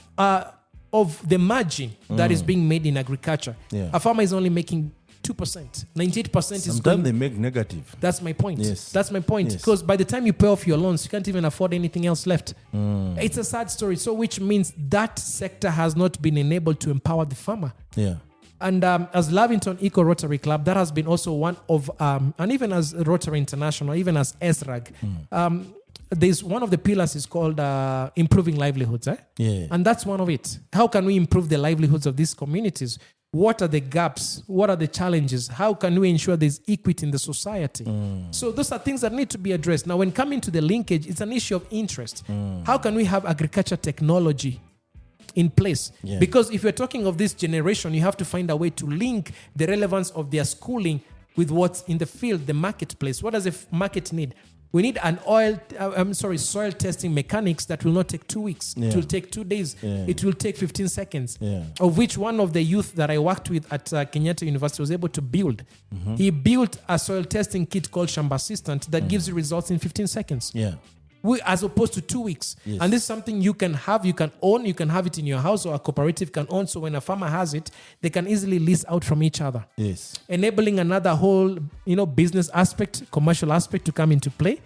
of the margin that is being made in agriculture, a farmer is only making 2%. 98% is sometimes they make negative. That's my point. Yes. That's my point. Yes. Because by the time you pay off your loans, you can't even afford anything else left. It's a sad story. So which means that sector has not been enabled to empower the farmer. Yeah. And as Lavington Eco Rotary Club, that has been also one of, and even as Rotary International, even as SRAG, there's one of the pillars is called improving livelihoods. Yeah. And that's one of it. How can we improve the livelihoods of these communities? What are the gaps? What are the challenges? How can we ensure there's equity in the society? So those are things that need to be addressed. Now, when coming to the linkage, it's an issue of interest. How can we have agriculture technology in place? Yeah. Because if you're talking of this generation, you have to find a way to link the relevance of their schooling with what's in the field, the marketplace. What does the market need? We need an soil testing mechanics that will not take 2 weeks. Yeah. It will take 2 days. Yeah. It will take 15 seconds. Yeah. Of which one of the youth that I worked with at Kenyatta University was able to build. He built a soil testing kit called Shamba Assistant that gives you results in 15 seconds. Yeah. As opposed to 2 weeks. Yes. And this is something you can have, you can own, you can have it in your house, or a cooperative can own. So when a farmer has it, they can easily lease out from each other. Yes. Enabling another whole, business aspect, commercial aspect to come into play.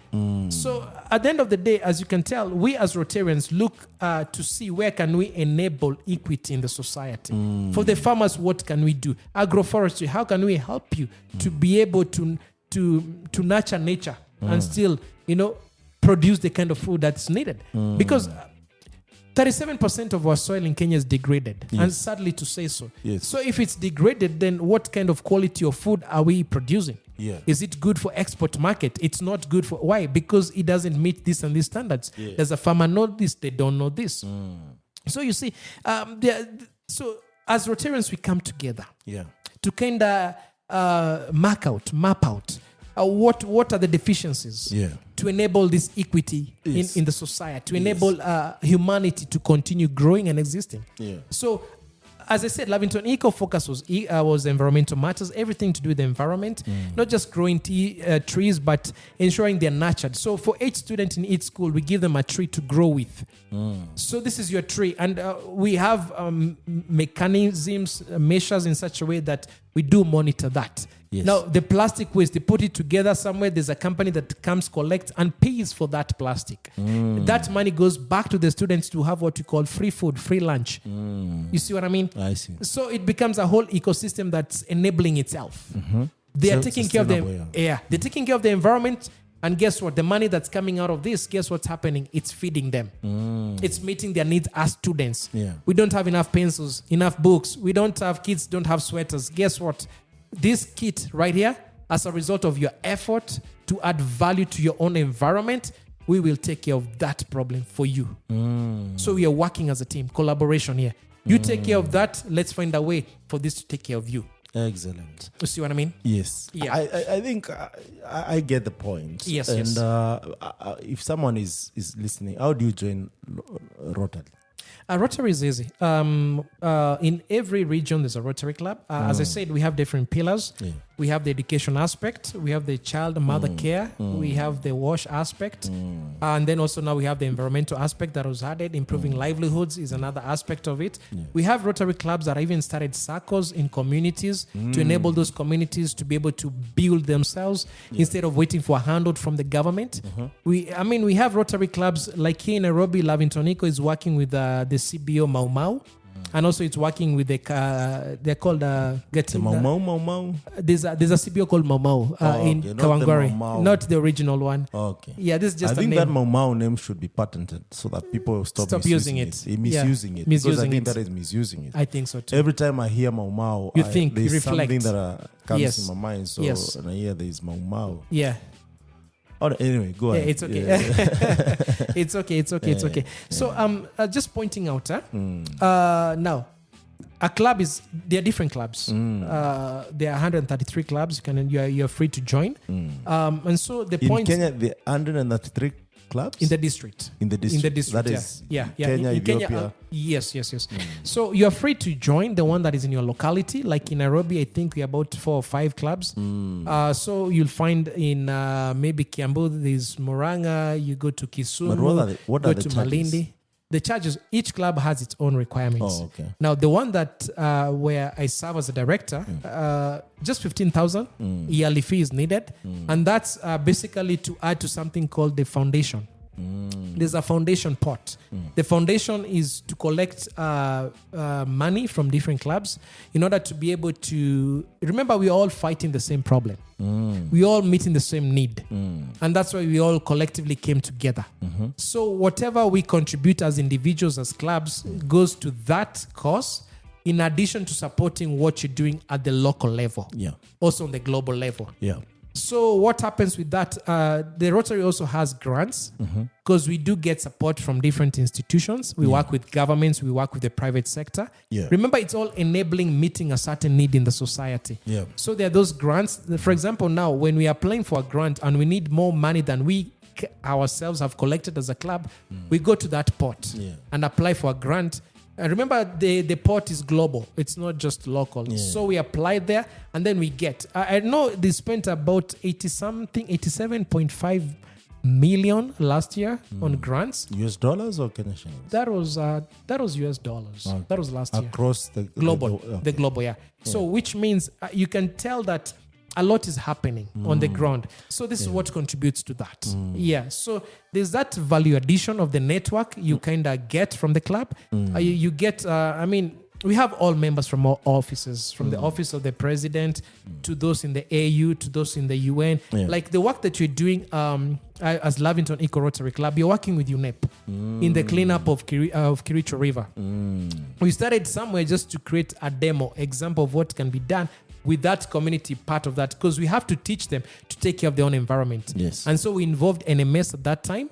So at the end of the day, as you can tell, we as Rotarians look to see where can we enable equity in the society. For the farmers, what can we do? Agroforestry, how can we help you to be able to nurture nature and still, produce the kind of food that's needed? Because 37% of our soil in Kenya is degraded, and sadly to say so. Yes. So if it's degraded, then what kind of quality of food are we producing? Yeah. Is it good for export market? It's not good for, why? Because it doesn't meet this and these standards. Yeah. Does a farmer know this? They don't know this. So you see, so as Rotarians, we come together to kind of map out what are the deficiencies to enable this equity in the society, to enable humanity to continue growing and existing. So, as I said, Lavington Eco focus was environmental matters, everything to do with the environment, not just growing trees, but ensuring they're nurtured. So for each student in each school, we give them a tree to grow with. So this is your tree. And we have mechanisms, measures in such a way that we do monitor that. Yes. Now, the plastic waste, they put it together somewhere. There's a company that comes, collects, and pays for that plastic. That money goes back to the students to have what we call free food, free lunch. You see what I mean? I see. So it becomes a whole ecosystem that's enabling itself. They are taking care of them. They're taking care of the environment. And guess what? The money that's coming out of this, guess what's happening? It's feeding them. It's meeting their needs as students. We don't have enough pencils, enough books. We don't have kids, don't have sweaters. Guess what? This kit right here, as a result of your effort to add value to your own environment, we will take care of that problem for you. So we are working as a team, collaboration here. You take care of that. Let's find a way for this to take care of you. Excellent. You see what I mean? Yes. Yeah. I think I get the point. Yes. And yes. If someone is listening, how do you join Rotary? Rotary is easy. In every region, there's a Rotary Club. As I said, we have different pillars. We have the education aspect. We have the child and mother care. We have the wash aspect. And then also now we have the environmental aspect that was added. Improving livelihoods is another aspect of it. We have Rotary Clubs that even started circles in communities to enable those communities to be able to build themselves instead of waiting for a handout from the government. We have Rotary Clubs like here in Nairobi. Lavington Eco is working with the CBO Mau Mau. And also it's working with they're called getting Mau Mau. There's a CBO called Mau Mau in Kawangware, not the original one. Okay. Yeah, this is just I think a name. that Mau Mau name should be patented so that people stop using it. Misusing it. Misusing because I think it. that is misusing it. I think so too. Every time I hear Mau Mau, You think, there's you reflect. something that comes Yes. in my mind. So Yes. and I hear there is Mau Mau. Yeah. Oh, anyway, go ahead. It's okay. It's okay. It's okay. So just pointing out, now a club there are different clubs. There are 133 clubs. You're free to join. And so the point in Kenya, the 133 clubs in the district. That is Kenya, in Ethiopia. Kenya, yes. So you're free to join the one that is in your locality. Like in Nairobi, I think we're about 4 or 5 clubs. So you'll find in maybe Kiambu, there's Murang'a. You go to Kisumu, But what are go the to charges? Malindi. The charges, each club has its own requirements. Oh, okay. Now, the one that where I serve as a director, just 15,000 yearly fee is needed. And that's basically to add to something called the foundation. There's a foundation pot. The foundation is to collect money from different clubs in order to be able to... Remember, we're all fighting the same problem. We're all meeting the same need. And that's why we all collectively came together. So whatever we contribute as individuals, as clubs, goes to that cause, in addition to supporting what you're doing at the local level. Yeah. Also on the global level. Yeah. So what happens with that? The Rotary also has grants because we do get support from different institutions. We work with governments. We work with the private sector. Yeah. Remember, it's all enabling meeting a certain need in the society. Yeah. So there are those grants. For example, now when we are applying for a grant and we need more money than we ourselves have collected as a club, we go to that pot and apply for a grant. Remember, the pot is global. It's not just local. Yeah. So we apply there and then we get. I know they spent about 87.5 million last year on grants. US dollars or Canadian? That was US dollars. Okay. That was last year. Across the global. The global, yeah. So which means you can tell that a lot is happening on the ground. So this is what contributes to that. Yeah. So there's that value addition of the network you kind of get from the club. You get, we have all members from all offices, from the office of the president to those in the AU, to those in the UN. Yeah. Like the work that you're doing as Lavington Eco Rotary Club, you're working with UNEP in the cleanup of Kericho River. We started somewhere just to create a demo example of what can be done with that community part of that, because we have to teach them to take care of their own environment. Yes. And so we involved NMS at that time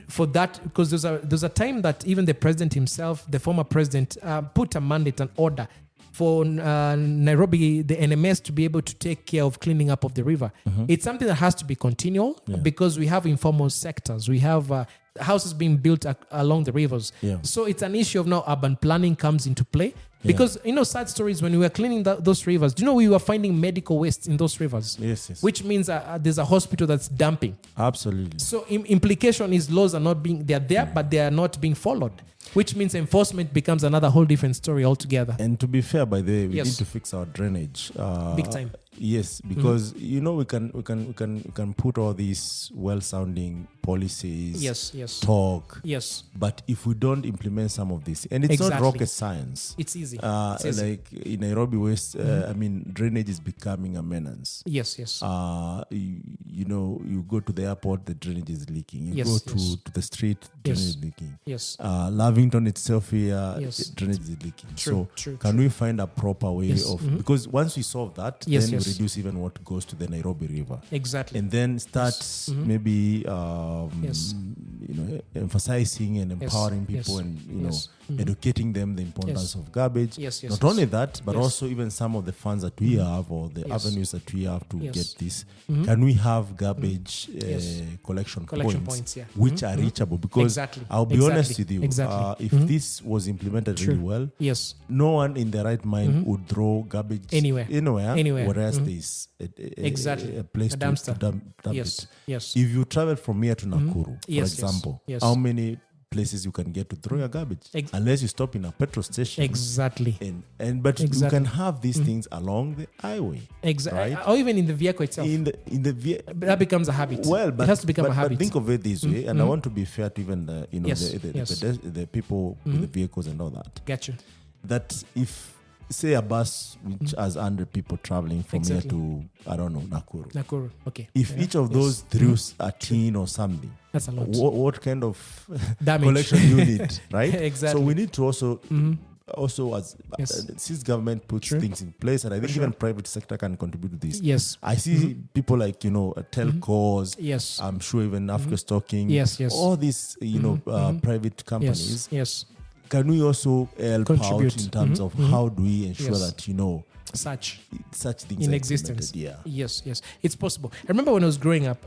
for that, because there's a time that even the president himself, the former president, put a mandate, an order for Nairobi, the NMS, to be able to take care of cleaning up of the river. It's something that has to be continual because we have informal sectors. We have houses being built along the rivers. Yeah. So it's an issue of now urban planning comes into play. Because, sad stories, when we were cleaning those rivers, we were finding medical waste in those rivers. Yes. Which means there's a hospital that's dumping. Absolutely. So implication is laws are not they're there, but they are not being followed. Which means enforcement becomes another whole different story altogether. And to be fair, by the way, we need to fix our drainage. Big time. Yes, because we can put all these well-sounding policies, talk. Yes. But if we don't implement some of this, and it's not rocket science. It's easy. Like in Nairobi West, drainage is becoming a menace. Yes. You go to the airport, the drainage is leaking. You go to the street, drainage is leaking. Yes. Lavington itself here, drainage is leaking. True. Can we find a proper way of, because once we solve that, then we reduce even what goes to the Nairobi River. Exactly. And then start maybe emphasizing and empowering people and educating them the importance of garbage. Not only that, but also even some of the funds that we have or the avenues that we have to get this. Can we have garbage collection points which are reachable? Because I'll be honest with you, if this was implemented really well, no one in their right mind would throw garbage anywhere. Whereas there's a place to dump it. Yes. If you travel from here to Nakuru, for example, how many places you can get to throw your garbage unless you stop in a petrol station. Exactly. But you can have these things along the highway. Exactly. Right? Or even in the vehicle itself. That becomes a habit. Well, it has to become a habit. But think of it this way, and I want to be fair to even the people with the vehicles and all that. Gotcha. That if, say, a bus which has 100 people traveling from here to, I don't know, Nakuru. Okay. If each of those threw a tin or something, that's a lot. What kind of collection you need, right? Exactly. So we need to also as since government puts things in place, and I think even private sector can contribute to this. Yes. I see people like, telcos. Yes. I'm sure even Africa Stocking. Yes. All these, private companies. Yes. Can we also help out in terms of how do we ensure that, such things in are existence. implemented. Yes, it's possible. I remember when I was growing up,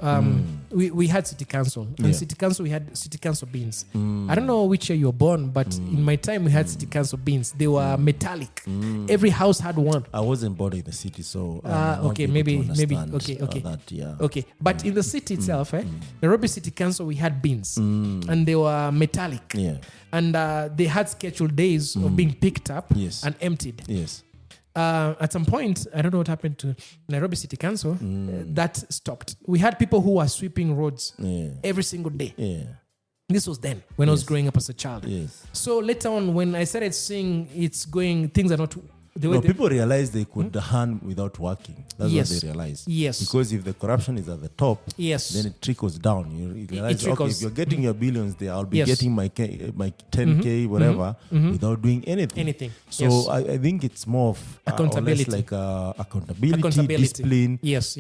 we had city council, and city council, we had city council beans. I don't know which year you were born, but in my time we had city council beans. They were metallic. Every house had one. I wasn't born in the city, so okay, maybe okay. that, Okay, but in the city itself, Nairobi City Council, we had beans, and they were metallic. And they had scheduled days of being picked up and emptied. At some point, I don't know what happened to Nairobi City Council, that stopped. We had people who were sweeping roads every single day. This was then, when I was growing up as a child. So later on, when I started seeing things are not the way people realized they could hand without working. That's what they realized. Because if the corruption is at the top, then it trickles down. You realize, okay, if you're getting your billions there, I'll be getting my 10K, whatever, without doing anything. So I think it's more of accountability, like accountability, discipline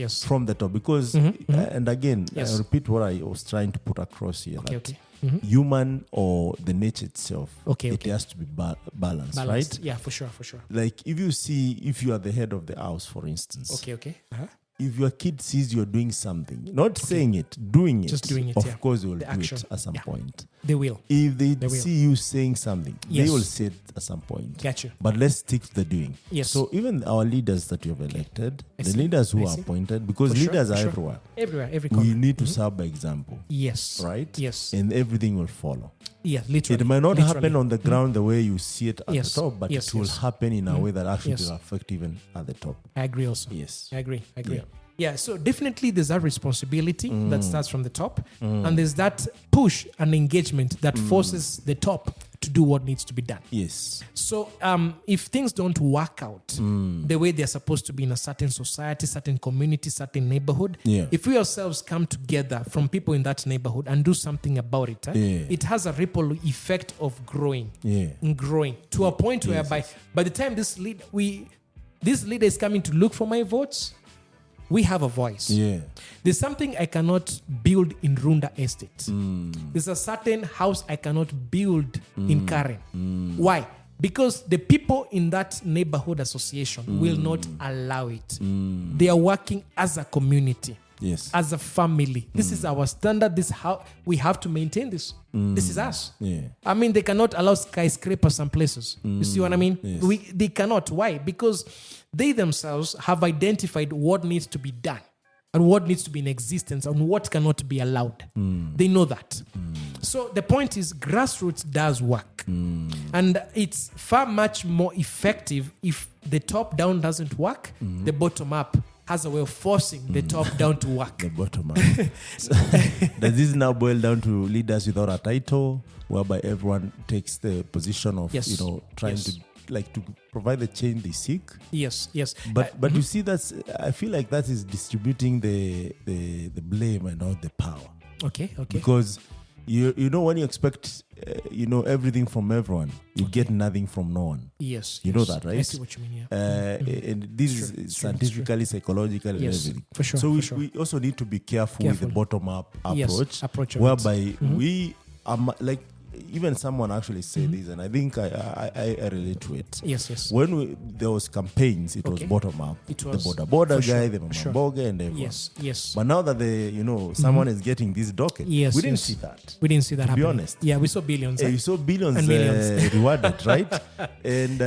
from the top. Because, and again, I repeat what I was trying to put across here. Human or the nature itself, it has to be balanced, right? Yeah, for sure. Like if you are the head of the house, for instance. If your kid sees you're doing something, not saying it, doing it, just doing it, of course they will do it at some point. They will. If they see you saying something, they will say it at some point. Gotcha. But let's stick to the doing. So even our leaders that you have elected, the leaders who are appointed, because leaders are everywhere. Every corner. We need to serve by example. Right? And everything will follow. Literally. It might not happen on the ground the way you see it at the top, but it will happen in a way that actually will affect even at the top. I agree also. I agree. Yeah, so definitely there's that responsibility that starts from the top, and there's that push and engagement that forces the top to do what needs to be done. So if things don't work out the way they're supposed to be in a certain society, certain community, certain neighborhood, if we ourselves come together from people in that neighborhood and do something about it, it has a ripple effect of growing to a point whereby by the time this leader is coming to look for my votes, we have a voice. There's something I cannot build in Runda Estate. There's a certain house I cannot build in Karen. Why? Because the people in that neighborhood association will not allow it. They are working as a community. As a family. This is our standard. This is how we have to maintain this. This is us. I mean, they cannot allow skyscrapers some places. You see what I mean? They cannot. Why? Because they themselves have identified what needs to be done and what needs to be in existence and what cannot be allowed. They know that. So the point is, grassroots does work. And it's far much more effective if the top down doesn't work, the bottom up has a way of forcing the top down to work. The bottom up. Does this now boil down to leaders without a title, whereby everyone takes the position of trying to provide the change they seek? Yes. But you see, I feel like that is distributing the blame and not the power. Okay. Because you know, when you expect everything from everyone, you get nothing from no one. Yes. You know that, right? I see what you mean. And this is scientifically, psychologically, and everything. For sure. So we also need to be careful with the bottom-up approach, whereby we are like. Even someone actually said this, and I think I relate to it. Yes. When there was campaigns, it was bottom up. It was the border guy, the Mamboga, and everyone. Yes. But now that someone is getting this docket, we didn't see that. We didn't see that. To be honest, we saw billions. We saw billions and millions rewarded, right? And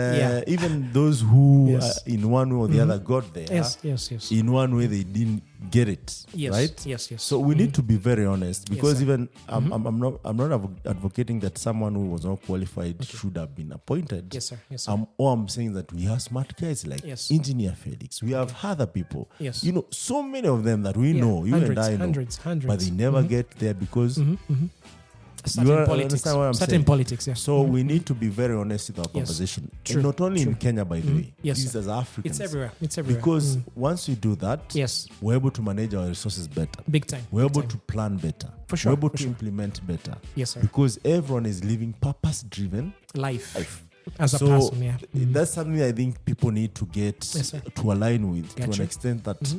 even those who in one way or the other got there, yes. in one way they didn't get it, right? Yes. So we need to be very honest, because even I'm not advocating that someone who was not qualified should have been appointed. Yes, sir. All I'm saying that we have smart guys like Engineer Felix. We have other people. Yes. So many of them that we know, you and I know, hundreds. but they never get there because. Certain politics. So we need to be very honest with our conversation. True. And not only in Kenya, by the way. Yes, this is as Africans. It's everywhere. Because once we do that, we're able to manage our resources better. Big time. We're able to plan better. For sure. We're able to implement better. Yes, sir. Because everyone is living purpose-driven life. As a person, that's something I think people need to get to align with to an extent that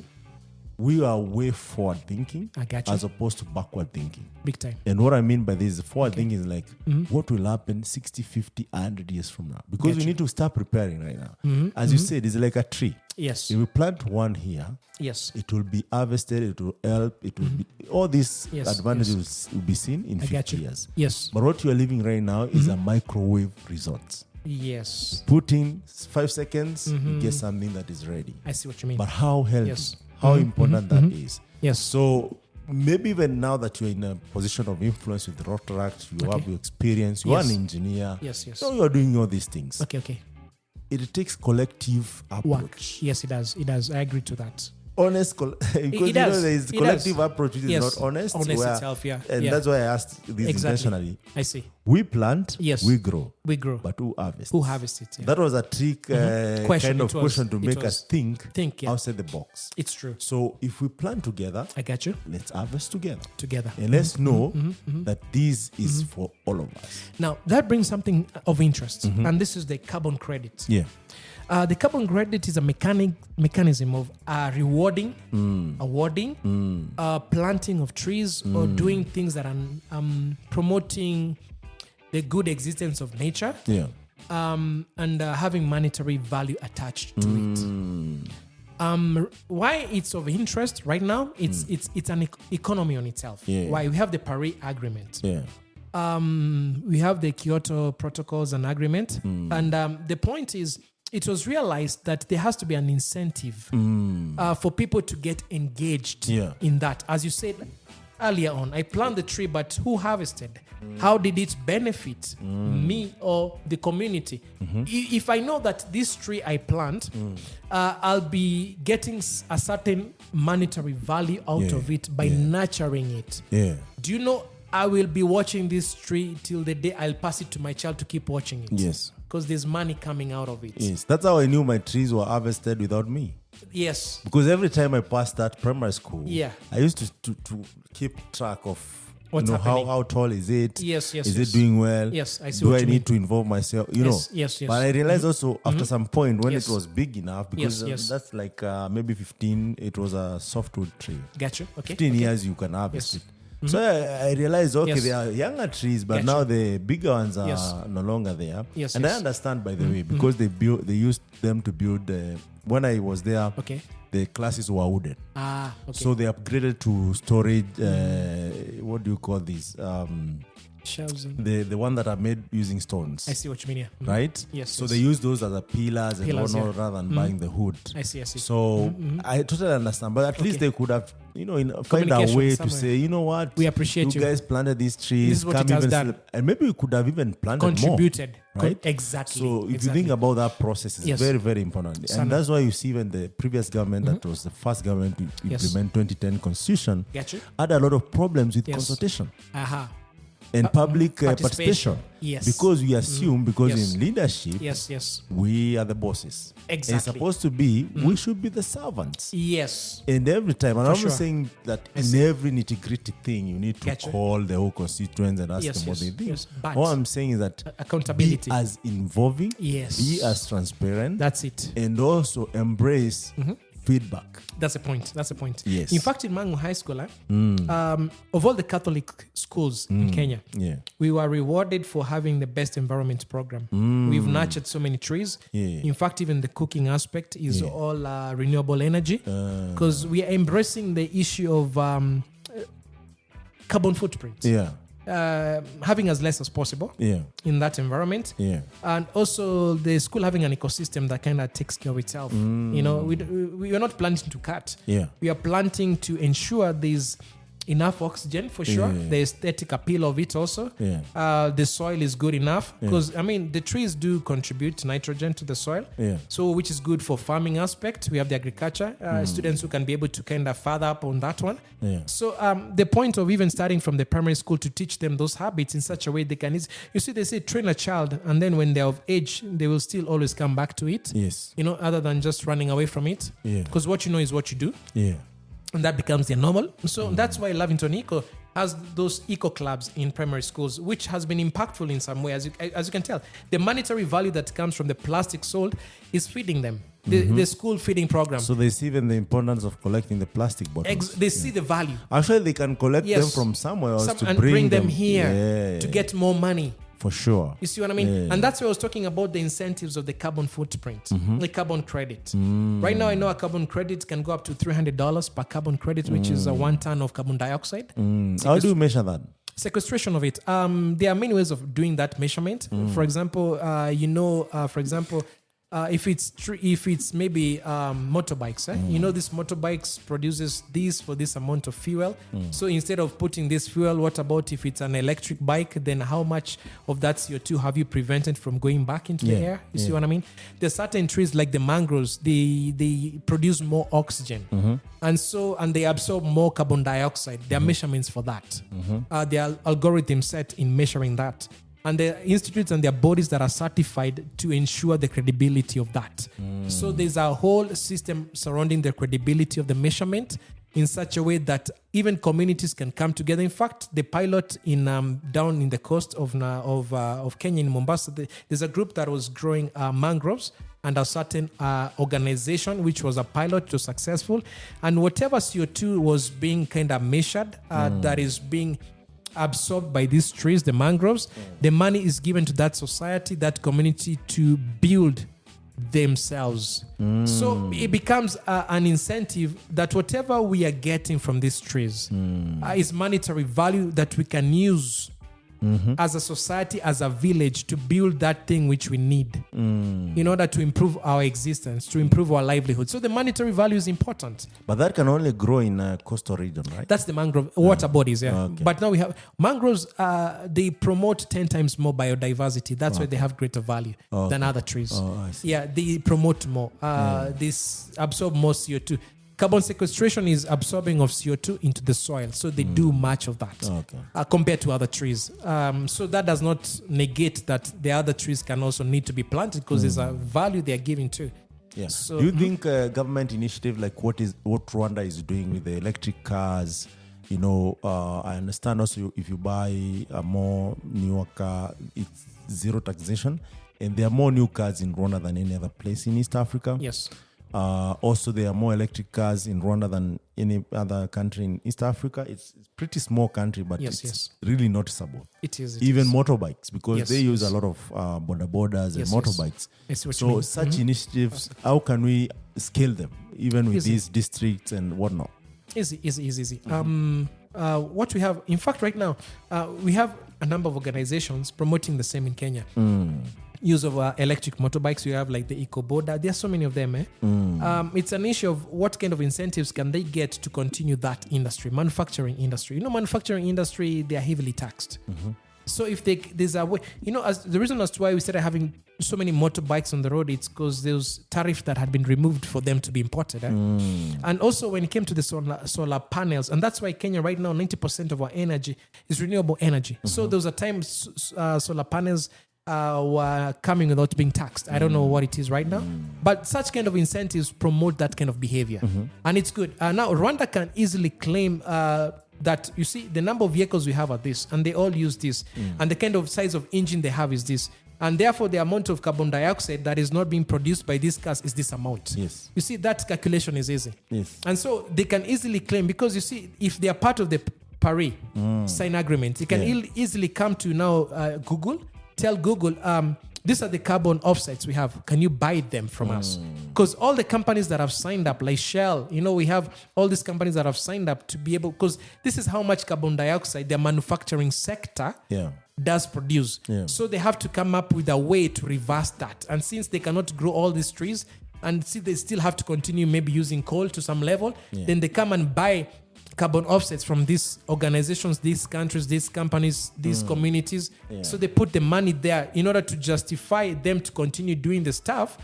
we are way forward thinking I got you. as opposed to backward thinking. Big time. And what I mean by this forward thinking is like what will happen 60, 50, 100 years from now. Because we need to start preparing right now. As you said, it's like a tree. Yes. If we plant one here, Yes. it will be harvested, it will help, it will be all these advantages will be seen in 50 years. Yes. But what you are living right now is a microwave result. Yes. Put in 5 seconds, you get something that is ready. I see what you mean. But how healthy, Yes. how important that is. Yes. So maybe even now that you're in a position of influence with the Rotaract, you have your experience, you are an engineer. Yes, yes. So you are doing all these things. Okay. It takes collective approach. Work. Yes, it does. It does. I agree to that. Honest, because It does. there is It collective does. approach which is Yes. not honest. Honest itself, yeah. And Yeah. that's why I asked this intentionally. I see. We plant, Yes. we grow. We grow. But who harvests? Who harvests it? Yeah. That was a trick Question. kind of It was. question to It make was. us think Yeah. outside the box. It's true. So if we plan together, I got you. let's harvest together. Together. And let's know that this is for all of us. Now, that brings something of interest. And this is the carbon credit. Yeah. The carbon credit is a mechanism of rewarding, awarding, planting of trees, or doing things that are promoting the good existence of nature, Yeah. and having monetary value attached to it. Why it's of interest right now? It's an economy on itself. Yeah. Why we have the Paris Agreement. Yeah. We have the Kyoto Protocols and Agreement, and the point is, it was realized that there has to be an incentive for people to get engaged in that. As you said earlier on, I planted the tree, but who harvested? How did it benefit me or the community? If I know that this tree I plant, I'll be getting a certain monetary value out of it by nurturing it. Yeah. Do you know I will be watching this tree till the day I'll pass it to my child to keep watching it? Yes. Because there's money coming out of it. Yes. That's how I knew my trees were harvested without me. Yes. Because every time I passed that primary school, Yeah. I used to keep track of What's happening. how tall is it? Yes, yes, Is yes. it doing well? Yes, I see Do what I you need mean. to involve myself? You Yes, know. yes, yes. But I realized also after some point when Yes. it was big enough, because Yes. that's like maybe 15, it was a softwood tree. Gotcha. Okay. 15 okay. years you can harvest Yes. it. So I realized, okay, Yes. there are younger trees, but Gotcha. now the bigger ones are Yes. no longer there. Yes, and yes. I understand, by the way, because they used them to build. When I was there, Okay. the classes were wooden, Okay. so they upgraded to storage. What do you call these? Shelves and- The one that are made using stones. I see what you mean. Yeah. Right? Yes, So yes. they use those as a pillars and Pillars, whatnot yeah. rather than buying the wood. I see. So I totally understand, but at least Okay. they could have, find a Communication way to somewhere. say, you know what, We appreciate you. guys planted these trees. This is what come it has even done. cele- and maybe we could have even planted Contributed. more, right? Exactly. So if exactly. you think about that process, it's Yes. very, very important. Sana. And that's why you see when the previous government, that was the first government to Yes. implement 2010 constitution, Get you? had a lot of problems with Yes. consultation Aha. and public participation. participation. Yes. Because we assume, because Yes. in leadership, Yes. we are the bosses. Exactly. And supposed to be, we should be the servants. Yes. And every time, and I'm sure. not saying that in see. every nitty-gritty thing you need to Gotcha. call the whole constituents and ask Yes, them what yes, they think. yes. But All I'm saying is that accountability. be as involving, Yes. be as transparent, That's it. and also embrace feedback. That's the point. That's the point. Yes. In fact, in Mangu High School, of all the Catholic schools in Kenya, Yeah. we were rewarded for having the best environment program. We've nurtured so many trees. Yeah. In fact, even the cooking aspect is all renewable energy, because we are embracing the issue of carbon footprint. Yeah. Having as less as possible Yeah. in that environment. Yeah. And also the school having an ecosystem that kind of takes care of itself. We are not planting to cut. Yeah. We are planting to ensure there's enough oxygen for sure. Yeah. The aesthetic appeal of it also. Yeah. The soil is good enough because the trees do contribute nitrogen to the soil. Yeah. So which is good for farming aspect. We have the agriculture students who can be able to kind of further up on that one. Yeah. So the point of even starting from the primary school to teach them those habits in such a way they can you see, they say train a child, and then when they're of age, they will still always come back to it. Yes. Other than just running away from it. Yeah. Because what you know is what you do. Yeah. And that becomes their normal. So that's why Lavington Eco has those eco clubs in primary schools, which has been impactful in some way. As you can tell, the monetary value that comes from the plastic sold is feeding them. The school feeding program. So they see even the importance of collecting the plastic bottles. They see the value. Actually, they can collect them from somewhere else to bring them here to get more money. For sure. You see what I mean? Yeah. And that's why I was talking about the incentives of the carbon footprint, the carbon credit. Right now, I know a carbon credit can go up to $300 per carbon credit, which is 1 ton of carbon dioxide. How do you measure that? Sequestration of it. There are many ways of doing that measurement. For example, if it's maybe motorbikes, this motorbikes produces this for this amount of fuel. So instead of putting this fuel, what about if it's an electric bike? Then how much of that CO2 have you prevented from going back into the air? You see what I mean? There's certain trees like the mangroves, they produce more oxygen, and they absorb more carbon dioxide. There are measurements for that. There are algorithms set in measuring that. And there are institutes and there are bodies that are certified to ensure the credibility of that. So there's a whole system surrounding the credibility of the measurement in such a way that even communities can come together. In fact, the pilot in down in the coast of Kenya in Mombasa, there's a group that was growing mangroves, and a certain organization which was a pilot to successful, and whatever CO2 was being kind of measured that is being absorbed by these trees, the mangroves, the money is given to that society, that community to build themselves. So it becomes an incentive that whatever we are getting from these trees is monetary value that we can use as a society, as a village, to build that thing which we need in order to improve our existence, to improve our livelihood. So the monetary value is important. But that can only grow in a coastal region, right? That's the mangrove water bodies, Okay. But now we have mangroves, they promote 10 times more biodiversity. That's why they have greater value than other trees. I see. Yeah, they promote more. They absorb more CO2. Carbon sequestration is absorbing of CO2 into the soil. So they do much of that compared to other trees. So that does not negate that the other trees can also need to be planted because there's a value they're giving too. Yeah. So, do you think government initiative like what Rwanda is doing with the electric cars, I understand also if you buy a more newer car, it's zero taxation. And there are more new cars in Rwanda than any other place in East Africa. Yes. Also, there are more electric cars in Rwanda than any other country in East Africa. It's a pretty small country, but it's really noticeable. It is. Even motorbikes, because they use a lot of bodabodas and motorbikes. So such initiatives, how can we scale them, even with these districts and whatnot? Easy. What we have, in fact, right now, we have a number of organizations promoting the same in Kenya. Use of electric motorbikes. You have like the EcoBoda. There are so many of them. It's an issue of what kind of incentives can they get to continue that industry, manufacturing industry. Manufacturing industry, they are heavily taxed. So if there's a way, as the reason as to why we started having so many motorbikes on the road, it's because there was tariff that had been removed for them to be imported. And also when it came to the solar panels, and that's why Kenya right now, 90% of our energy is renewable energy. So there was a time solar panels were coming without being taxed. I don't know what it is right now. But such kind of incentives promote that kind of behavior. And it's good. Now, Rwanda can easily claim that, you see, the number of vehicles we have are this, and they all use this. And the kind of size of engine they have is this. And therefore, the amount of carbon dioxide that is not being produced by these cars is this amount. Yes. You see, that calculation is easy. Yes. And so they can easily claim, because you see, if they are part of the Paris sign agreement, they can easily come to now Google, tell Google, these are the carbon offsets we have. Can you buy them from us? Because all the companies that have signed up, like Shell, we have all these companies that have signed up to be able, because this is how much carbon dioxide their manufacturing sector does produce. So they have to come up with a way to reverse that. And since they cannot grow all these trees, and see they still have to continue maybe using coal to some level, then they come and buy carbon offsets from these organizations, these countries, these companies, these communities. So they put the money there in order to justify them to continue doing the stuff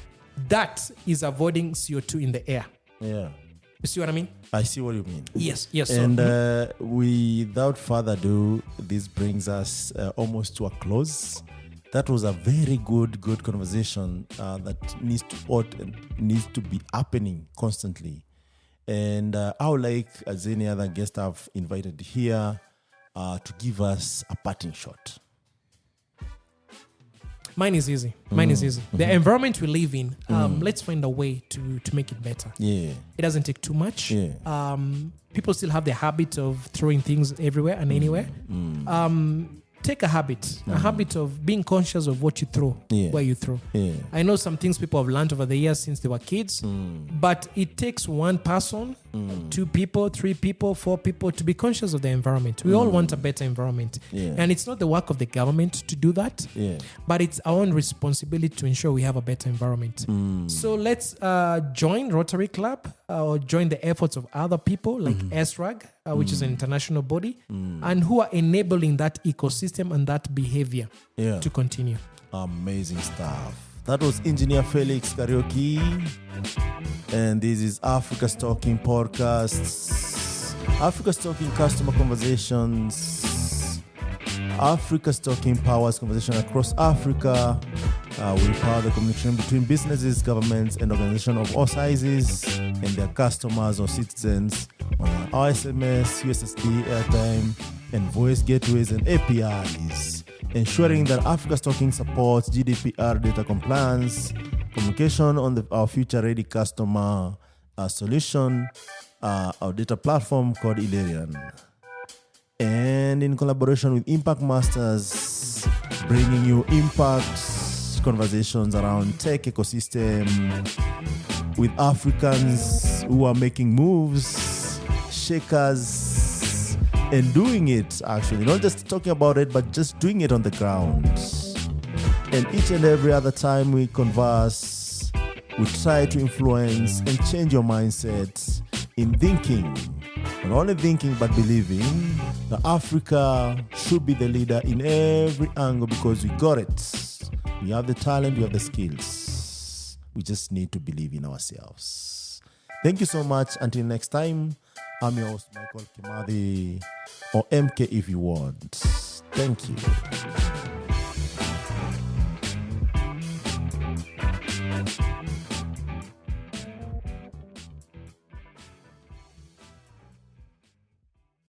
that is avoiding CO2 in the air. Yeah. You see what I mean? I see what you mean. Yes. And without further ado, this brings us almost to a close. That was a very good conversation that needs to be happening constantly. And I would like, as any other guest I've invited here, to give us a parting shot. Mine is easy. The environment we live in, let's find a way to make it better. Yeah. It doesn't take too much. Yeah. People still have the habit of throwing things everywhere and anywhere. Take a habit of being conscious of what you throw, where you throw. Yeah. I know some things people have learned over the years since they were kids, but it takes one person, 2 people, 3 people, 4 people to be conscious of the environment. We all want a better environment. Yeah. And it's not the work of the government to do that, but it's our own responsibility to ensure we have a better environment. So let's join Rotary Club or join the efforts of other people like SRAG, which is an international body, and who are enabling that ecosystem and that behavior to continue. Amazing stuff. That was Engineer Felix Kariuki, and this is Africa's Talking Podcasts, Africa's Talking Customer Conversations, Africa's Talking Powers Conversation across Africa. We power the communication between businesses, governments, and organizations of all sizes and their customers or citizens on our SMS, USSD, airtime, and voice gateways and APIs, ensuring that Africa's Talking supports GDPR data compliance, communication on our future-ready customer solution, our data platform called Ilarian. And in collaboration with Impact Masters, bringing you impact conversations around tech ecosystem with Africans who are making moves, shakers, and doing it actually. Not just talking about it, but just doing it on the ground. And each and every other time we converse, we try to influence and change your mindset in thinking. Not only thinking, but believing that Africa should be the leader in every angle because we got it. We have the talent, we have the skills. We just need to believe in ourselves. Thank you so much. Until next time, I'm your host, Michael Kimathi, or MK if you want. Thank you.